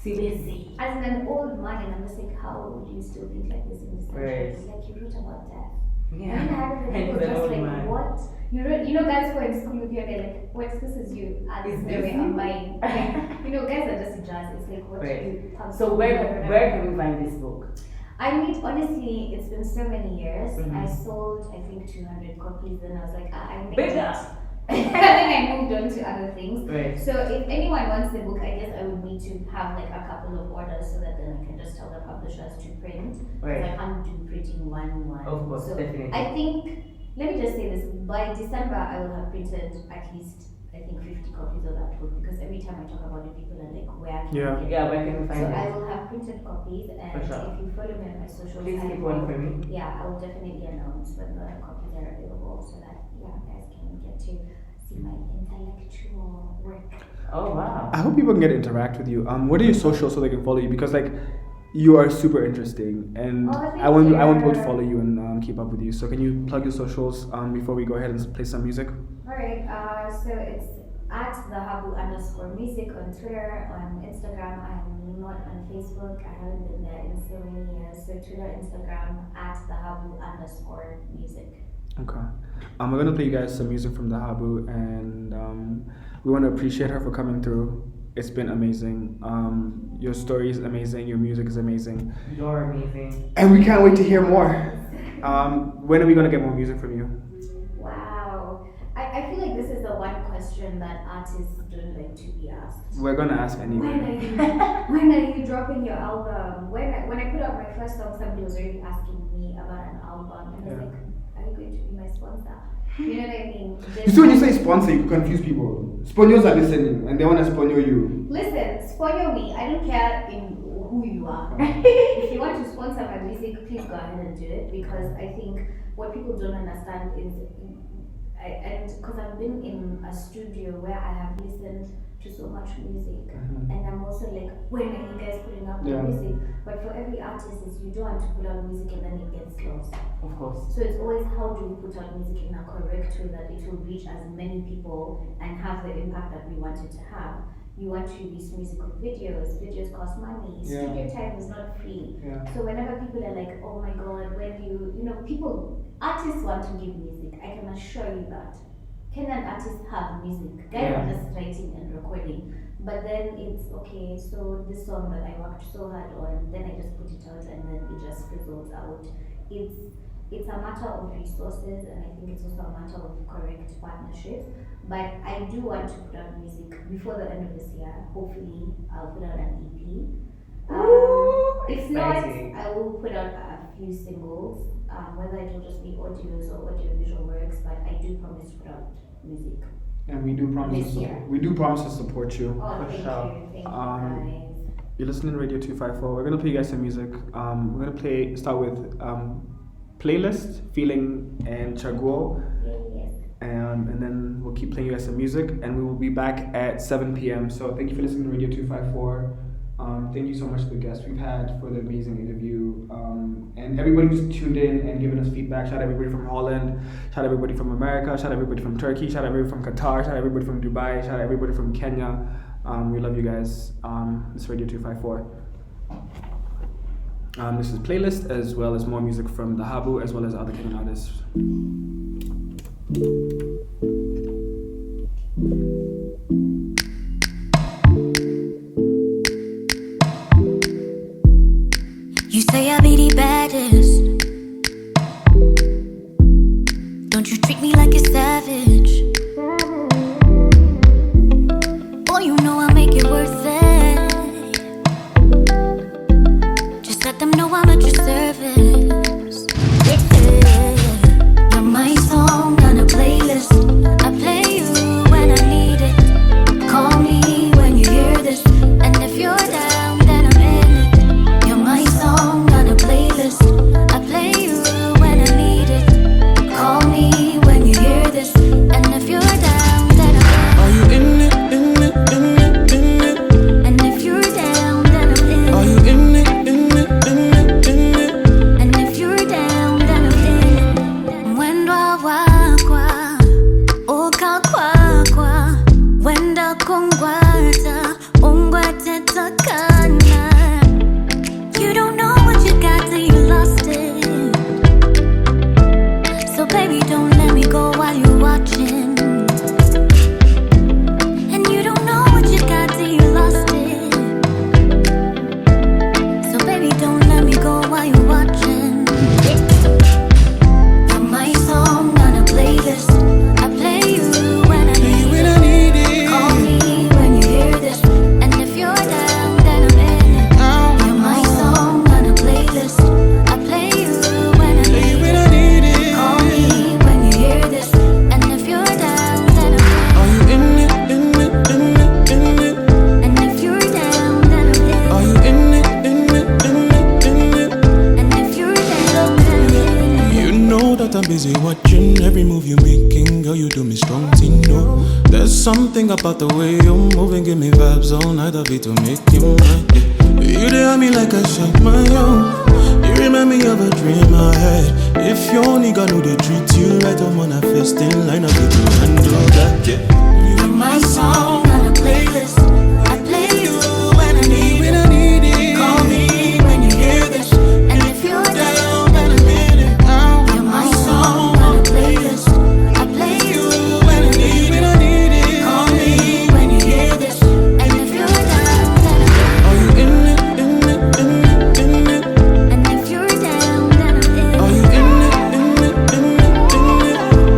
Speaker 4: CBSC.
Speaker 5: as an old man, and I'm just like, how would you still think like this in this country?
Speaker 4: Right.
Speaker 5: Like you wrote about death.
Speaker 4: Yeah.
Speaker 5: And then I had other
Speaker 4: And
Speaker 5: people
Speaker 4: he's an
Speaker 5: just
Speaker 4: old
Speaker 5: like,
Speaker 4: man.
Speaker 5: what? You know, guys who are in school with you, and they're like, what? This is you. And
Speaker 4: Is
Speaker 5: this
Speaker 4: this
Speaker 5: way
Speaker 4: you?
Speaker 5: I'm buying. Like, guys are just jazz. It's like, what
Speaker 4: Right.
Speaker 5: do you have
Speaker 4: So
Speaker 5: to
Speaker 4: where
Speaker 5: do?
Speaker 4: can we find this book?
Speaker 5: I mean, honestly, it's been so many years.
Speaker 4: Mhm.
Speaker 5: I sold, I think, 200 copies, and I was like, I made
Speaker 4: Bigger.
Speaker 5: it. And then I moved on to other things.
Speaker 4: Right.
Speaker 5: So if anyone wants the book, I guess I would need to have like a couple of orders so that then I can just tell the publishers to print. Because I
Speaker 4: Right.
Speaker 5: can't do printing one.
Speaker 4: Of course,
Speaker 5: So
Speaker 4: definitely.
Speaker 5: I think, let me just say this, by December I will have printed at least, I think, 50 copies of that book because every time I talk about it, people are like, where can
Speaker 1: Yeah.
Speaker 5: I get it?
Speaker 4: Yeah, where can we
Speaker 5: So
Speaker 4: find
Speaker 5: I
Speaker 4: it?
Speaker 5: will have printed copies, and
Speaker 4: For sure.
Speaker 5: if you follow me on my socials,
Speaker 4: Please
Speaker 5: I
Speaker 4: keep
Speaker 5: will-
Speaker 4: one for me.
Speaker 5: Yeah, I will definitely announce when the copies are available so that guys can get to see my intellectual work.
Speaker 4: Oh wow.
Speaker 1: I hope people can get to interact with you. What are your socials so they can follow you? Because like you are super interesting, and
Speaker 5: Oh, thank
Speaker 1: I want people to
Speaker 5: you.
Speaker 1: follow you and keep up with you. So can you plug your socials before we go ahead and play some music?
Speaker 5: Alright, so it's at Dhahabu_music on Twitter, on Instagram. I'm not on Facebook. I haven't been there in so many years. So Twitter, Instagram at Dhahabu_music.
Speaker 1: Okay. We're gonna play you guys some music from Dhahabu, and we want to appreciate her for coming through. It's been amazing. Your story is amazing. Your music is amazing,
Speaker 4: You're amazing.
Speaker 1: and we can't wait to hear more. When are we gonna get more music from you?
Speaker 5: Wow. I feel like this is the one question that artists don't like to be asked.
Speaker 1: We're gonna ask
Speaker 5: When
Speaker 1: anyway.
Speaker 5: when are you dropping your album? When I put out my first song, somebody was already asking me about an album, and I was
Speaker 1: Yeah.
Speaker 5: like, are you going to be my sponsor? You know what I mean?
Speaker 1: You see, when you say sponsor, you confuse people. Sponsors are listening, and they wanna sponsor you.
Speaker 5: Listen, sponsor me. I don't care in who you are. If you want to sponsor my music, please go ahead and do it, because I think what people don't understand is, and because I've been in a studio where I have listened to so much music,
Speaker 1: Mhm.
Speaker 5: and I'm also like, when are you guys putting up the
Speaker 1: Yeah.
Speaker 5: music? But for every artist, is you don't want to put out music and then it gets lost.
Speaker 4: Of course.
Speaker 5: So it's always, how do we put out music in a correct way that it will reach as many people and have the impact that we want it to have. you want to release musical videos. Videos cost money.
Speaker 1: Yeah.
Speaker 5: Studio time is not free.
Speaker 1: Yeah.
Speaker 5: So whenever people are like, oh my god, when you know, artists want to give music. I can assure you that. Kenyan artists have music. Guys are just writing and recording. But then it's okay, so this song that I worked so hard on, then I just put it out and then it just fizzles out. It's a matter of resources, and I think it's also a matter of correct partnerships. But I do want to put out music before the end of this year. Hopefully, I'll put out an EP. If not, I will put out a few singles, whether it will just be audios or audiovisual works. But I do promise to put out music.
Speaker 1: And we do promise
Speaker 5: This year.
Speaker 1: to support you.
Speaker 5: Oh, thank you. Thank you, guys.
Speaker 1: You're listening to Radio 254. We're gonna play you guys some music. We're gonna start with Playlist, Feeling, and Chaguo.
Speaker 5: Yes.
Speaker 1: And then we'll keep playing you guys some music, and we will be back at 7 p.m. So thank you for listening to Radio 254. Thank you so much to the guests we've had for the amazing interview, and everybody who's tuned in and given us feedback. Shout out everybody from Holland, shout out everybody from America, shout out everybody from Turkey, shout out everybody from Qatar, shout out everybody from Dubai, shout out everybody from Kenya. We love you guys. This is Radio 254. This is Playlist, as well as more music from Dhahabu, as well as other Kenyan artists.
Speaker 3: You say I be the baddest. Don't you treat me like a savage. Oh, you know I make it worth it. Just let them know I'm at your service. Yeah. You're my song on a playlist. I play you when I need it. Call me when you hear this. And if you're down, then I'm in it. You're my song on a playlist. I play you when I need it. Call me when you hear this. And if you're down, then I'm in it.
Speaker 2: Are you in it, in it, in it, in it?
Speaker 3: And if you're down, then I'm in it.
Speaker 2: Are you in it, in it, in it, in it?
Speaker 3: And if you're down, then I'm in it. Mwendo wakwa, oka kwakwa. Wenda kongwata, ongwate takana. You don't know what you got till you lost it. So baby, don't let me go while you're watching. And you don't know what you got till you lost it. So baby, don't let me go while you're watching. You're my song on a playlist. I play you when I need it. Call me when you hear this. And if you're down, then I'm in it. You're my song on a playlist. I play you when I need it. Call me when you hear this. And if you're down, then I'm in it.
Speaker 2: Are you in it, in it, in it, in it?
Speaker 3: And if you're down, then I'm in it.
Speaker 2: Are you in it, in it, in it, in it?
Speaker 3: And if you're down, then I'm in it.
Speaker 2: You know that I'm busy watching every move you're making. Girl, you do me strong, no. There's something about the way you're moving, give me vibes all night. I'll be to make you mine, yeah. You dare me like I shot my own. You remind me of a dream I had. If you only got know they treat you right, I'm on a first in line. I'll be to handle that, yeah.
Speaker 3: You're my song on a playlist. I play you when I need it. Call me when you hear this. And if you're down, then I'm in it. You're my song on a playlist. I play you when I need it. Call me when you hear this. And if you're down, then I'm in it.
Speaker 2: Are you in it, in it, in it, in it?
Speaker 3: And if you're down, then I'm in it.
Speaker 2: Are you in it, in it, in it, in it?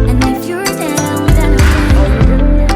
Speaker 3: And if you're down, then I'm in it.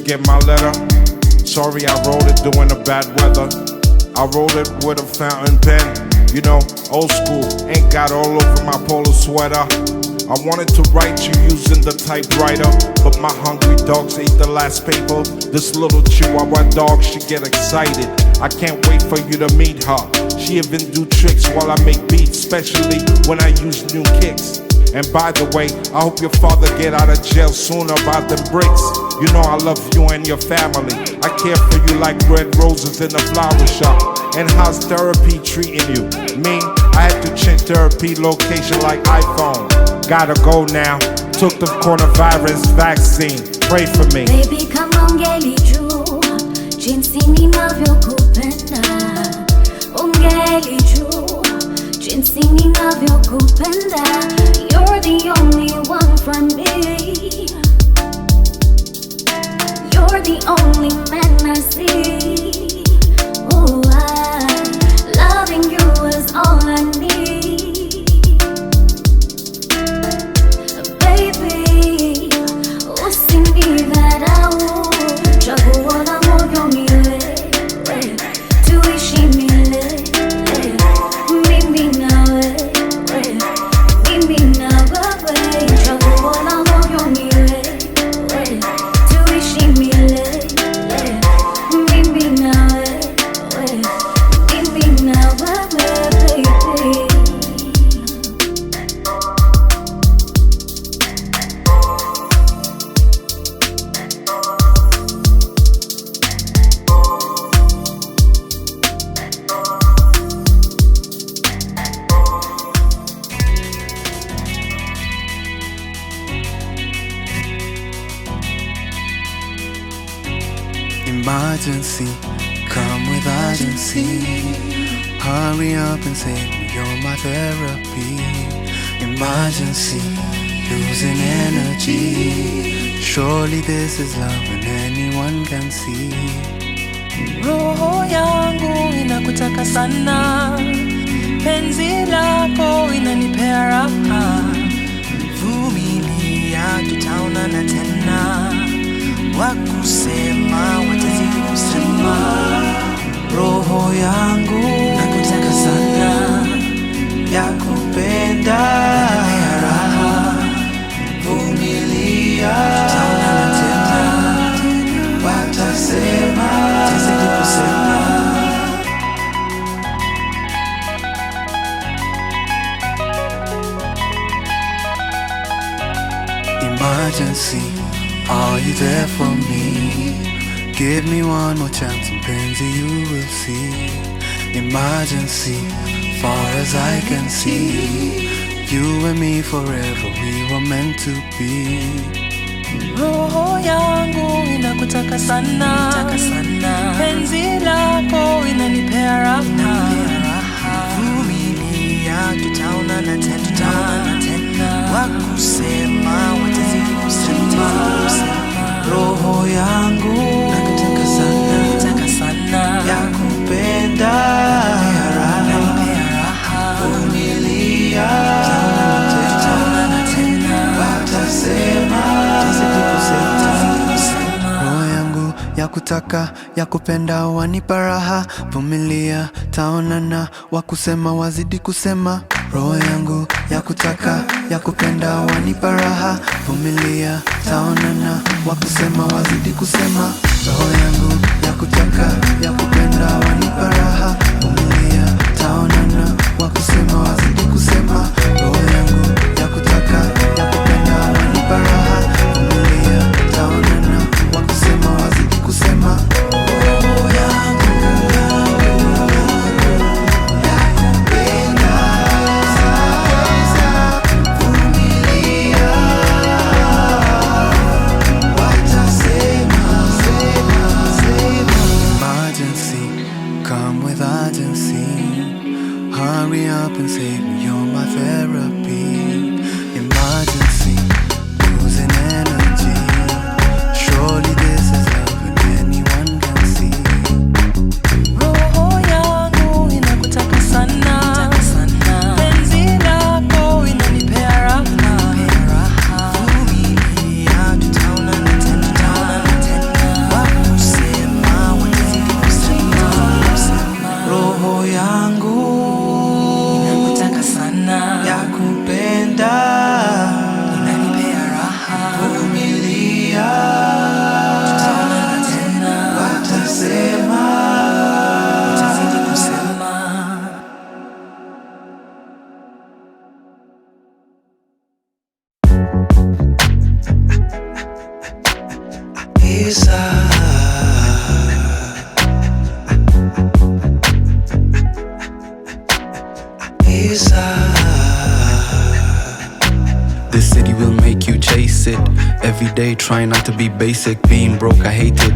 Speaker 6: get my letter? Sorry, I wrote it during the bad weather. I wrote it with a fountain pen. You know, old school, ain't got all over my polo sweater. I wanted to write you using the typewriter, but my hungry dogs ate the last paper. This little Chihuahua dog, she get excited. I can't wait for you to meet her. She even do tricks while I make beats, especially when I use new kicks. And by the way, I hope your father get out of jail soon about them bricks. You know I love you and your family. I care for you like red roses in a flower shop. And how's therapy treating you? Me, I had to change therapy location like iPhone. Gotta go now. Took the coronavirus vaccine. Pray for me.
Speaker 3: Baby, kama ungelijua jinsi ninavyokupenda, ungelijua jinsi ninavyokupenda. You're the only one for me. You're the only man I see. Oh, loving you is all I need. Baby, usinidharau, chaguo la moyo ni wewe, tuishi milele, mimi na wewe, mimi na wewe, chaguo la moyo ni wewe, tuishi milele, mimi na wewe, mimi na wewe, baby.
Speaker 2: Emergency, come with urgency. Hurry up and save me, you're my therapy. Emergency, losing energy. Surely this is love and anyone can see. Roho yangu inakutaka sana, penzi lako inanipea raha. Vumilia, tutaonana tena. Wakusema watazidi kusema. Roho yangu nakutaka sana, yakupenda ya raha. Vumilia, tutaonana tena. Watasema watazidi kusema. Emergency, are you there for me? Give me one more chance and mpenzi, you will see. Emergency, far as I can see. You and me forever, we were meant to be. Roho yangu inakutaka sana, penzi lako inanipea raha. Vumilia, tutaonana tena. Wakusema watazidi kusema. Roho yangu nakutaka sana, yakupenda ya raha. Vumilia, tutaonana tena. Watasema watazidi kusema. Roho yangu yakutaka, yakupenda, wanipa raha. Vumilia, taonana, wakusema wazidi kusema. Roho yangu yakutaka, yakupenda, wanipa raha. Vumilia, taonana, wakusema wazidi kusema. Roho yangu yakutaka, yakupenda, wanipa raha. Vumilia, taonana, wakusema wazidi kusema. Roho yangu yakutaka, yakupenda, wanipa raha. Vumilia, taonana, wakusema wazidi kusema. Roho yangu hurry up and save me, you're my therapy. This city will make you chase it. Every day trying not to be basic. Being broke, I hate it.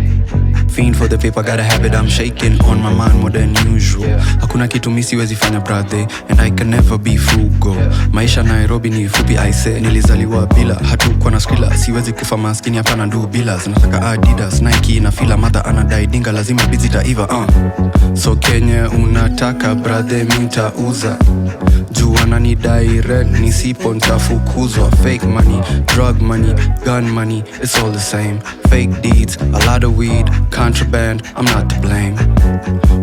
Speaker 2: Fiend for the paper, got a habit, I'm shaking. On my mind more than usual. Hakuna kitu mi siwezi fanya brother, and I can never be frugal. Maisha Nairobi ni fupi aise. Nilizaliwa bila, hatukuwa na skrilla. Siwezi kufa maskini hapana ndu bila. Zinataka Adidas, Nike na fila. Mother anadai dinga lazima busy taiva So Kenya unataka brother minta uza. Juana ni direct, nisipo ntafukuzwa. Fake money, drug money, gun money, it's all the same. Fake deeds, a lot of weed, contraband, I'm not to blame.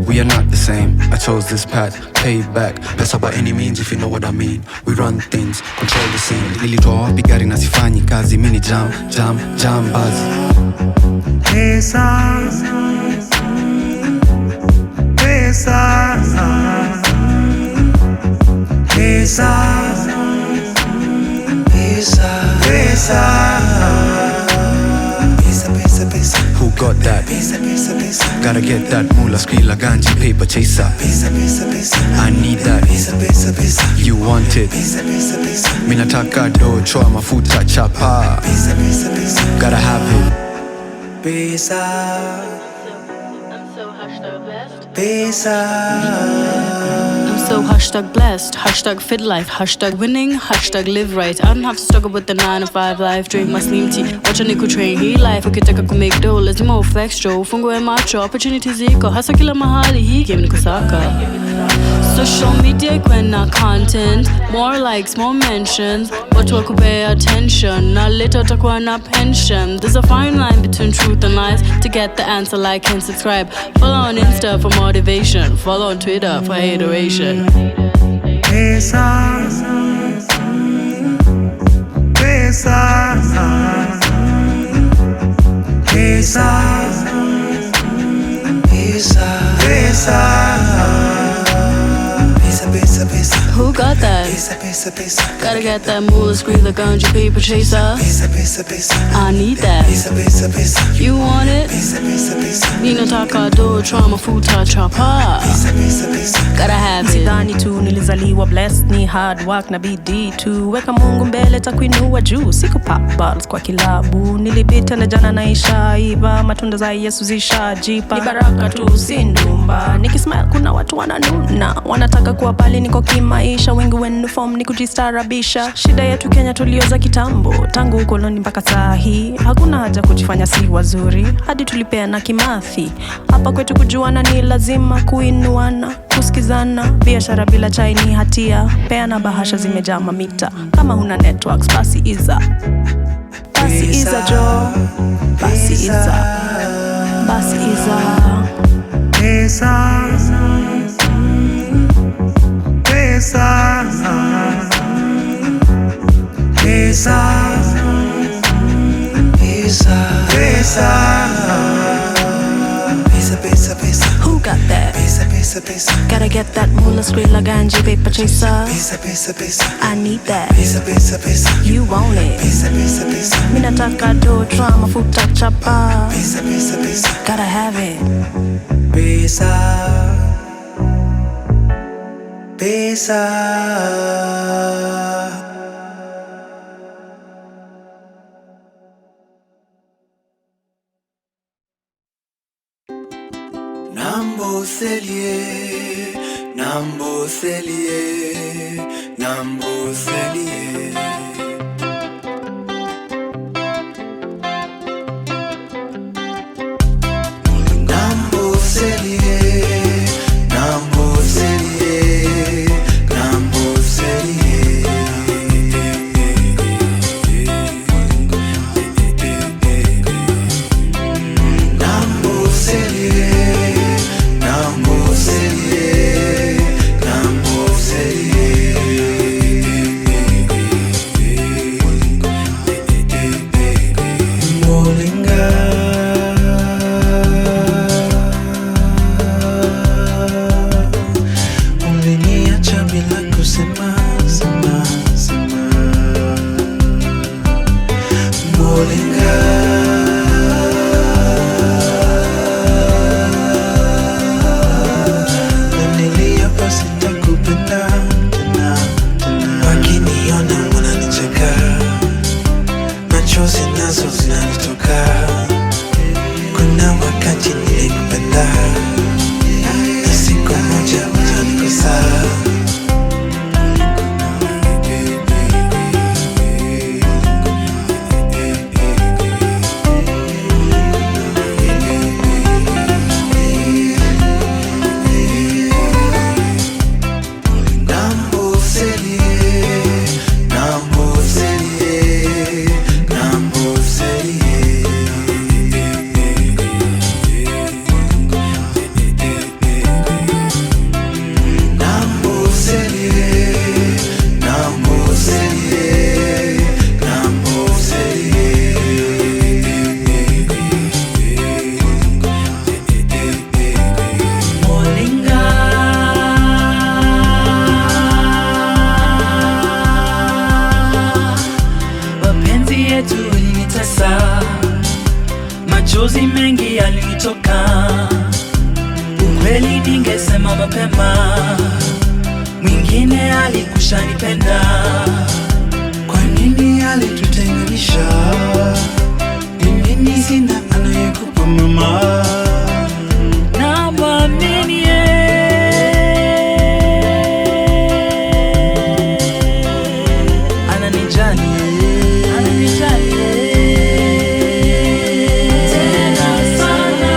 Speaker 2: We are not the same, I chose this path, pay back. Pesa by any means if you know what I mean. We run things, control the scene. Nilitoa wapi gari na sifanyi kazi. Mini jam buzz.
Speaker 8: Pesa, pesa, pesa, pesa, pesa, pesa.
Speaker 2: Who got that?
Speaker 8: Pesa, pesa, pesa.
Speaker 2: Gotta get that moolah, skrilla ganji, paper chaser.
Speaker 8: Pesa, pesa, pesa.
Speaker 2: I need that.
Speaker 8: Pesa, pesa, pesa.
Speaker 2: You want it.
Speaker 8: Pesa, pesa, pesa.
Speaker 2: Minataka do, choa mafuta chapa.
Speaker 8: Pesa, pesa, pesa.
Speaker 2: Gotta have it.
Speaker 8: Pesa, pesa.
Speaker 9: I'm so hashtag blessed, hashtag fit life, hashtag winning, hashtag live right. I don't have to struggle with the 9 to 5 life. Drink my slim tea, watch a nickel train. Hii life ukitaka kumake dough, lazima uflex Joe. Fungue macho, opportunities ziko, hasa kila mahali. Hii game ni kusaka. Social media kwena content, more likes, more mentions. Watu wa kupay attention, na later utakuwa na pension. There's a fine line between truth and lies. To get the answer, like and subscribe. Follow on Insta for motivation. Follow on Twitter for hateration.
Speaker 8: Pesa, pesa, pesa, pesa, pesa.
Speaker 9: Who got that?
Speaker 8: Pesa, pesa, pesa.
Speaker 9: Gotta get that moolah, skrilla ganja, paper chaser.
Speaker 8: Pesa, pesa, pesa.
Speaker 9: I need that.
Speaker 8: Pesa, pesa, pesa.
Speaker 9: You want it?
Speaker 8: Pesa, pesa, pesa.
Speaker 9: Ninataka do, trauma, futa, chapa.
Speaker 8: Pesa, pesa, pesa.
Speaker 9: Gotta have it.
Speaker 10: Sidhani tu nilizaliwa blessed, ni hard work na bidii tu. Weka Mungu mbele takuinua juu. Siku pop balls kwa kilabu. Nilipita na jana naisha iva. Matunda za Yesu zishajipa. Ni baraka tu si ndumba. Nikismile kuna watu wananuna. Wanataka kuwa pali niko kimaisha. Wengi wenu form ni kujistarabisha. Shida yetu Kenya tulioza kitambo. Tangu ukoloni mpaka saa hii. Hakuna haja kujifanya si wazuri. Hadi tulipeana kimathi. Hapa kwetu kujuana ni lazima kuinuana. Kusikizana, biashara bila chai ni hatia. Peana bahasha zimejaa mamita. Kama huna networks, basi iza. Basi iza jo. Basi iza. Basi iza.
Speaker 8: Pesa, pesa, pesa, pesa, pesa, pesa, pesa.
Speaker 10: Who got that?
Speaker 8: Pesa, pesa, pesa.
Speaker 10: Gotta get that moolah, skrilla ganja, paper chaser.
Speaker 8: Pesa, pesa, pesa.
Speaker 10: I need that.
Speaker 8: Pesa, pesa, pesa.
Speaker 10: You want it.
Speaker 8: Pesa, pesa, pesa.
Speaker 10: Minataka do, trauma, futa, chapa.
Speaker 8: Pesa, pesa, pesa.
Speaker 10: Gotta have it.
Speaker 8: Pesa, pesa. Nambo Celie, Nambo Celie, Nambo Celie. Nambo Celie, Nambo Celie, Nambo Celie. Nambo Celie.
Speaker 2: yetu ilinitesa, machozi mengi yalinitoka. Ukweli ningesema mapema, mwingine alikushanipenda.
Speaker 8: Kwa nini alitutenganisha? Ni nini sina anayekupa mama?
Speaker 2: Na mwamini ananijali, ananijali tena sana.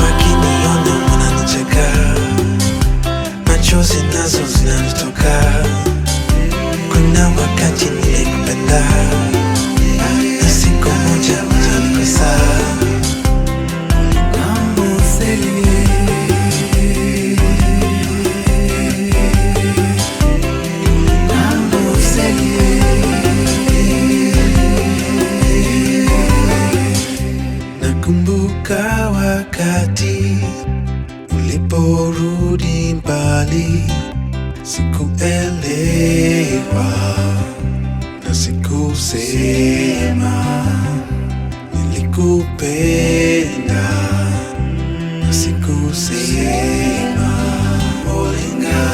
Speaker 8: Wakiniona wananicheka, machozi nazo zinanitoka. Kuna wakati nilikupenda, na siku moja utanikosa. Nambo selie, nambo selie. Nakumbuka wakati uliporudi mbali, sikuelewa na sikusema nilikupenda, na sikusema olenga.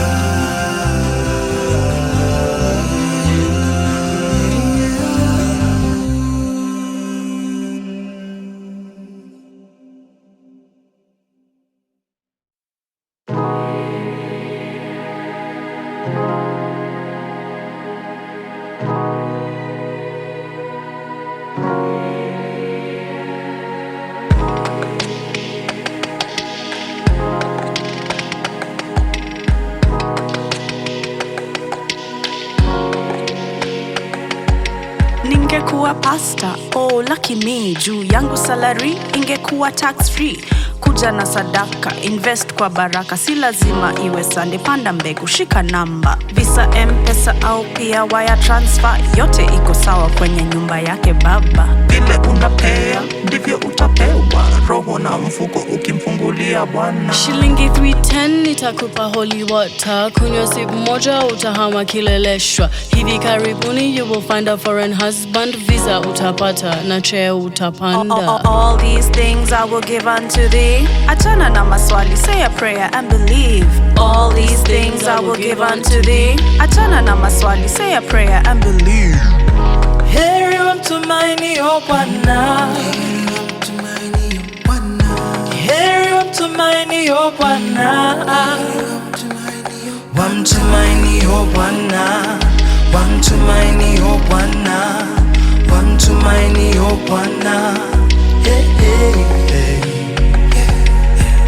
Speaker 10: Ningekuwa pasta, oh lucky me, juu yangu salary ingekuwa tax free. Kuja na sadaka, invest kwa baraka, si lazima iwe Sunday. Panda mbegu, shika namba, Visa, M-Pesa au pia wire transfer, yote iko sawa kwenye nyumba yake baba.
Speaker 2: Vile unapea ndivyo utapewa, roho na mfuko ukimfungulia Bwana.
Speaker 9: Shilingi 310 nitakupa holy water, kunywa sip moja utahama kileleshwa. Hivi karibuni you will find a foreign husband, visa utapata na cheo utapanda.
Speaker 10: All these things I will give unto thee. Achana na maswali, say a prayer and believe. All these things I will give unto thee. Achana na maswali, say a prayer and believe.
Speaker 2: Heri wamtumaini Bwana, heri wamtumaini Bwana, wamtumaini Bwana, wamtumaini Bwana, wamtumaini Bwana. Hey, hey, hey.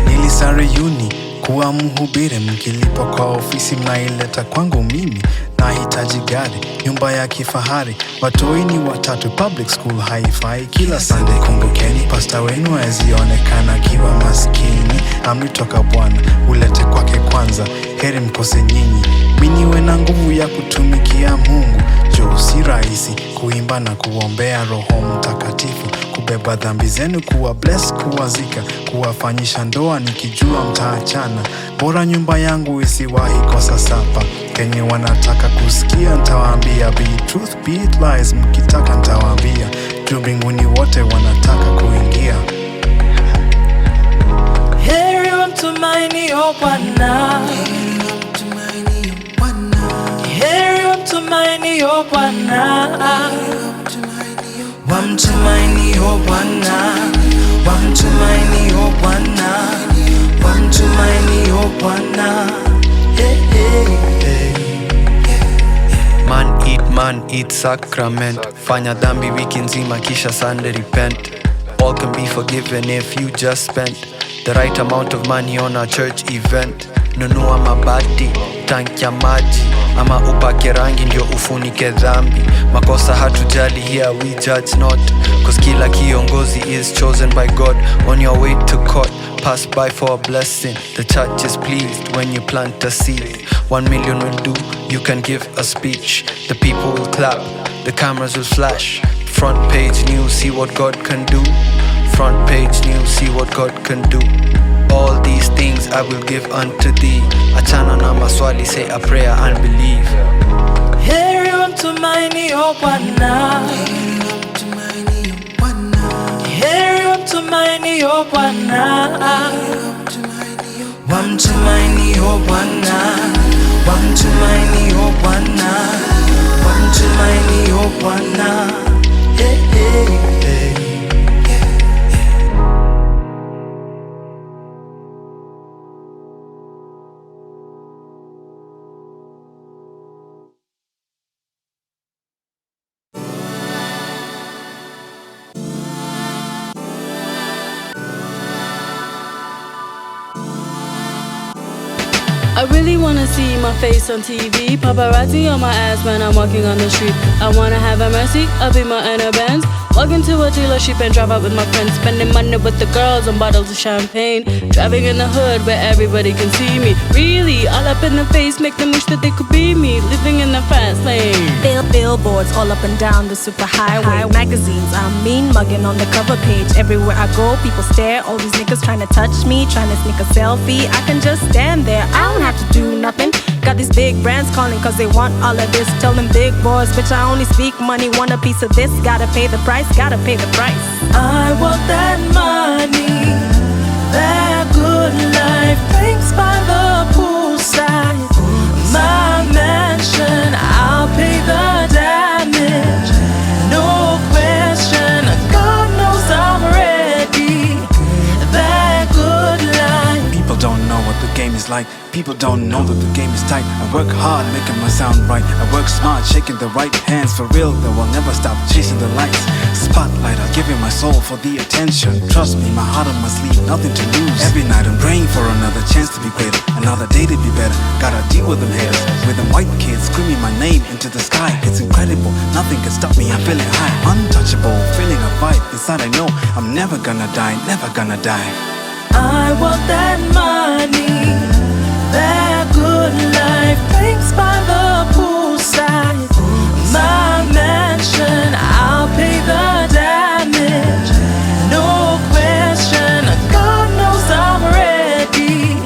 Speaker 11: Nilisare uni kuwa mhubiri, mkilipo kwa ofisi mnaileta kwangu mimi. Nahitaji gari, nyumba ya kifahari, watoi ni watatu, public school haifai. Kila Sunday kumbukeni, pasta wenu hazionekana kiwa maskini. Amri toka Bwana, ulete kwake kwanza, heri mkose nyinyi. Miniwe na nguvu ya kutumikia Mungu, juu si rahisi kuimba na kuombea Roho Mtakatifu, kubeba dhambi zenu, kuwa bless, kuwazika, kuwafanyisha ndoa nikijua mtaachana. Bora nyumba yangu isiwahi kosa sapa, kenye wanataka kusikia ntawaambia. Be truth, be it lies, mkitaka ntawaambia. Juu mbinguni wote wanataka kuingia.
Speaker 2: Heri wamtumaini Bwana, heri wamtumaini Bwana, wamtumaini Bwana, wamtumaini Bwana, wamtumaini Bwana. Hey, hey, hey.
Speaker 12: Man eat sacrament. Fanya dhambi wiki nzima kisha Sunday repent. All can be forgiven if you just spent the right amount of money on a church event. Nunua mabati, tank ya maji, ama upake rangi ndio ufunike dhambi. Makosa hatujali here, we judge not, cause kila kiongozi is chosen by God. On your way to court, pass by for a blessing. The church is pleased when you plant a seed. 1 million will do, you can give a speech. The people will clap, the cameras will flash. Front page news, see what God can do. Front page news, see what God can do. All these things I will give unto thee. Achana na maswali, say a prayer and believe.
Speaker 2: Heri wamtumaini o Bwana, heri wamtumaini o Bwana, wamtumaini o Bwana, wamtumaini o Bwana, wamtumaini o Bwana. Hey, hey, hey.
Speaker 9: I really wanna see my face on TV. Paparazzi on my ass when I'm walking on the street. I wanna have a mercy, I'll be my inner bands. Walk into a dealership and drive out with my friends. Spending money with the girls on bottles of champagne. Driving in the hood where everybody can see me. Really, all up in the face, make them wish that they could be me. Living in the fast lane.
Speaker 10: Billboards all up and down the super highway. Magazines, I'm mean mugging on the cover page. Everywhere I go, people stare. All these niggas trying to touch me, trying to sneak a selfie. I can just stand there, I don't have to do nothing. Got these big brands calling cause they want all of this. Tell them big boys, bitch, I only speak money. Want a piece of this, gotta pay the price, gotta pay the price.
Speaker 2: I want that money, that good life. Drinks by the poolside, my mansion, I'll pay the damage. No question, God knows I'm ready. That good life.
Speaker 11: People don't know what the game is like. People don't know that the game is tight. I work hard, making my sound right. I work smart, shaking the right hands. For real, though, I'll never stop chasing the lights. Spotlight, I'll give you my soul for the attention. Trust me, my heart on my sleeve, nothing to lose. Every night I'm praying for another chance to be greater, another day to be better. Gotta deal with them haters, with them white kids screaming my name into the sky. It's incredible, nothing can stop me, I'm feeling high. Untouchable, feeling a vibe. Inside I know I'm never gonna die, never gonna die.
Speaker 2: I want that money, that good life. Drinks by the poolside, my mansion, I'll pay the damage. No question, God knows I'm ready.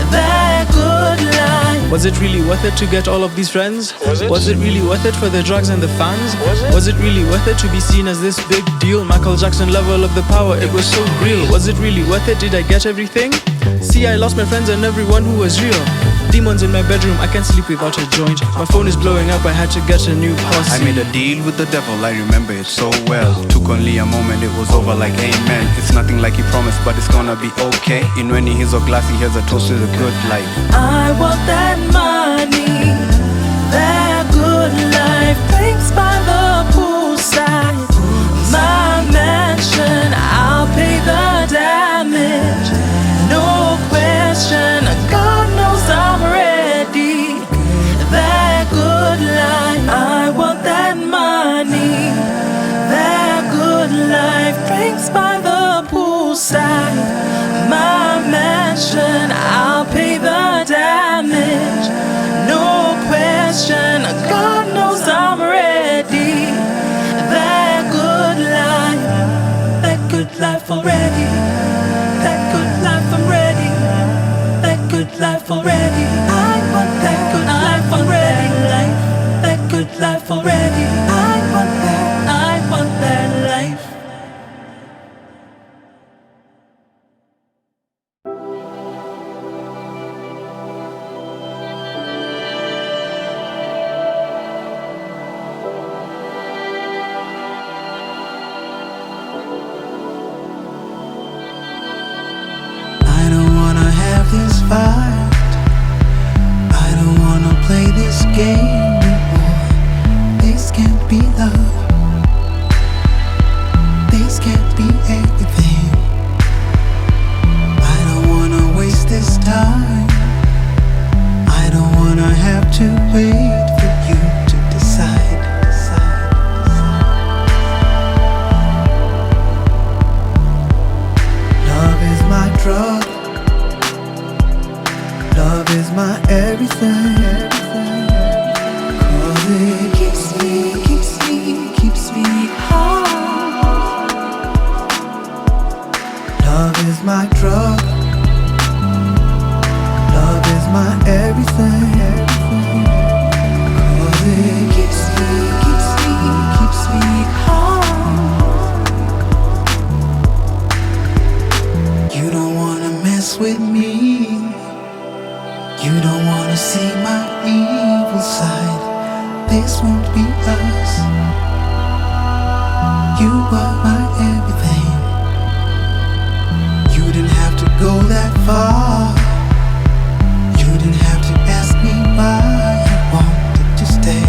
Speaker 2: That good life.
Speaker 13: Was it really worth it to get all of these friends? Was it really worth it for the drugs and the fans? Was it really worth it to be seen as this big deal? Michael Jackson level of the power, it was so real. Was it really worth it? Did I get everything? See, I lost my friends and everyone who was real. Demons in my bedroom, I can't sleep without a joint. My phone is blowing up, I had to get a new posse.
Speaker 14: I made a deal with the devil, I remember it so well. Took only a moment, it was over like amen. It's nothing like he promised, but it's gonna be okay. In when he hears a glass, he has a toast to the good life.
Speaker 2: I want that money, that good life. Drinks by the poolside, my mansion, I'll pay the damage. No question, God knows I'm ready. That good life, I want that money, that good life. Drinks by the poolside, my mansion, I'll pay the damage. No question, God knows I'm ready. That good life already. That good life I'm ready. That good life already. I want that good life already. That good life already. I want that life.
Speaker 8: inside. This won't be us. You are my everything. You didn't have to go that far. You didn't have to ask me why I wanted to stay.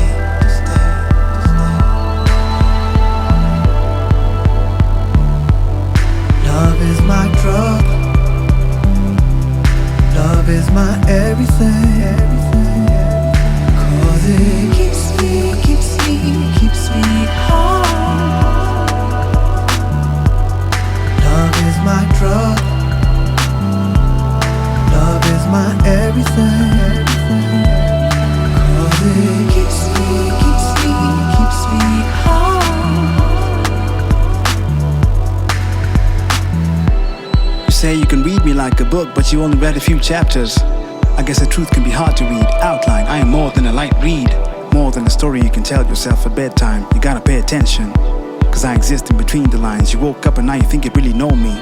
Speaker 8: Love is my drug. Love is my everything. Cause it keeps me home. Love is my drug. Love is my everything. Cause it keeps me home.
Speaker 11: You say you can read me like a book, but you only read a few chapters. I guess the truth can be hard to read. Outline, I am more than a light read. More than a story you can tell yourself at bedtime. You gotta pay attention, cause I exist in between the lines. You woke up and now you think you really know me.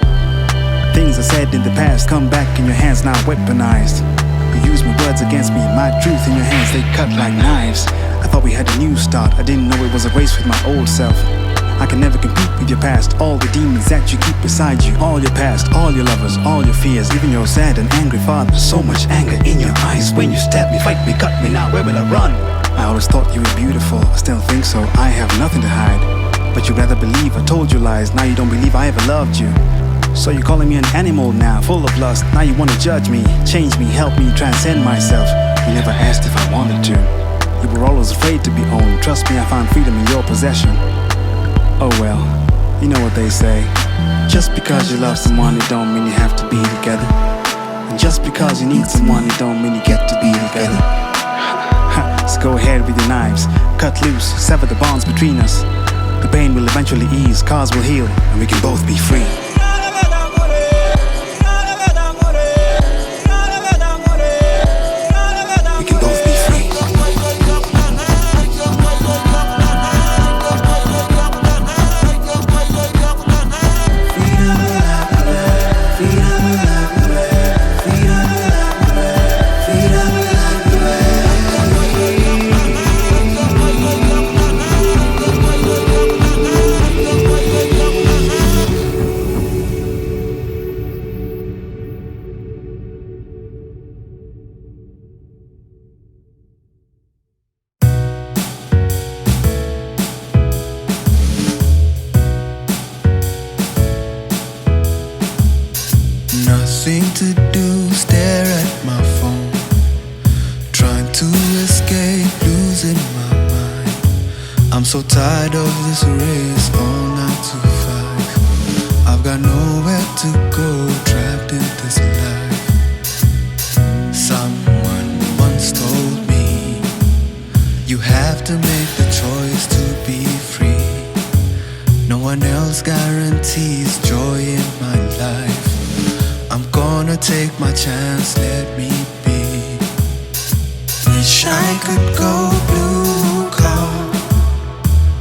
Speaker 11: Things I said in the past come back in your hands now weaponized. You use my words against me, my truth in your hands, they cut like knives. I thought we had a new start, I didn't know it was a race with my old self. I can never compete with your past, all the demons that you keep beside you. All your past, all your lovers, all your fears, even your sad and angry father. So much anger in your eyes when you stab me, fight me, cut me, now where will I run? I always thought you were beautiful, I still think so, I have nothing to hide. But you rather believe I told you lies, now you don't believe I ever loved you. So you're calling me an animal now, full of lust. Now you wanna judge me, change me, help me transcend myself. You never asked if I wanted to. You were always afraid to be owned. Trust me, I found freedom in your possession. Oh well, you know what they say. Just because you love someone, it don't mean you have to be together. And just because you need someone, it don't mean you get to be together. So go ahead with your knives, cut loose, sever the bonds between us. The pain will eventually ease, scars will heal, and we can both be free. We can both be free.
Speaker 8: Nothing to do, stare at my phone, trying to escape, losing my mind. I'm so tired of this race, all 9 to 5. I've got nowhere to go, trapped in this life. Someone once told me, you have to make the choice to be free. No one else guarantees joy in my life. I'm gonna take my chance, let me be. Wish I could go blue car.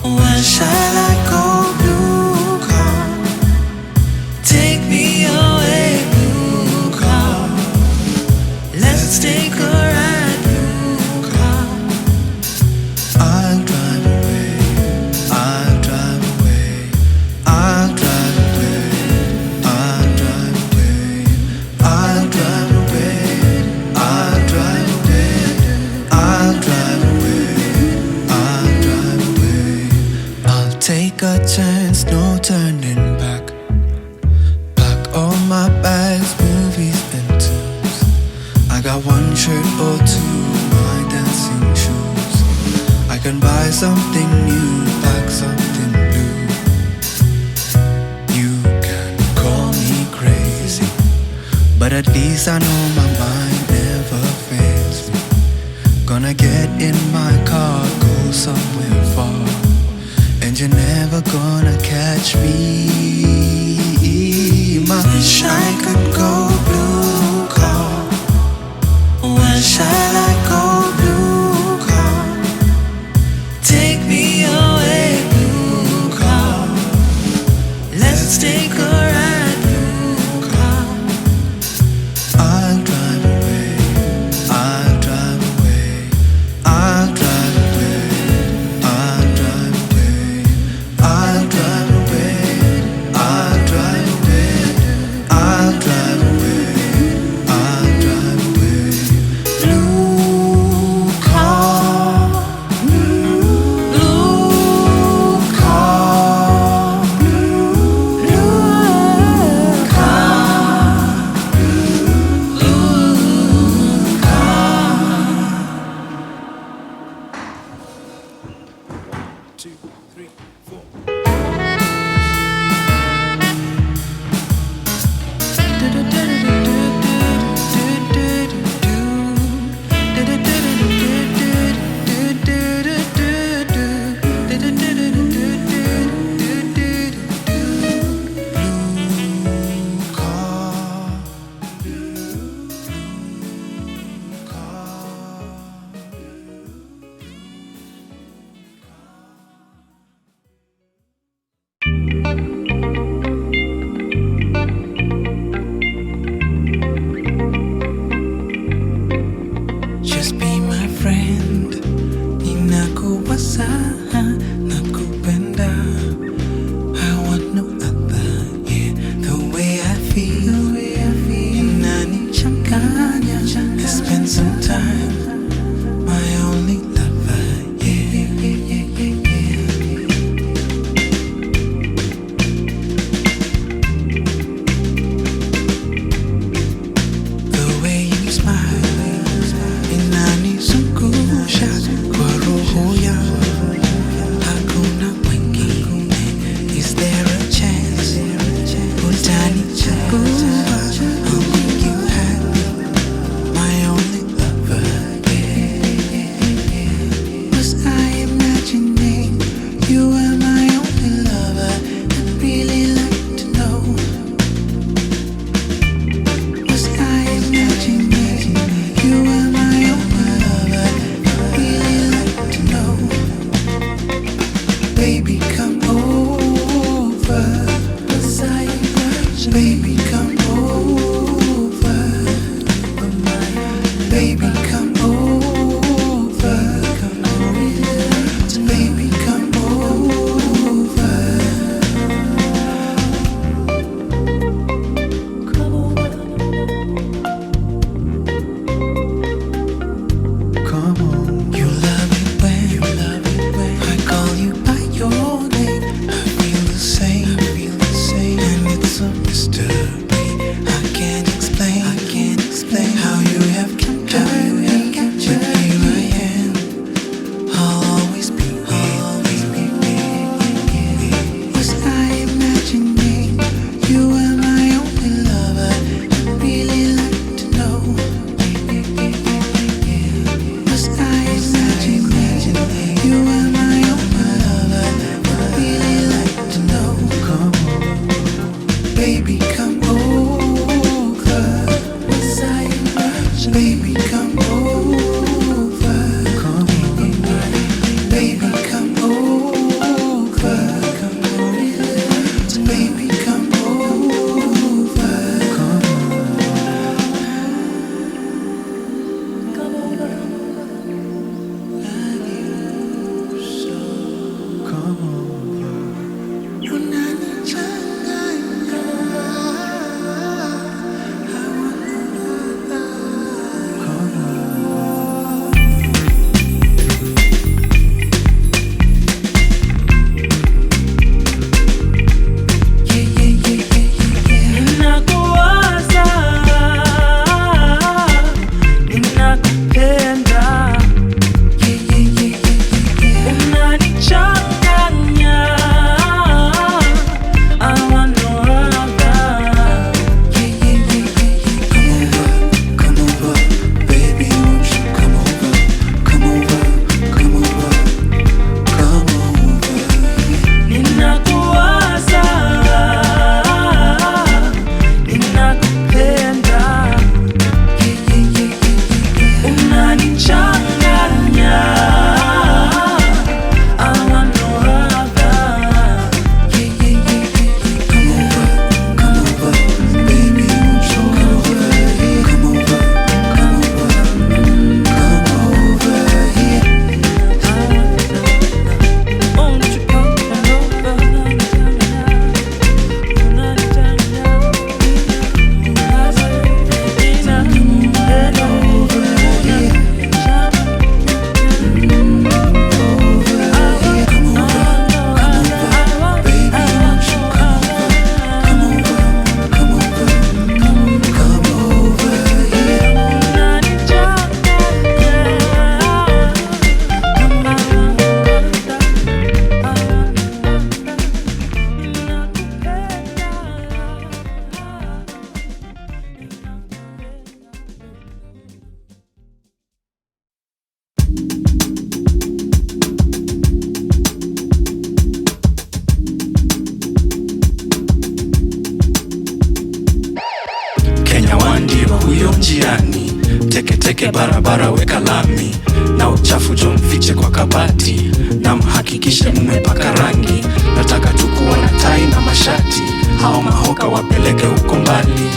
Speaker 8: Where shall I go blue car? Take me away blue car. Let's take a ride blue car. I'll drive away, I'll drive away, I'll drive away, I'll drive away, I'll drive away, I'll drive away, I'll drive away, I'll drive away. I'll take a chance, no turning back. Pack all my bags, movies and tunes. I got one shirt or two, my dancing shoes. I can buy something new, pack something blue. You can call me crazy, but at least I know my mind never fails me. Gonna get in my car, go somewhere far, and you're never gonna catch me. My wish I could go blue car. Where shall I go blue car? Take me away blue car. Let's take a ride blue car. I'll drive away, I'll drive away, I'll kabisa nakupenda. I want no other, yeah. The way I feel, inanichanganya. Let's spend some time, my only lover, yeah. The way you smile, inanizungusha kwa roho yangu. Hakuna mwingine, is there a chance utanichagua? I'll make you happy, my only lover, yeah. Was I imagining you were my only lover? I'd really like to know. Was I imagining you were my only lover? I'd really like to know. Baby, come over. Was I imagining? Baby, come over. Baby, come over. Baby, come over. Come on. You love it when I call you by your name. I feel the same, and it's a mystery. I can't explain how you have captured me. But here I am, I'll always be with. Was I imagining you were my only lover? I'd really like to know. Was I imagining you were my only lover? I'd really like to know. Come on, baby, come over. Was I imagining? Baby, come over. Baby, come over. Baby, come over.
Speaker 2: Ninakuwaza, ninakupenda, unanichanganya, I want no other.
Speaker 8: Come over, baby, won't you come over? Come over, come over, come over.
Speaker 2: Ninakuwaza, ninakupenda, unanichanganya, I want no other.
Speaker 8: Come over, baby, won't you come over? Come over, come over here.
Speaker 2: Won't you come over?
Speaker 11: Kenya wandiwa huyo njiani, teketeke barabara weka lami, na uchafu jo mfiche kwa kabati, na mhakikishe mmepaka rangi. Nataka tu kuwa na tai na mashati, hao mahoka wapeleke huko mbali.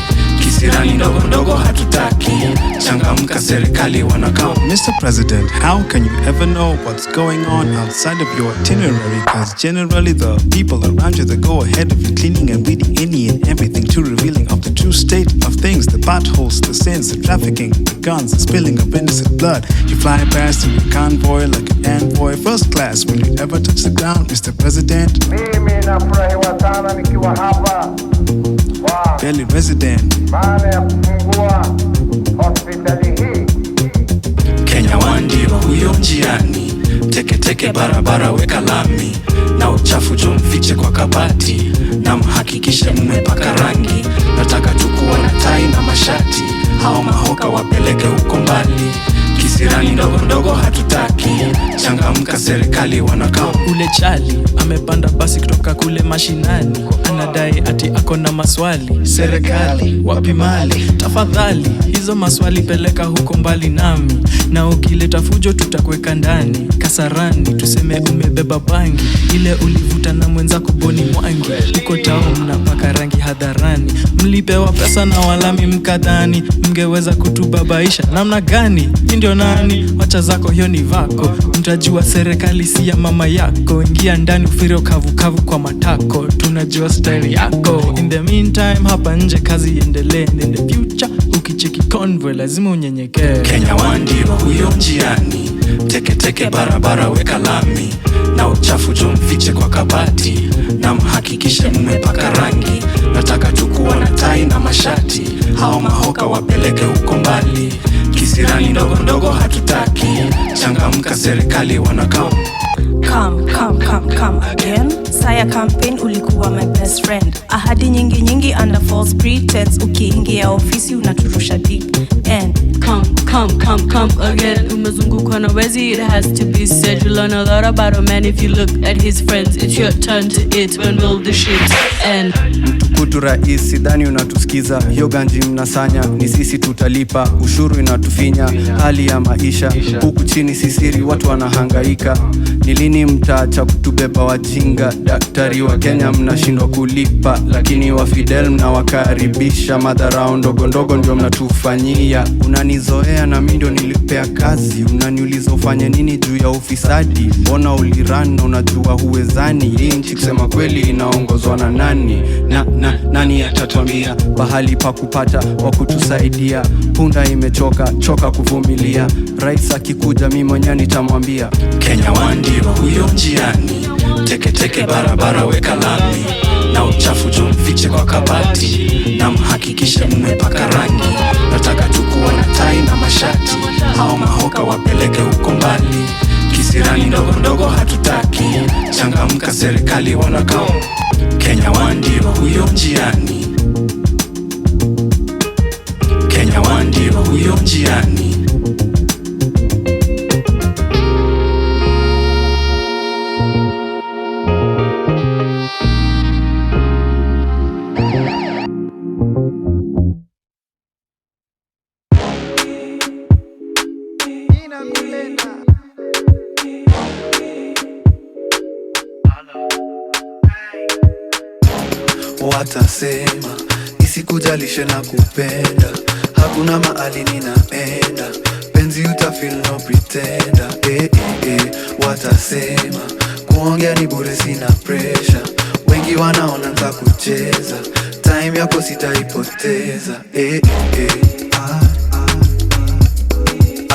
Speaker 14: kisirani ndogo ndogo hatutaki, changamka serikali wanakao.
Speaker 11: Mr. President, how can you ever know what's going on outside of your itinerary? Cause generally the people around you, they go ahead of you, cleaning and weeding any and everything, too revealing of the true state of things, the potholes, the sins, the trafficking, the guns, the spilling of innocent blood. You fly past in your convoy like an envoy, first class. Will you ever touch the ground, Mr. President?
Speaker 15: Mimi nafurahiwa sana nikiwa hapa
Speaker 11: Belly resident.
Speaker 15: baada ya kufungua hospitali hii.
Speaker 14: Kenya ndio huyo njiani, teke teke barabara weka lami, na uchafu jo mfiche kwa kabati, na mhakikishe mmepaka rangi. Nataka tukuwa na tai na mashati, hao mahoka wapeleke huko mbali, kisirani ndogo ndogo hatutaki, changamka serikali wanakao.
Speaker 13: Ule chali amepanda basi kutoka kule mashinani, anadai ati ako na maswali. Serikali wapi mali? Tafadhali hizo maswali peleka huko mbali nami, na ukileta fujo tutakweka ndani kasarani, tuseme umebeba bangi ile ulivuta na mwenzako Boni Mwangi. Uko tao mnapaka rangi hadharani, mlipewa pesa na walami mkadhani mngeweza kutubabaisha namna gani? Ndio nani? Wacha zako, hiyo ni vako, mtajua serikali si ya mama yako. Ingia ndani ufire kavu kwa matako, tunajua style yako. In the meantime hapa nje kazi iendelee, in the future ukicheki convoy lazima unyenyekee.
Speaker 14: Kenya ndio huyo njiani, teke teke barabara weka lami, na uchafu jo mfiche kwa kabati, na mhakikishe mmepaka rangi. Nataka tukuwa na tai na mashati, hao mahoka wapeleke huko mbali, kisirani ndogo ndogo hatutaki, changamka serikali wanakao.
Speaker 10: Come again. Saya campaign ulikuwa my best friend. Ahadi nyingi under false pretense. Ukiingia ofisi unaturusha deep end.
Speaker 9: Come again. Umezungukwa na wezi, it has to be said. You learn a lot about a man if you look at his friends. It's your turn to eat, when will the shit end?
Speaker 12: Mtukutu rais, sidhani unatusikiza. Hiyo ganji mnasanya, ni sisi tutalipa. Ushuru inatufinya, hali ya maisha huku chini sisiri, watu wanahangaika. Ni lini mtaacha kutubeba wajinga? Daktari wa Kenya mnashindwa kulipa, lakini wa Fidel mnawakaribisha. Madharau ndogo ndogo ndio mnatufanyia. Unanizoea na mimi ndio nilipea kazi, unaniuliza ufanye nini juu ya ufisadi? Mbona uliran na unajua huwezani? Hii nchi kusema kweli inaongozwa na nani? Nani atatuambia pahali pa kupata wa kutusaidia? Punda imechoka kuvumilia, rais akikuja mimi mwenyewe nitamwambia.
Speaker 14: Kenya ndio huyo njiani, teke teke barabara weka lami, na uchafu jo mfiche kwa kabati, na mhakikishe mmepaka rangi. Nataka tukuwa na tai na mashati, hao mahoka wapeleke huko mbali, kisirani ndogo ndogo hatutaki, changamka serikali wanakao. Kenya ndio huyo njiani, Kenya ndio huyo njiani.
Speaker 8: Watasema isikujalishe na kupenda, hakuna mahali ninaenda, penzi utafeel no pretender. Watasema kuongea ni bure, sina pressure, wengi wanaona nza kucheza, time yako sitaipoteza.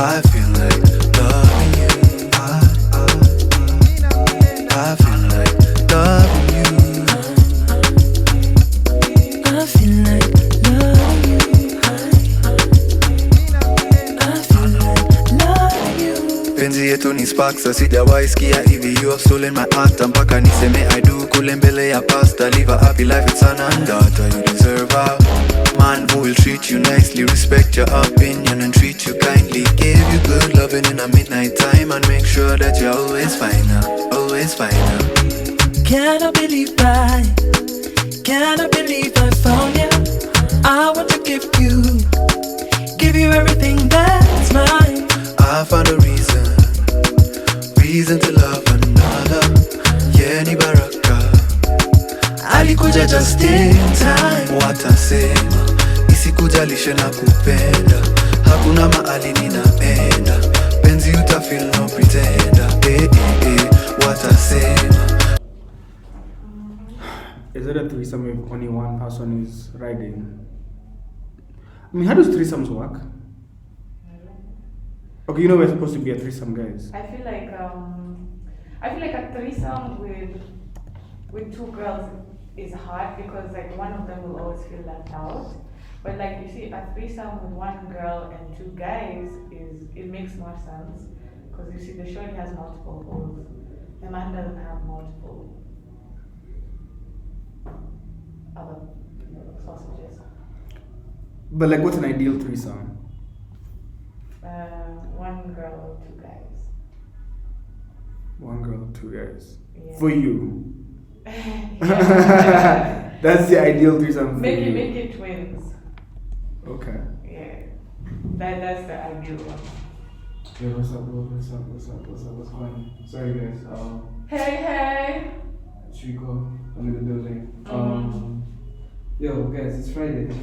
Speaker 8: I feel like loving you. I feel like loving you.
Speaker 10: I feel like loving you. I feel like loving you.
Speaker 8: Penzi yetu ni sparks, sijawahi sikia hivi. You have stolen my heart, mpaka niseme I do. Kule mbele ya pasta, live a happy life, it's an andata. You deserve a man who will treat you nicely, respect your opinion and treat you kindly, give you good loving in a midnight time, and make sure that you're always fine, always fine.
Speaker 10: Cannot believe I found you. I want to give you everything that's mine.
Speaker 8: I found a reason to love another. Yeah, ni baraka alikuja just in time. Watasema sikujalishe na kupenda, hakuna mahali ninaenda, penzi utafeel no pretender, watasema.
Speaker 1: Is it a threesome if only one person is riding? I mean, how does threesomes work? Okay, you know we're supposed to be a threesome, guys.
Speaker 16: I feel like a threesome with two girls is hard because like one of them will always feel left out. But like you see, a threesome with one girl and two guys it makes more sense because you see the shorty has multiple holes, the man doesn't have multiple other sausages.
Speaker 1: But like, what's an ideal threesome?
Speaker 16: One girl, two guys.
Speaker 1: One girl, two guys.
Speaker 16: Yeah.
Speaker 1: For you.
Speaker 16: Yeah.
Speaker 1: That's the ideal threesome for
Speaker 16: Make
Speaker 1: you.
Speaker 16: it twins.
Speaker 1: Okay.
Speaker 16: Yeah. That's the ideal one.
Speaker 1: Yo, what's up, bro? What's going on? Sorry, guys.
Speaker 16: Hey.
Speaker 1: Should we go? I'm in the building.
Speaker 17: Yo, guys, it's Friday. I'm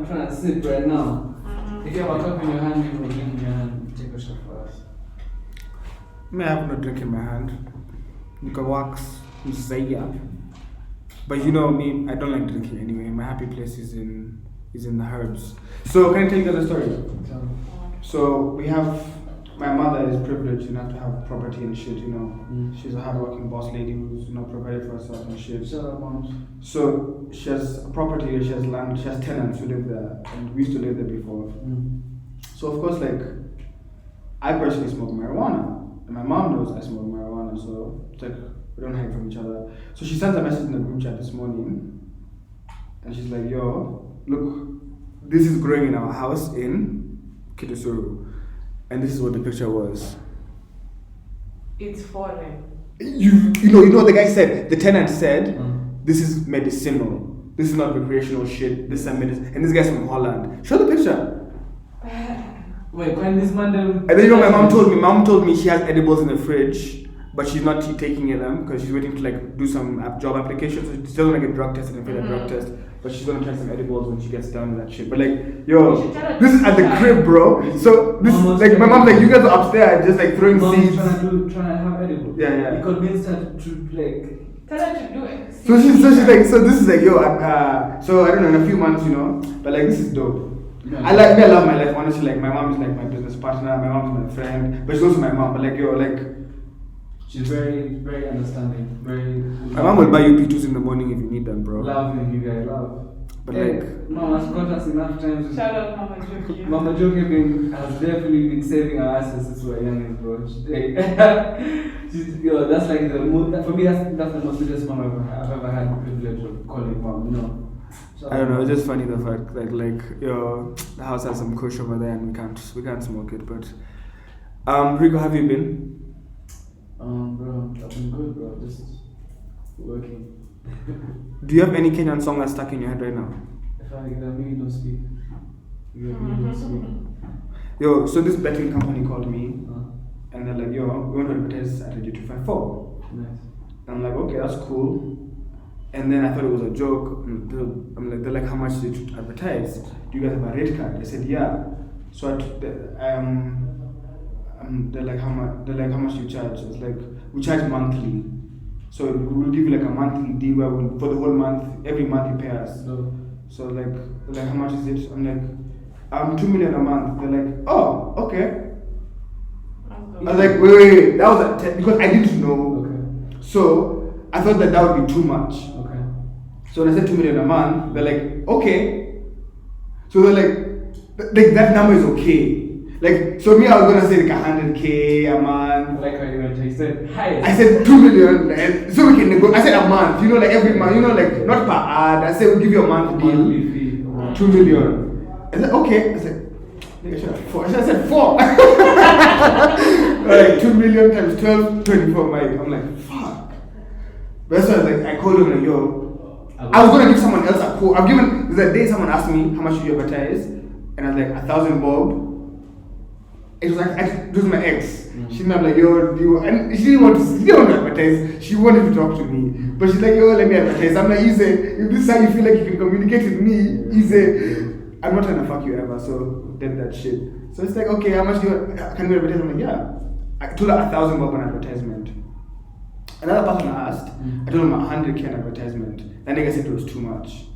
Speaker 17: trying to sip right now. If you have a cup in your hand, you have a drink in your hand. Take a shot first.
Speaker 1: I have no drink in my hand. You can wax, Zaya. But you know me, I don't like drinking anyway. My happy place is in the herbs. So can I tell you guys a story? So we have, my mother is privileged enough to have property and shit, you know. She's a hardworking boss lady who's, you know, provided for herself and shit.
Speaker 17: Shut up, moms.
Speaker 1: So she has a property, she has land, she has tenants who live there, and we used to live there before. So of course, like, I personally smoke marijuana, and my mom knows I smoke marijuana, so it's like, we don't hide from each other. So she sends a message in the group chat this morning, and she's like, yo, look, this is growing in our house in Kitusuru, and this is what the picture was.
Speaker 16: It's foreign.
Speaker 1: You know what the guy said? The tenant said, this is medicinal. This is not recreational shit. This is medicine. And this guy's from Holland. Show the picture.
Speaker 17: Wait, when this man then...
Speaker 1: And then you know my mom told me she has edibles in the fridge, but she's not taking them because she's waiting to like do some job applications. So she's still gonna get drug tested and fail a drug test, but she's gonna try some edibles when she gets done with that shit. But like, yo, this is at the crib, bro. So this is like my mom's like, you guys are upstairs just like throwing seeds.
Speaker 17: Trying to have edibles.
Speaker 1: Yeah.
Speaker 17: You convinced her to like...
Speaker 16: Tell her to do it.
Speaker 1: So she's like, so this is like, yo, so I don't know, in a few months, you know, but like this is dope.
Speaker 17: Yeah.
Speaker 1: I love my life, honestly. Like my mom is like my business partner, my mom is my friend, but she's also my mom. But like, yo, like,
Speaker 17: she's very, very understanding.
Speaker 1: My mom will buy you P2s in the morning if you need them, bro.
Speaker 17: Love you guys, love.
Speaker 1: But
Speaker 17: hey,
Speaker 1: like,
Speaker 17: Mama's got us enough times.
Speaker 16: Shout out Mama Joki.
Speaker 17: Mama Joki has definitely been saving our asses since we were young, bro. Yo, that's like the most, for me, that's the most sweetest mom I've ever had the privilege of calling mom, you know.
Speaker 1: I don't know, it's just funny the fact that like, yo, the house has some kush over there and we can't smoke it, but Rico, have you been?
Speaker 17: Bro, I've been good, bro, just working.
Speaker 1: Do you have any Kenyan song that's stuck in your head right now?
Speaker 17: If I get a me, don't speak. You don't speak.
Speaker 1: Yo, so this betting company called me and they're like, yo, we want to advertise at Radio 254.
Speaker 17: Nice.
Speaker 1: I'm like, okay, that's cool. And then I thought it was a joke. I'm like, they're like, how much did you advertise? Do you guys have a rate card? I said, yeah. So they're like, how much? They're like, how much do you charge? It's like, we charge monthly. So we'll give you like a monthly deal where for the whole month, every month you pay us. So like, they're like, how much is it? I'm like, 2 million a month. They're like, oh, okay. I was like, wait, that was because I didn't know.
Speaker 17: Okay.
Speaker 1: So I thought that would be too much.
Speaker 17: Okay.
Speaker 1: So when I said 2 million a month, they're like, okay. So they're like that number is okay. Like, so me, I was gonna say like 100K a month.
Speaker 17: I like how you went. You said highest.
Speaker 1: I said 2 million, and so we can negotiate. I said a month, you know, like every month, you know, like not per ad. I said we'll give you a month deal, 2 million. I said okay. I said, nigga, should have 4. I said 4. Like 2 million times 12, 24. Mike, I'm like, fuck. But that's why I was like, I called him like, yo, I was gonna give someone else a quote. There's a day someone asked me how much should you advertise, and I was like 1,000 bob. It was like, it was my ex. She's She's not like, yo, do you, and she didn't want to advertise. She wanted to talk to me, but she's like, yo, let me advertise. I'm like, easy. If this is how you feel like you can communicate with me, easy. I'm not trying to fuck you ever, so dead that shit. So it's like, okay, how much can we advertise? I'm like, yeah. I told her 1,000 bob on advertisement. Another person asked, I told him 100k on advertisement. That nigga said it was too much.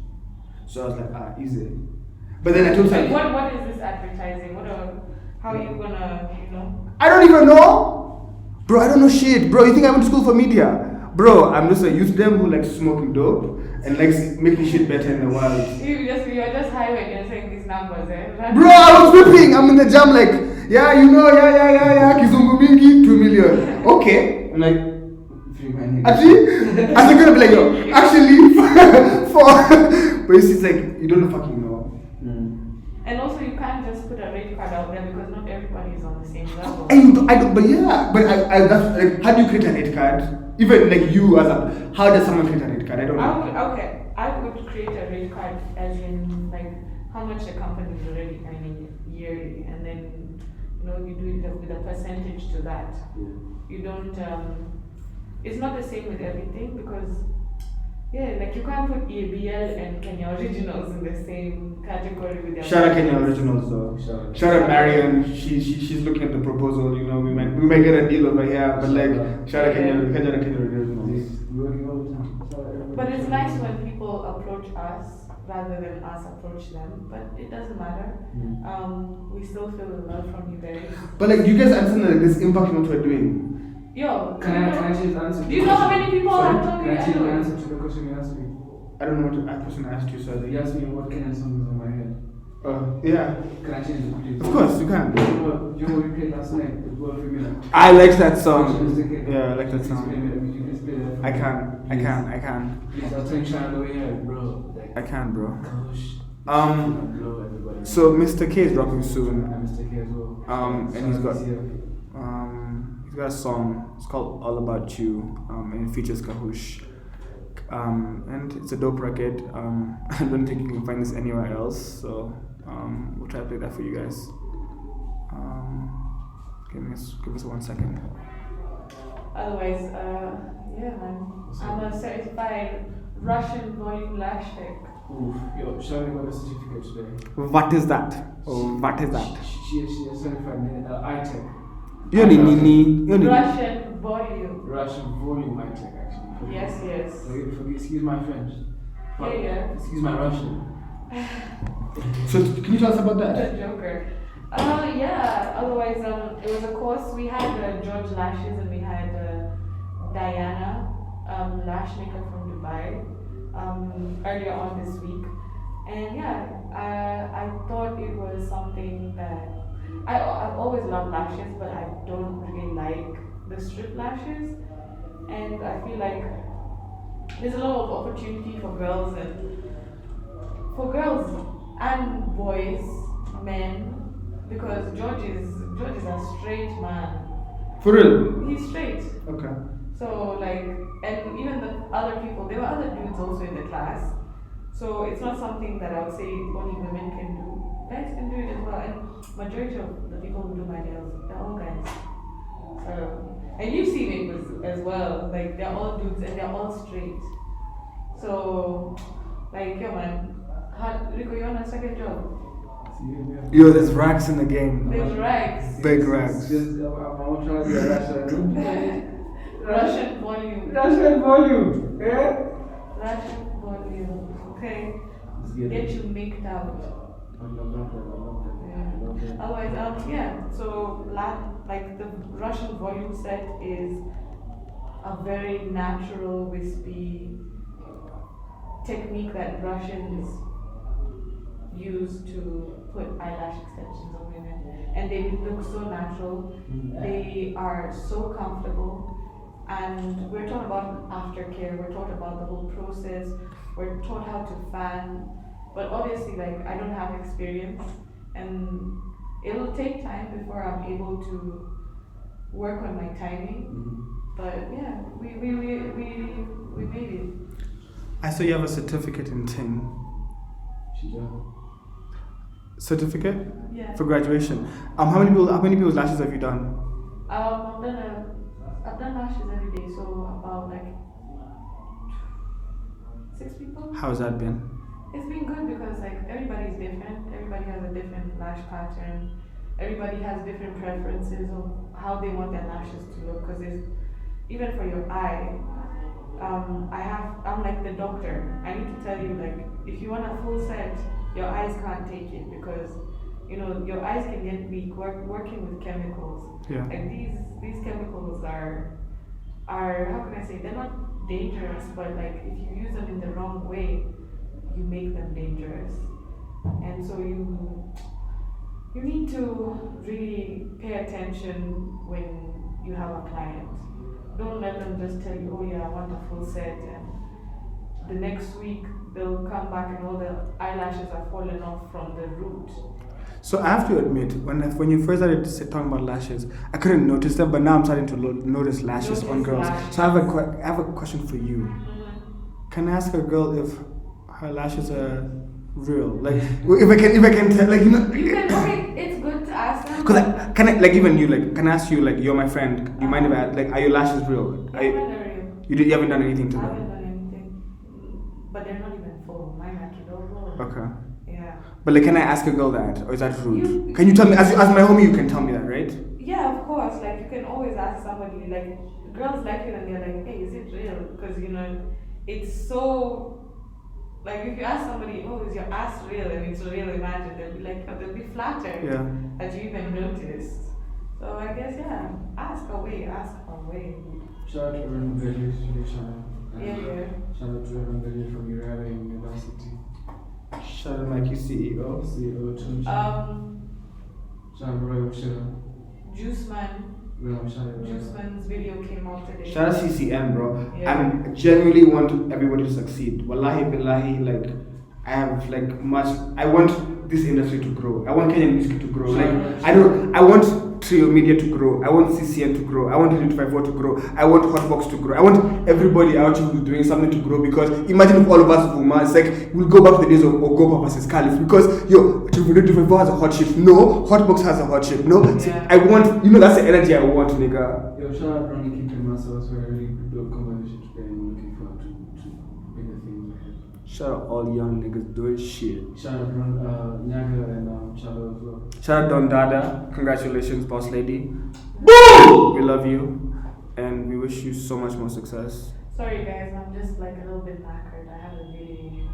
Speaker 1: So I was like, easy. But then I told her,
Speaker 16: what is this advertising? How are you gonna,
Speaker 1: I don't even know. Bro, I don't know shit. Bro, you think I went to school for media? Bro, I'm just a youth them who likes smoking dope and likes making shit better in the world.
Speaker 16: You're just highway, you're saying these numbers, eh?
Speaker 1: Bro, I was whipping. I'm in the jam like, yeah, Kizungu mingi, 2 million. Okay. I'm like, actually, I was gonna be like, yo, actually, for but it's like, you don't fucking know.
Speaker 16: And also, you can't just put a rate card out there because not everybody is on the same level.
Speaker 1: I don't, but yeah, but I that's like, how do you create a rate card? Even like you as a, how does someone create a rate card? I don't know.
Speaker 16: I would create a rate card as in like how much the company is already earning yearly, and then you do it with a percentage to that. You don't. It's not the same with everything because. Yeah, like you can't put EABL and Kenya Originals in the same category with their.
Speaker 1: Shout out Kenya Originals though. Shout out Marion. She's looking at the proposal. We might get a deal over here, but like shout out Kenya Originals.
Speaker 16: But it's nice when people approach us rather than us approach them. But it doesn't matter. We still feel the love from you guys.
Speaker 1: But like, do you guys understand like this impact in what we're doing?
Speaker 16: Yo,
Speaker 17: can I change the answer?
Speaker 16: Do you know how many people have told me?
Speaker 17: Can I change the answer to the question you asked me?
Speaker 1: I don't know what the question asked you, sorry.
Speaker 17: You asked me what Kenyan song is on my head.
Speaker 1: Yeah.
Speaker 17: Can I change it, please?
Speaker 1: Of course, you can.
Speaker 17: You know what we played last night? The World Premier.
Speaker 1: I like that song. Yeah, I like that song. I can.
Speaker 17: Please, I'll tell you China over here, bro.
Speaker 1: I can, bro. So Mr. K is dropping soon.
Speaker 17: Mr. K as well.
Speaker 1: And he's got a song. It's called All About You. And it features Kahush. And it's a dope record. I don't think you can find this anywhere else. So we'll try to play that for you guys. Give us 1 second.
Speaker 16: Otherwise, yeah, man. I'm a certified Russian volume lash tech.
Speaker 17: Oof, yo, show me what the certificate today.
Speaker 1: What is that? What is that?
Speaker 17: She is certified iTech.
Speaker 16: Russian volume.
Speaker 17: Russian volume iTech, actually.
Speaker 16: Yes.
Speaker 17: Excuse my French.
Speaker 16: Yeah.
Speaker 17: Excuse my Russian.
Speaker 1: So can you tell us about that?
Speaker 16: The Joker. Yeah. Otherwise, it was a course. We had George Lashes and we had Diana, lash maker from Dubai, earlier on this week. And yeah, I thought it was something that I've always loved lashes, but I don't really like the strip lashes. And I feel like there's a lot of opportunity for girls and boys, men, because George is a straight man.
Speaker 1: For real?
Speaker 16: He's straight.
Speaker 1: Okay.
Speaker 16: So like, and even the other people, there were other dudes also in the class. So it's not something that I would say only women can do. Guys can do it as well. And majority of the people who do my nails, they're all guys. So, and you've seen it as well. Like they're all dudes and they're all straight. So, like, yo man, Rico, you're on a second job.
Speaker 1: Yo, there's racks in the game.
Speaker 16: There's racks.
Speaker 1: Big racks.
Speaker 16: Russian volume.
Speaker 17: Russian volume. Yeah?
Speaker 16: Russian volume. Okay. Get you mixed out. Yeah. Otherwise, yeah. So, like the Russian volume set is a very natural, wispy technique that Russians use to put eyelash extensions on women, and they look so natural. They are so comfortable, and we're taught about aftercare. We're taught about the whole process. We're taught how to fan, but obviously, like, I don't have experience, and it'll take time before I'm able to work on my timing. But yeah, we made it.
Speaker 1: I saw you have a certificate in Ting. Certificate?
Speaker 16: Yeah.
Speaker 1: For graduation. How many people's lashes have you done?
Speaker 16: I've I've done lashes every day, so about like 6 people.
Speaker 1: How's that been?
Speaker 16: It's been good because like everybody's different. Everybody has a different lash pattern. Everybody has different preferences of how they want their lashes to look. Because it's even for your eye. I'm like the doctor. I need to tell you, like, if you want a full set, your eyes can't take it because you know your eyes can get weak working with chemicals.
Speaker 1: Yeah.
Speaker 16: Like these chemicals are how can I say, they're not dangerous, but like if you use them in the wrong way, you make them dangerous. And so you need to really pay attention when you have a client. Don't let them just tell you, oh yeah, I want a full set, and the next week they'll come back and all the eyelashes are falling off from the root.
Speaker 1: So I have to admit, when you first started talking about lashes, I couldn't notice them, but now I'm starting to notice lashes on girls. So I have a question for you. Can I ask a girl if her lashes are real? Like, if I can tell, like, you know.
Speaker 16: You can, okay, it's good to ask them.
Speaker 1: Cause can I, like, even you, like, can I ask you, like, you're my friend, do you mind if I, like, are your lashes real? You haven't done anything to
Speaker 16: I
Speaker 1: them?
Speaker 16: haven't done anything, but they're not even full. Mine are full.
Speaker 1: Okay.
Speaker 16: Yeah.
Speaker 1: But like, can I ask a girl that, or is that rude? Can you tell me, as my homie, you can tell me that, right?
Speaker 16: Yeah, of course. Like you can always ask somebody. Like girls like it, and they're like, "Hey, is it real?" Because you know, it's so. Like if you ask somebody, "Oh, is your ass real?" and it's real, imagine they'll be like, they'll be flattered that you even noticed. So I guess ask away.
Speaker 17: Shout out to everyone graduated today,
Speaker 16: Yeah.
Speaker 17: Shout out to everyone graduated from Uriah University.
Speaker 1: Shout out Mikey, CEO.
Speaker 17: Shout out Roy Oshira.
Speaker 16: Juiceman's video came out today.
Speaker 1: Shout out CCM, bro.
Speaker 16: Yeah.
Speaker 1: I genuinely want everybody to succeed. Wallahi billahi, like, I have like I want this industry to grow. I want Kenyan music to grow. Like, I want Trio Media to grow. I want CCM to grow. I want 254 to grow. I want Hotbox to grow. I want everybody out here who's doing something to grow, because imagine if all of us Uma, it's like we'll go back to the days of Ogopa versus Caliph, because 254 has a hot ship. No, Hotbox has a hot ship. No, see, I want, that's the energy I want, nigga.
Speaker 17: Yo, shout out Ronnie King and Massa. It was a really dope conversation today, and I'm looking forward to bigger things ahead.
Speaker 1: Shout out all young niggas doing shit.
Speaker 17: Shout out Nyaga and Chalo as well.
Speaker 1: Shout out Don Dada. Congratulations, boss lady. Boom! We love you, and we wish you so much more success.
Speaker 16: Sorry guys, I'm just like a little bit knackered. I haven't really.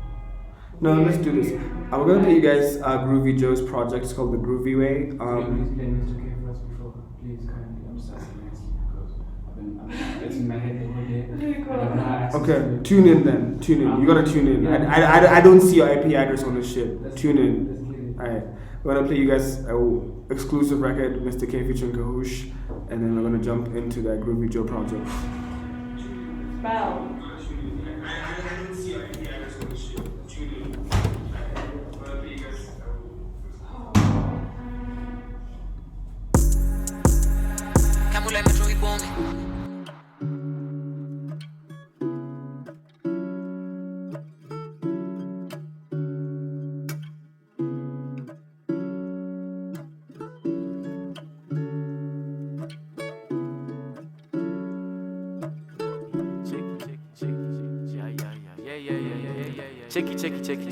Speaker 1: No, let's do this. We're gonna play you guys Groovy Joe's project. It's called The Groovy Way.
Speaker 17: Please play Mr. K for us before. Please kindly. I'm sorry because it's in my head the whole day.
Speaker 1: Okay, tune in then. Tune in. You gotta tune in. I don't see your IP address on this shit. Tune in. Alright. We're gonna play you guys an exclusive record, Mr. K featuring Kahoosh, and then we're gonna jump into that Groovy Joe project.
Speaker 16: Spell.
Speaker 18: Checky.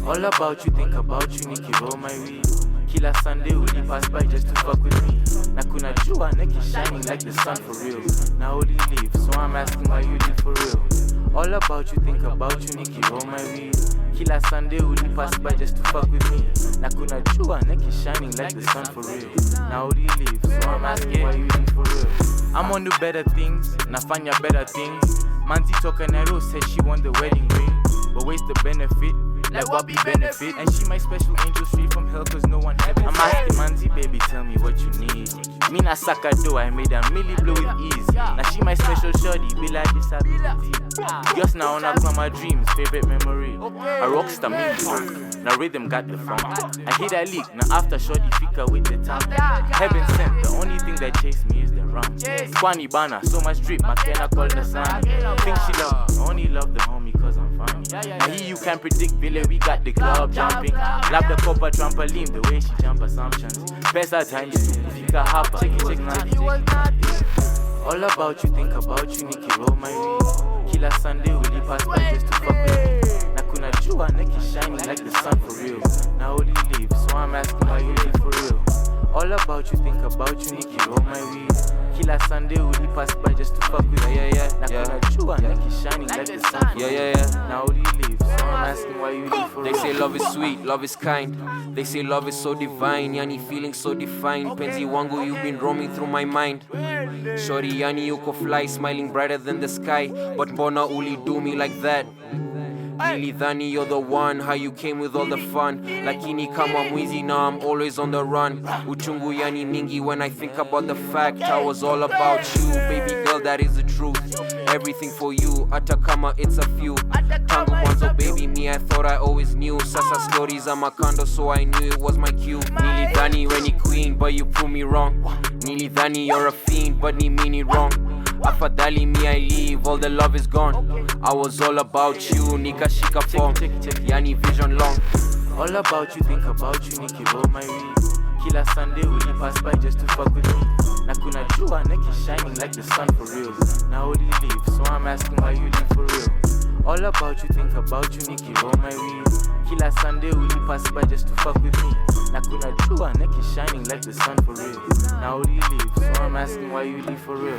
Speaker 18: All about you, think about you, Nikki, roll my weed. Kila Sunday, will you pass by just to fuck with me? Nakuna jua, Nikki shining like the sun for real. Now only leave, so I'm asking why you live for real. All about you, think about you, Nikki, roll my weed. Kila Sunday, will you pass by just to fuck with me? Nakuna jua, Nikki shining like the sun for real. Now only leave, so I'm asking why you live for real. I'm on to better things, nafanya better things. Manzi Toka Nairo said she won the wedding ring, but where's the benefit? Like what be benefit? And she my special angel straight from hell, cause no one heaven. I'm asking Manzi, baby, tell me what you need. Me na saka do, I made a milli blow with ease. Now she my special shorty, be like disability. Just now on up my dreams, favorite memory. A rockstar me, now rhythm got the funk. I hit a leak, now after shorty fika with the top. Heaven sent, the only thing that chased me is the rum. Kwani bana, so much drip, my can I call the sun. Think she love me, only love the homie cause I'm funny. Now here you can predict Vile, we got the club jumping. Love the copper trampoline, the way she jump assumptions. Pesa times 2, fika hapa, check it. All about you, think about you, Nikki, roll my weed. Kila Sunday, will you pass by just to fuck with me? Na kuna jua, Nikki shining like the sun for real. Now only leave, so I'm asking why you leave for real. All about you, think about you, Nikki, roll my weed. Kila Sunday, will you pass by just to fuck with me? Na kuna jua, Nikki shining like the sun for real. Now only leave, so I'm asking why you leave for real.
Speaker 19: They say love is sweet, love is kind. They say love is so divine, yani feeling so defined. Penzi wangu, you've been roaming through my mind. Shorty, yani yuko fly, smiling brighter than the sky. But mbona uli do me like that? Nilidhani you're the one, how you came with all the fun. Lakini kama mwizi, now I'm always on the run. Uchungu yani mingi when I think about the fact I was all about you, baby girl, that is the truth. Everything for you, hata kama it's a few. Tangu mwanzo baby, me I thought I always knew. Sasa stories are my condo, so I knew it was my cue. Nilidhani when you queen, but you prove me wrong. Nilidhani you're a fiend, but ni mean it wrong. Afadhali me I leave, all the love is gone. I was all about you, nikashika form, yani vision long.
Speaker 18: All about you, think about you, Nikki, roll my weed. Kila Sunday, will you pass by just to fuck with me? Na kuna jua, Nikki shining like the sun for real. Now only leave, so I'm asking why you leave for real. All about you, think about you, Nikki, roll my weed. Kila Sunday, will you pass by just to fuck with me? Na kuna jua, Nikki shining like the sun for real. Now only leave, so I'm asking why you leave for real.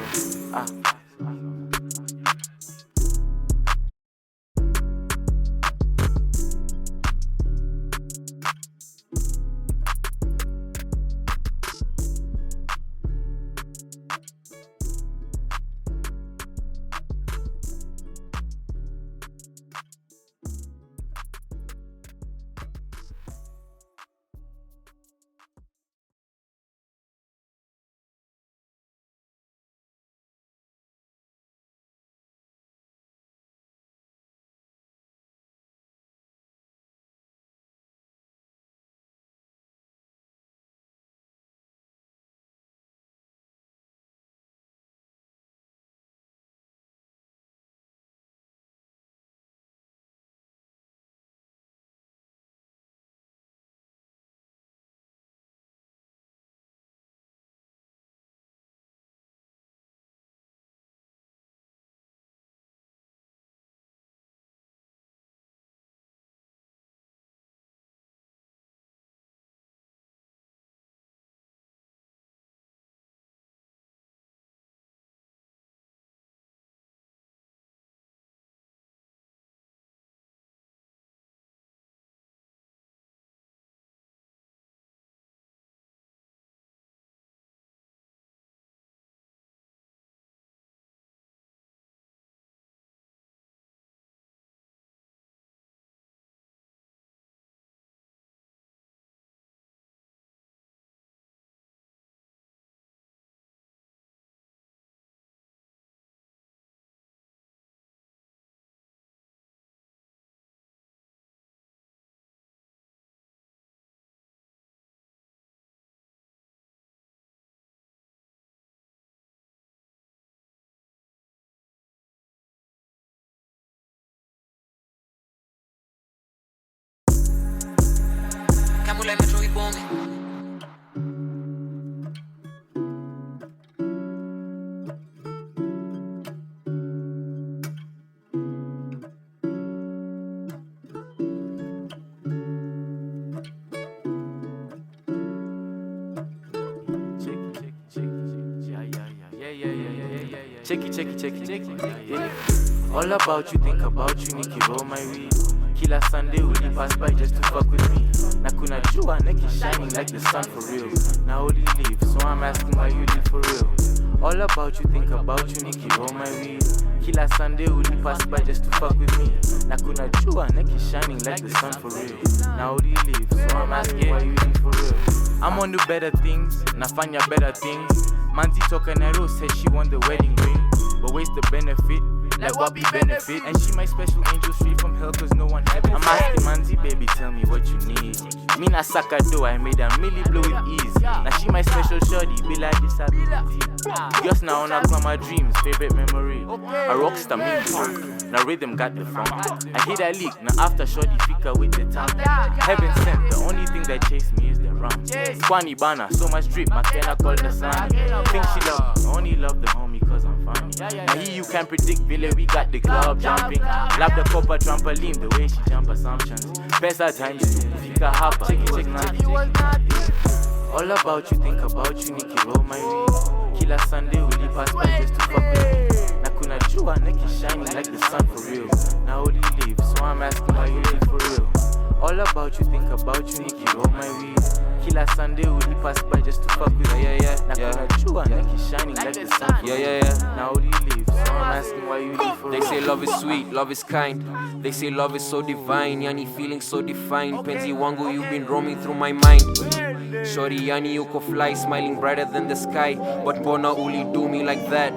Speaker 20: Kamula metro ibonge.
Speaker 18: Check it. All about you, think about you, Nikki, roll my weed. Kila Sunday, will you pass by just to fuck with me? Na kuna jua, Nikki shining like the sun for real. Now only leave, so I'm asking why you leave for real. All about you, think about you, Nikki, roll my weed. Kila Sunday, will you pass by just to fuck with me? Na kuna jua, Nikki shining like the sun for real. Now only leave, so I'm asking why you leave for real. I'm on to better things, nafanya better things. Manzi toka Nairo said she won the wedding ring, but waste the benefit. like what be benefit? And she my special angel straight from hell cause no one ever. I'm asking Manzi, baby, tell me what you need. Me na saka do, I made a milli blow with ease. Now she my special shorty, be like disability. Just now on my dreams, favorite memory. A rockstar me funk, now rhythm got the funk. I hit a leak, now after shorty fika with the tongue. Heaven sent, the only thing that chased me is the rum. Squani bana, so much drip, my can I call the sun. Think she love me, only love the homie cause I'm funny. Now here you can predict, Billy, we got the club jumping. Love the copper trampoline, the way she jump assumptions. Best at times two, fika hopper, check it, all about you, think about you, Nikki, roll my weed. Killer Sunday, will you pass by just to fuck with me? Nakuna Jua, Nikki shining like the sun for real. Now only leave, so I'm asking why you leave for real. All about you, think about you, Nikki, roll my weed. Killer Sunday, will you pass by just to fuck with me? Nakuna Jua, Nikki shining like the sun for real. Now only leave, so I'm asking why you leave for real.
Speaker 19: They say love is sweet, love is kind. They say love is so divine, yani feeling so defined. Penzi wangu, you've been roaming through my mind. Shorty yani uko fly, smiling brighter than the sky. But bona uli do me like that.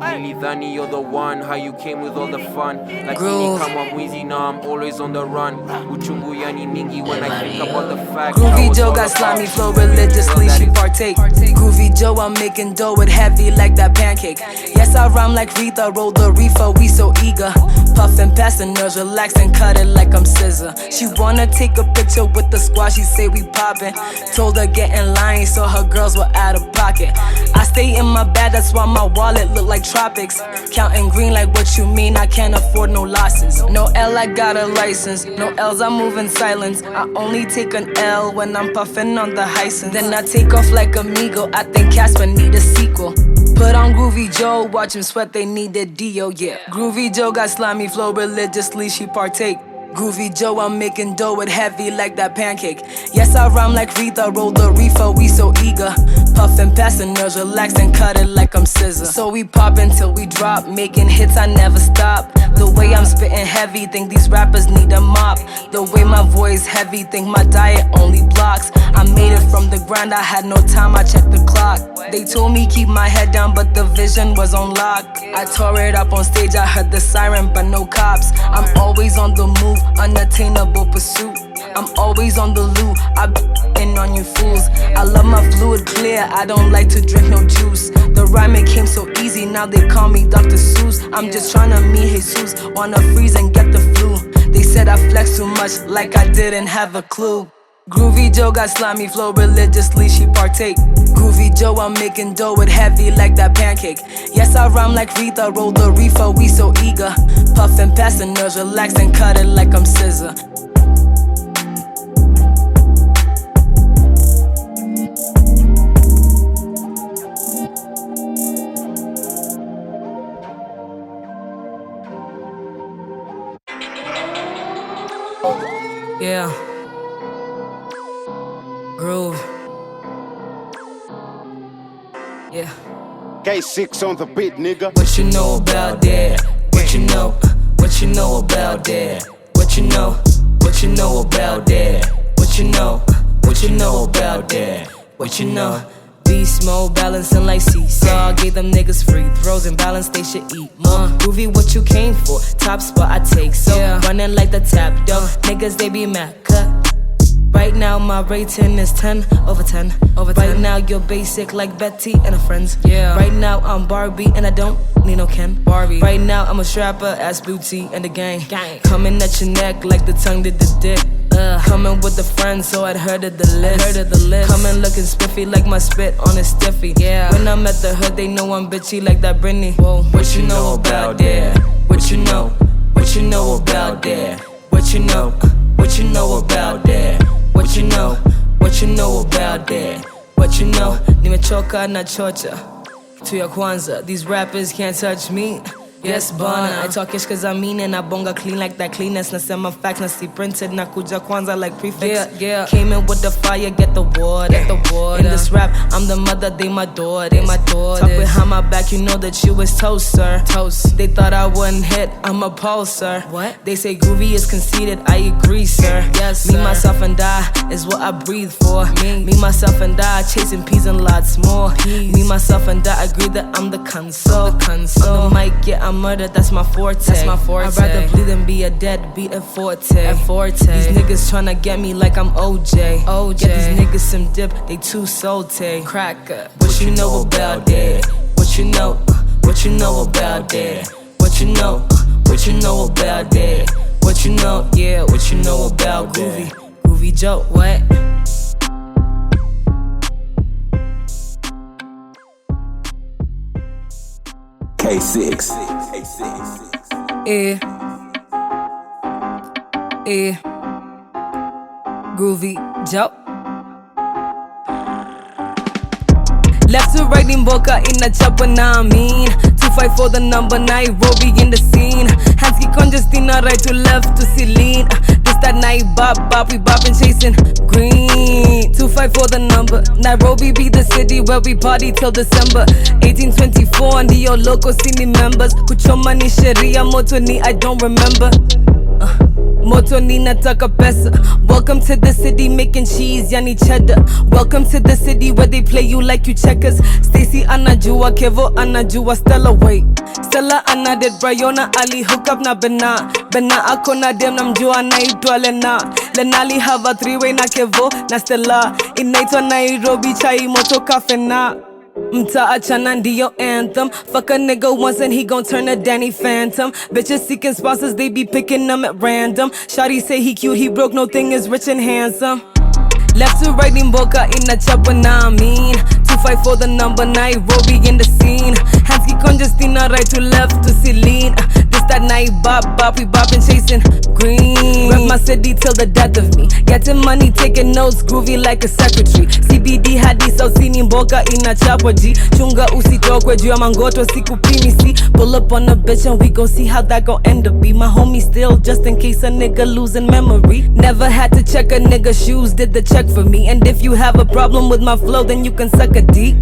Speaker 19: Nilidhani you're the one, how you came with all the fun. Like me kama mwizi, now I'm always on the run. Uchungu yani mingi when I think about the fact.
Speaker 21: Groovy Joe got slimy flow religiously, she partake. Groovy Joe, I'm making dough with heavy like that pancake. Yes, I rhyme like Rita, roll the reefer, we so eager. Puffin' past the nerves, relax and cut it like I'm scissor. She wanna take a picture with the squad, she say we poppin'. Told her get in line, so her girls were out of pocket. I stay in my bag, that's why my wallet look like tropics. Counting green like what you mean, I can't afford no losses. No L, I got a license. No L's, I move in silence. I only take an L when I'm puffin' on the Hyson. Then I take off like Amigo, I think Casper need a sequel. Put on Groovy Joe, watch him sweat, they need their Dio, yeah. Groovy Joe got slimy flow religiously, she partake. Groovy Joe, I'm making dough with heavy like that pancake. Yes, I rhyme like Rita, roll the reefer, we so eager. Puffin' past the nerves, relax and cut it like I'm scissor. So we pop until we drop, making hits, I never stop. The way I'm spitting heavy, think these rappers need a mop. The way my voice heavy, think my diet only blocks. I made it from the ground, I had no time, I checked the clock. They told me keep my head down, but the vision was on lock. I tore it up on stage, I heard the siren, but no cops. I'm always on the move, unattainable pursuit. I'm always on the loo, I in on you fools. I love my fluid clear, I don't like to drink no juice. The rhyming came so easy, now they call me Dr. Seuss. I'm just tryna meet Jesus, wanna freeze and get the flu. They said I flex too much, like I didn't have a clue. Groovy Joe got slimy flow religiously, she partake. Groovy Joe, I'm making dough with heavy like that pancake. Yes, I rhyme like Rita, roll the reefer, we so eager. Puffin' past the nerves, relax and cut it like I'm scissor. Yeah. Groove. Yeah.
Speaker 22: K6 on the beat, nigga.
Speaker 21: What you know about that? What you know? What you know about that? What you know? What you know about that? What you know? What you know about that? What you know? Beast mode, balancing like seesaw. Gave them niggas free throws and balance, they should eat more. Groovy, what you came for? Top spot, I take so. Running like the tap, though. Niggas, they be mad, cut. Right now my rating is 10 over 10. Right now you're basic like Betty and her friends. Yeah. Right now I'm Barbie and I don't need no Ken. Barbie. Right now I'm a strapper, ass booty and the gang. Coming at your neck like the tongue did the dick. Coming with the friends, so I'd heard of the list. Coming looking spiffy like my spit on a stiffy. Yeah. When I'm at the hood, they know I'm bitchy like that Britney. Whoa. What you know about that? What you know? What you know about that? What you know? What you know about that? What you know? What you know about that? What you know? Nimechoka na chocha tu ya kwanza. These rappers can't touch me. Yes, bana. I talk ish cause I mean it. I bonga clean like that cleanness. Nasema facts, nasi printed. Nakuja kwanza like prefix. Yeah. Came in with the fire, get the water. In this rap, I'm the mother, they my daughter. Talk behind my back, you know that you was toast, sir. They thought I wouldn't hit, I'm a pulsar. What? They say groovy is conceited, I agree, sir. Yes, sir. Me, myself, and I is what I breathe for. Me, myself, and I chasing peas and lots more. Me, myself, and I agree that I'm the console. On the mic, yeah, I'm murder, that's my forte. I'd rather bleed than be a deadbeat at Forte. These niggas tryna get me like I'm OJ. Get these niggas some dip, they too salty. Cracker, what you know about that? What you know? What you know about that? What you know? What you know about that? What you know? Yeah, what you know about Groovy Joe? What?
Speaker 4: K6.
Speaker 21: Yeah. Groovy Joe. Left to right in Boca in the chopper, nah, I mean 254 the number, Nairobi in the scene. Handsky congestina, right to left to Celine. This that night, bop, we boppin' chasing green. 254 the number, Nairobi be the city where we party till December 1824, and the loco see me members. Kuchomani sheria, moto ni I don't remember. Moto ni nataka pesa. Welcome to the city making cheese, yani cheddar. Welcome to the city where they play you like you checkers. Stacy anajua, Kevo anajua, Stella wait. Stella anaded Bryona Ali hook up na Bena ako na dem namjua naitwa Lena. Lenali have a three-way na Kevo na Stella. Inaitwa Nairobi chai moto cafe na Mta achana ndiyo anthem. Fuck a nigga once and he gon' turn to Danny Phantom. Bitches seeking sponsors, they be picking them at random. Shawty say he cute, he broke, no thing is rich and handsome. Left to right in Boca in the chopper, nah, I mean 254 the number, Nairobi in the scene. Handsky congestina, right to left to Celine. This that night, bop, we boppin' chasing green. Rep my city till the death of me. Getting money, taking notes, groovy like a secretary. CBD hadi sausini Boca ina chapa G. Chunga usitokwe juu ya mangoto sikupimi see. Pull up on a bitch and we gon' see how that gon' end up be. My homie still, just in case a nigga losing memory. Never had to check a nigga shoes, did the check for me. And if you have a problem with my flow, then you can suck a D.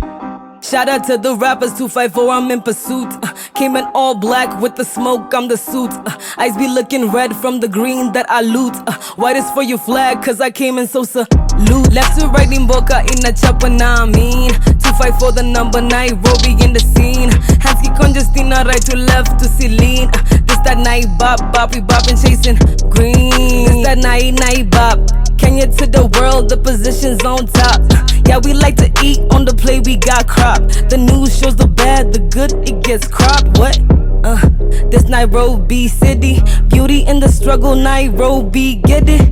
Speaker 21: Shout out to the rappers 254, I'm in pursuit. Came in all black with the smoke, I'm the suit. Eyes be looking red from the green that I loot. White is for your flag, cause I came in so salute. Left to right in Boca in the chopper, nah, I mean 254 the number, Nairobi in the scene. Handsky congestina, right to left to Celine. This that night, bop, we boppin' chasing green. This that night, bop. Kenya to the world, the position's on top. Yeah, we like to eat on the plate, we got crop. The news shows the bad, the good, it gets cropped. What? This Nairobi city, beauty in the struggle, Nairobi, get it?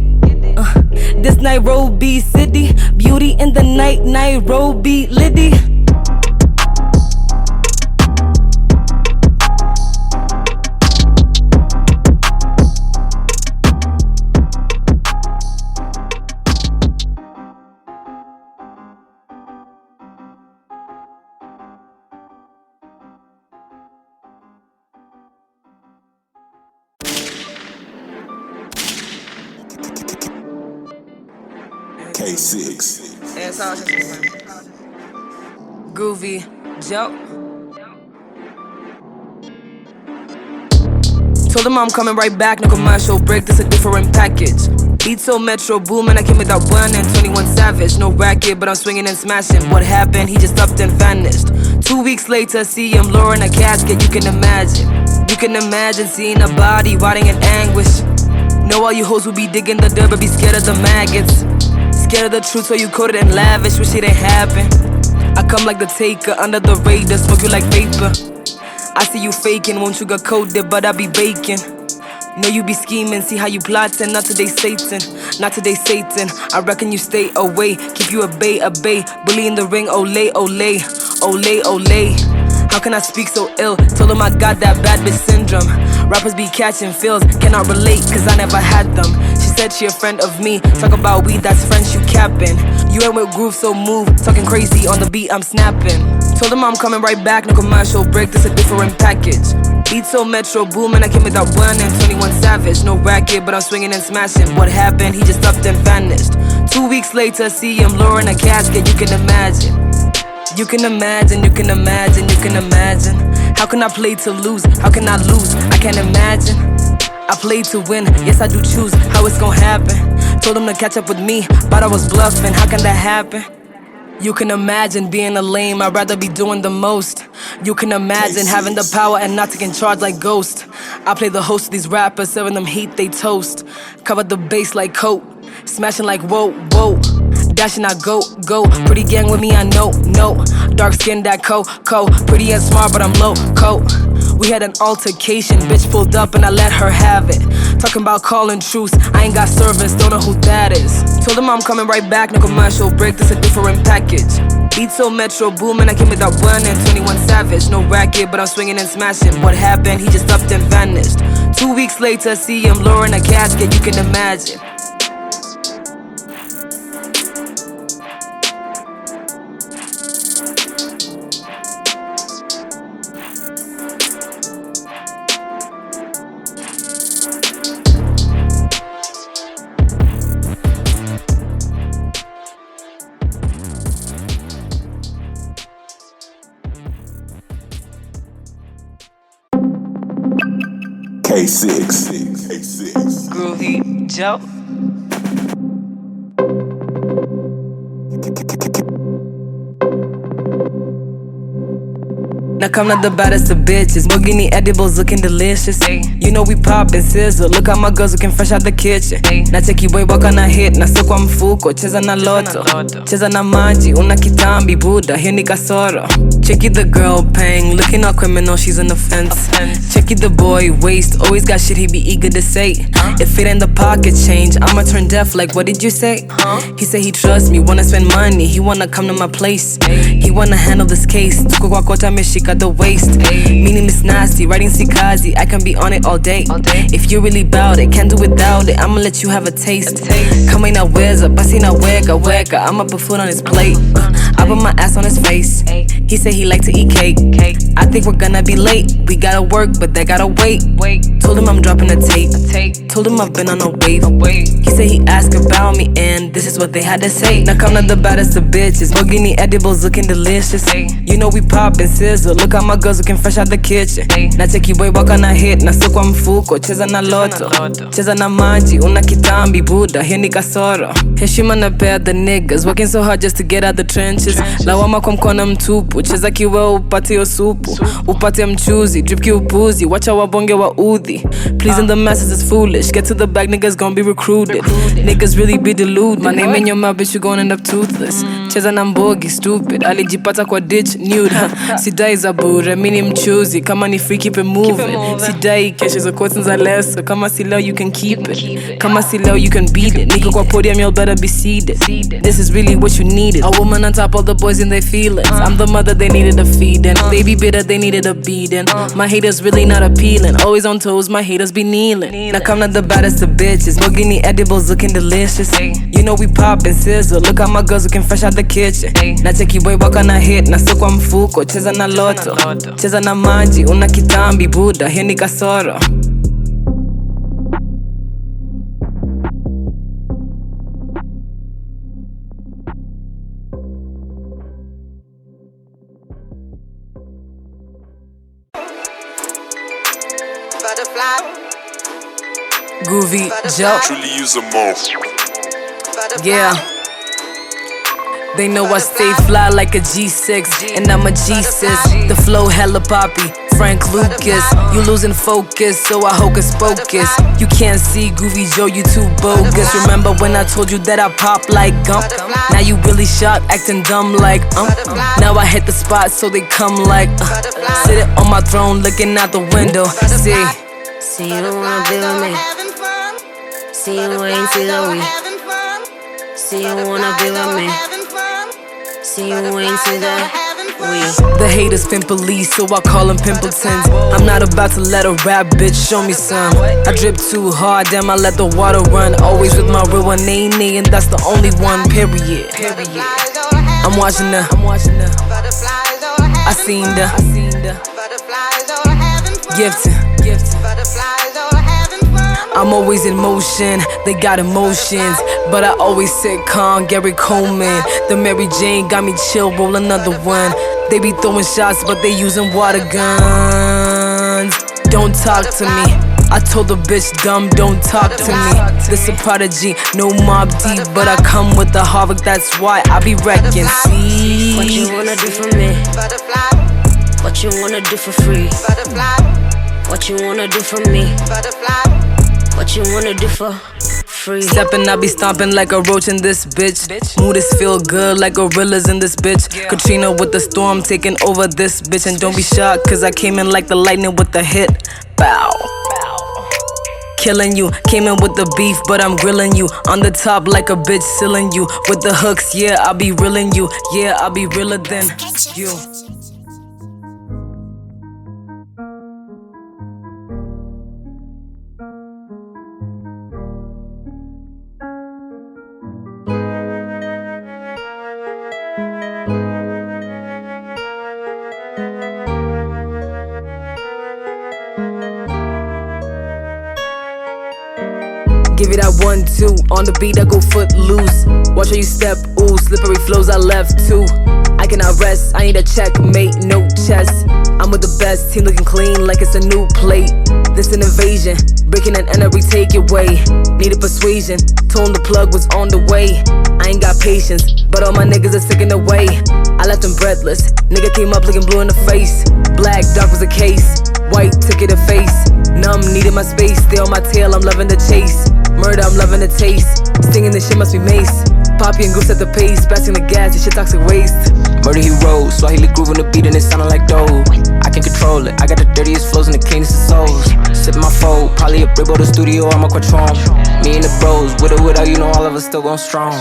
Speaker 21: This Nairobi city, beauty in the night, Nairobi, Liddy.
Speaker 4: K6.
Speaker 21: Groovy Joe. Told him I'm coming right back, no commercial break, this a different package. Beat so Metro Boomin, I came with that 1 and 21 Savage. No racket, but I'm swinging and smashing. What happened? He just upped and vanished. 2 weeks later, see him lowering a casket. You can imagine seeing a body rotting in anguish. Know all you hoes who be digging the dirt, but be scared of the maggots. Scared of the truth, so you coated in lavish, wish it ain't happen. I come like the taker, under the radar, smoke you like vapor. I see you faking, won't sugarcoat it, but I be baking. Know you be scheming, see how you plotting, not today Satan. I reckon you stay away, keep you a bay. Bully in the ring, ole. How can I speak so ill? Told him I got that bad bitch syndrome. Rappers be catching feels, cannot relate cause I never had them. She said she a friend of me, talk about weed, that's French, you capping. You ain't with groove, so move, talking crazy on the beat, I'm snapping. Told him I'm coming right back, no commercial break, this a different package. Beat so Metro Boomin, I came with that 1 and 21 Savage. No racket, but I'm swinging and smashing. What happened? He just upped and vanished. 2 weeks later, see him lowering a casket, you can imagine. You can imagine. How can I play to lose? How can I lose? I can't imagine. I play to win, yes I do choose how it's gon' happen. Told him to catch up with me, but I was bluffing, how can that happen? You can imagine being a lame, I'd rather be doing the most. You can imagine having the power and not taking charge like Ghost. I play the host of these rappers, serving them heat, they toast. Cover the bass like coat, smashing like whoa, whoa. Dashing, I go, go. Pretty gang with me, I know, no. Dark skin, that co. Pretty and smart, but I'm low, We had an altercation, bitch pulled up and I let her have it. Talking about calling truce, I ain't got service, don't know who that is. Told him I'm coming right back, no commercial break, this a different package. Beat so Metro Boomin', I came with that 1 and 21 Savage. No racket, but I'm swinging and smashing. What happened? He just upped and vanished. 2 weeks later, see him lowering a casket, you can imagine.
Speaker 4: K6.
Speaker 21: Groovy Joe. Now come not the baddest of bitches. Mogini edibles looking delicious. You know we poppin' sizzle. Look how my girls looking fresh out the kitchen. Na cheki boy waka na hit. Na sio kwa mfuko. Cheza na loto. Cheza na maji. Una kitambi Buddha. Hiyo ni kasoro. Checky the girl paying. Looking all criminal. She's on the fence. Checky the boy waist. Always got shit he be eager to say. If it ain't the pocket change, I'ma turn deaf like what did you say? He say he trusts me. Wanna spend money. He wanna come to my place. He wanna handle this case. Tuko kwa kota meshika the waist. Meaning it's nasty, writing sikazi. I can be on it all day. If you really bout it, can't do without it. I'ma let you have a taste. Coming out weza, basi na weka. I'ma put food on his plate. I put my ass on his face. He said he like to eat cake. I think we're gonna be late. We gotta work, but they gotta wait. Told him I'm dropping a tape. Told him I've been on a wave. He said he asked about me, and this is what they had to say. Now come not the baddest of bitches. Mogini edibles looking delicious. You know we poppin' sizzle. Look how my girls looking fresh out the kitchen. Na cheki boy waka na hit. Na sio kwa mfuko. Cheza na loto. Cheza na maji. Una kitambi Buddha. Hiyo ni kasoro. Heshima na pea the niggas. Working so hard just to get out the trenches. Lawama kwa mkono mtupu. Cheza kiweo upate yo supu. Upate mchuzi. Drip kiupuzi. Wacha wabonge wa udhi. Pleasing the masses is foolish. Get to the back, niggas gon' be recruited. Niggas really be deluded. My name in your mouth, bitch, you gon' end up toothless. Cheza na mbogi, stupid. Alijipata kwa ditch, nude. Sidai za bure, mini mchuzi. Kama ni free, keep it moving. Sidai kesho za quotes za leso. Kama si leo, you can keep it. Kama si leo, you can beat it. Nigga kwa podium, you'll better be seated. This is really what you needed. A woman on top, all the boys in their feelings. I'm the mother they needed a feeding. They be bitter, they needed a beating. My haters really not appealing. Always on toes, my haters be kneeling. Now come not the baddest of bitches. Mogini edibles looking delicious. You know we poppin' sizzle. Look how my girls looking fresh out the kitchen. Na cheki boy waka na hit. Na sio kwa mfuko. Cheza na loto. Cheza na maji. Una kitambi Buddha. Hiyo ni kasoro. Groovy Joe.
Speaker 6: Truly use a mouth.
Speaker 21: Yeah. They know I stay fly like a G6, and I'm a G6. The flow hella poppy, Frank Lucas. You losing focus, so I hocus pocus. You can't see Groovy Joe, you too bogus. Remember when I told you that I pop like gump? Now you really shocked, acting dumb like Now I hit the spot, so they come like Sitting on my throne, looking out the window.
Speaker 3: See you don't wanna be with me. See you ain't see the we. See you wanna be with me. See you ain't see the we.
Speaker 21: The haters pimp police, so I call them Pimpletons. I'm not about to let a rap bitch show me some. I drip too hard, damn I let the water run. Always with my real one, Nene, and that's the only one, period. I'm watching the I seen the Gifted. I'm always in motion, they got emotions, but I always sit calm, Gary Coleman. The Mary Jane got me chill, roll another one. They be throwing shots, but they using water guns. don't talk to me. I told the bitch dumb, don't talk to me. This a prodigy, no Mob Deep, but I come with the Harvard, that's why I be wrecking. See
Speaker 5: what you wanna do for me? What you wanna do for free? What you wanna do for me? What you wanna do for free?
Speaker 21: Steppin', I be stomping like a roach in this bitch. Mood is feel good like gorillas in this bitch. Katrina with the storm taking over this bitch. And don't be shocked, cause I came in like the lightning with the hit. Bow. Killing you, came in with the beef, but I'm grilling you. On the top like a bitch, sealing you. With the hooks, yeah, I'll be reeling you. Yeah, I'll be realer than you. Give it that 1-2, on the beat I go foot loose. Watch how you step, ooh, slippery flows I left too. I cannot rest, I need a checkmate, no chess. I'm with the best, team looking clean like it's a new plate. This an invasion, breaking an enemy, take it away. Needed persuasion, told the plug was on the way. I ain't got patience, but all my niggas are sick in the way. I left them breathless, nigga came up looking blue in the face. Black, dark was a case, white took it a face. Numb, needed my space, stay on my tail, I'm loving the chase. Murder, I'm loving the taste. Stinging this shit must be mace. Poppy and Goose at the pace, passing the gas, this shit toxic waste.
Speaker 7: Murder he rose, Swahili groove on the beat and it sounded like dope. I can control it, I got the dirtiest flows and the cleanest of souls. Sippin' my fold, probably a brick or the studio, I'm a quatron. Me and the bros, with or without, you know all of us still going strong.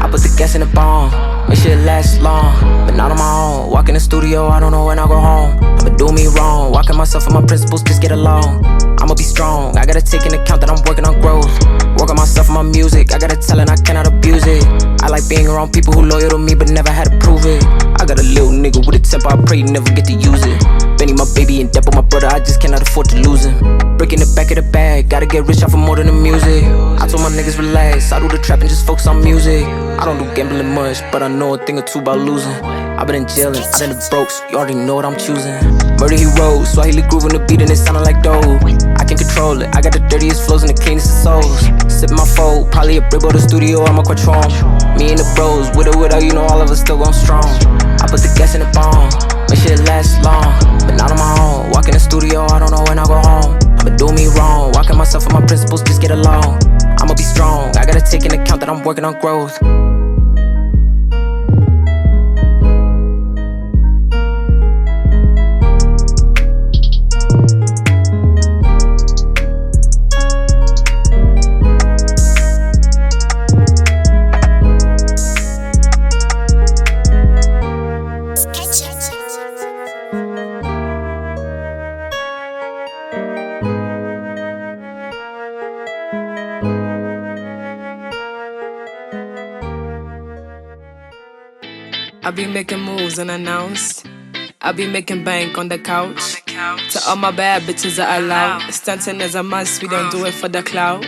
Speaker 7: I put the gas in the bomb, make sure it lasts long. But not on my own, walk in the studio, I don't know when I'll go home. I'ma do me wrong, walking myself and my principles, just get along. I'ma be strong, I gotta take into account that I'm working on growth. Work on myself and my music, I got a talent, I cannot abuse it. I like being around people who loyal to me but never had to prove it. I got a little nigga with a temper, I pray you never get to use it. Benny my baby and Depp on my brother, I just cannot afford to lose him. Breaking the back of the bag, gotta get rich off of more than the music. I told my niggas relax, I do the trap and just focus on music. I don't do gambling much, but I know a thing or two about losing. I've been in jail and I done the brokes, you already know what I'm choosing. Murder he rose, Swahili groove on the beat and it sounded like dope. I can control it, I got the dirtiest flows and the cleanest of souls. Sippin' my fold, probably a brick or the studio, I'm a quatron. Me and the bros, with or without, you know all of us still going strong. I put the gas in the bomb, make sure it lasts long. But not on my own, walk in the studio, I don't know when I'll go home. I'ma do me wrong, walking myself and my principles, just get along. I'ma be strong, I gotta take into account that I'm working on growth.
Speaker 21: I be making moves unannounced. I be making bank on the couch. To all my bad bitches that I allow. Stunting is a must, we don't do it for the clout.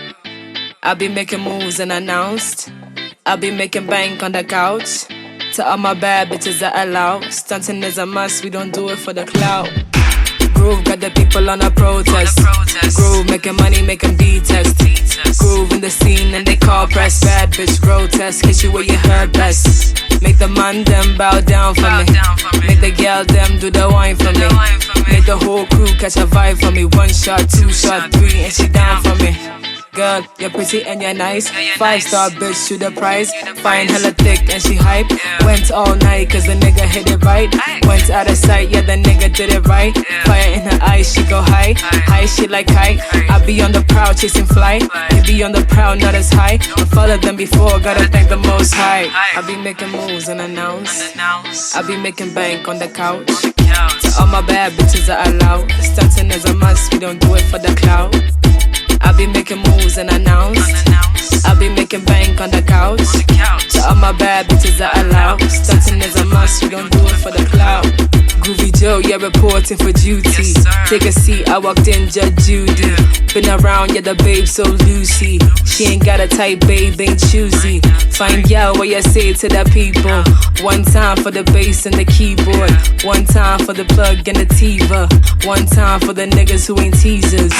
Speaker 21: I be making moves unannounced. I be making bank on the couch. To all my bad bitches that I allow. Stunting is a must, we don't do it for the clout. Groove got the people on a protest. Groove making money, making B-test. Groove in the scene and they call press. Bad bitch grotesque, hit you where you heard best. Make the man them bow down for me. Make the girl them do the wine for me. Make the whole crew catch a vibe for me. 1 shot, 2 shot, 3 and she down for me. Girl, you're pretty and you're nice. 5-star bitch to the prize. Fine, hella thick and she hype. Went all night cause the nigga hit it right. Went out of sight, yeah the nigga did it right. Fire in her eyes, she go high. High shit like kite. I be on the prowl chasing flight. They be on the prowl, not as high. I followed them before, gotta thank the most high. I be making moves unannounced. I be making bank on the couch. To all my bad bitches that I allow. Stunting is a must, we don't do it for the clout. I be making moves unannounced. I be making bank on the couch. To all my bad bitches that I allow. Stunting is a must, we don't do it for the clout. Groovy J Joe, you're reporting for duty. Take a seat, I walked in, Judge Judy. Been around, yeah, the babe so Lucy. She ain't got a type, babe, ain't choosy. Find out what you say to the people. One time for the bass and the keyboard. One time for the plug and the TiVo. One time for the niggas who ain't teasers.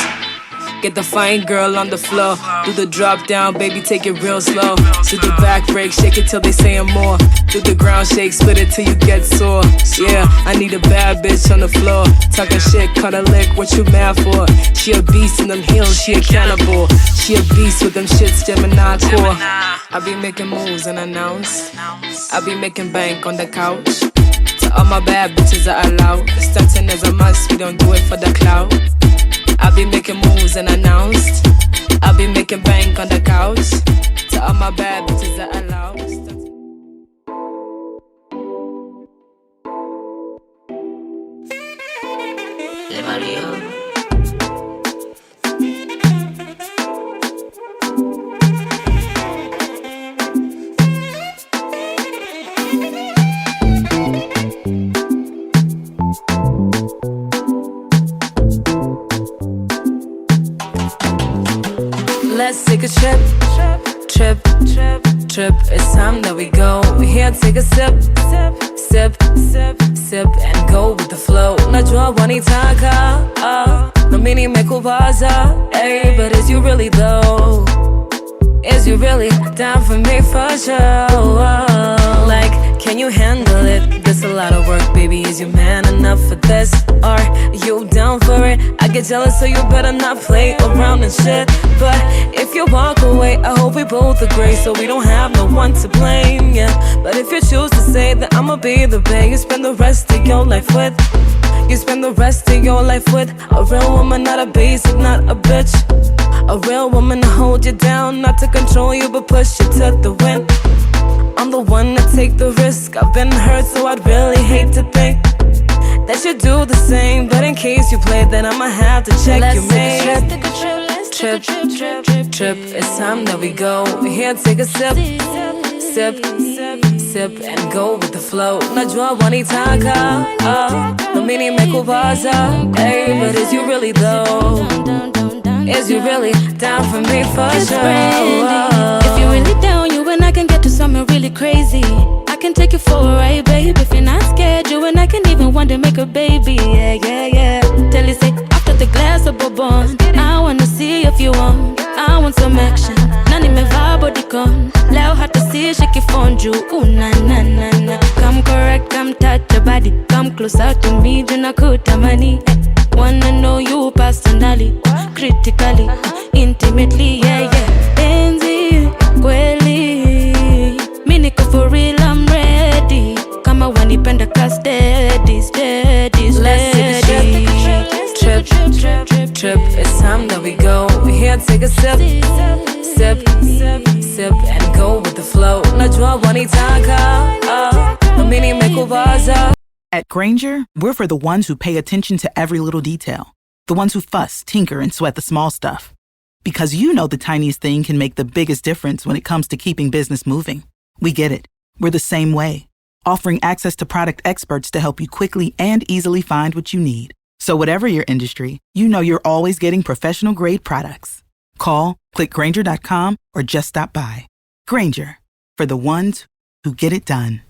Speaker 21: Get the fine girl on the floor. Do the drop down, baby, take it real slow. Do the back break, shake it till they saying more. Do the ground shake, split it till you get sore. Yeah, I need a bad bitch on the floor. Talking shit, cut a lick, what you mad for? She a beast in them heels, she a cannibal. She a beast with them shits, Gemini core. I be making moves and announce. I be making bank on the couch. To all my bad bitches are allowed. Stunting is a must, we don't do it for the clout. I be making moves and announced. I be making bank on the couch. To all my bad bitches that allowed. Let's take a trip, trip, trip, trip. It's time that we go. We here, take a sip, sip, sip, sip, and go with the flow. Najua wanitaka, no mini mekubaza. Hey, but is you really though? Is you really down for me for sure? Like, can you handle it? This a lot of work, baby. Is you man enough for this? Are you down for it? I get jealous, so you better not play around and shit. But if you walk away, I hope we both agree, so we don't have no one to blame, yeah. But if you choose to say that I'ma be the babe you spend the rest of your life with, you spend the rest of your life with a real woman, not a basic, not a bitch. A real woman to hold you down, not to control you, but push you to the wind. I'm the one to take the risk. I've been hurt, so I'd really hate to think that you do the same. But in case you play, then I'ma have to check your mate. Trip, trip, trip, trip. It's time that we go. We here, take a sip, sip, sip, and go with the flow. Najua wanitaka, no mini mekubaza. Hey, but is you really though? Is you really down for me for sure?
Speaker 9: If you're really down, you and I can get to something really crazy. I can take you for a ride, babe. If you're not scared, you and I can even want to make a baby. Yeah, yeah, yeah. Tell you, say, after the glass of bourbon, I wanna see if you want. I want some action. Nani me body con. Leo hata see shake it on you. Ooh, na na na na. Come correct, come touch your body. Come closer to me, juna kutamani. Wanna know you personally, critically, intimately, yeah, yeah. Penzi, kweli, mi niko for real, I'm ready. Kama wanipenda ka steady, steady, steady.
Speaker 21: Let's take a trip, trip, trip, trip, trip. It's time that we go. We here, take a sip, sip, sip, sip, and go with the flow. Najua wanitaka, no mini mekubaza.
Speaker 2: At Grainger, we're for the ones who pay attention to every little detail. The ones who fuss, tinker, and sweat the small stuff. Because you know the tiniest thing can make the biggest difference when it comes to keeping business moving. We get it. We're the same way. Offering access to product experts to help you quickly and easily find what you need. So whatever your industry, you know you're always getting professional-grade products. Call, click Grainger.com, or just stop by. Grainger, for the ones who get it done.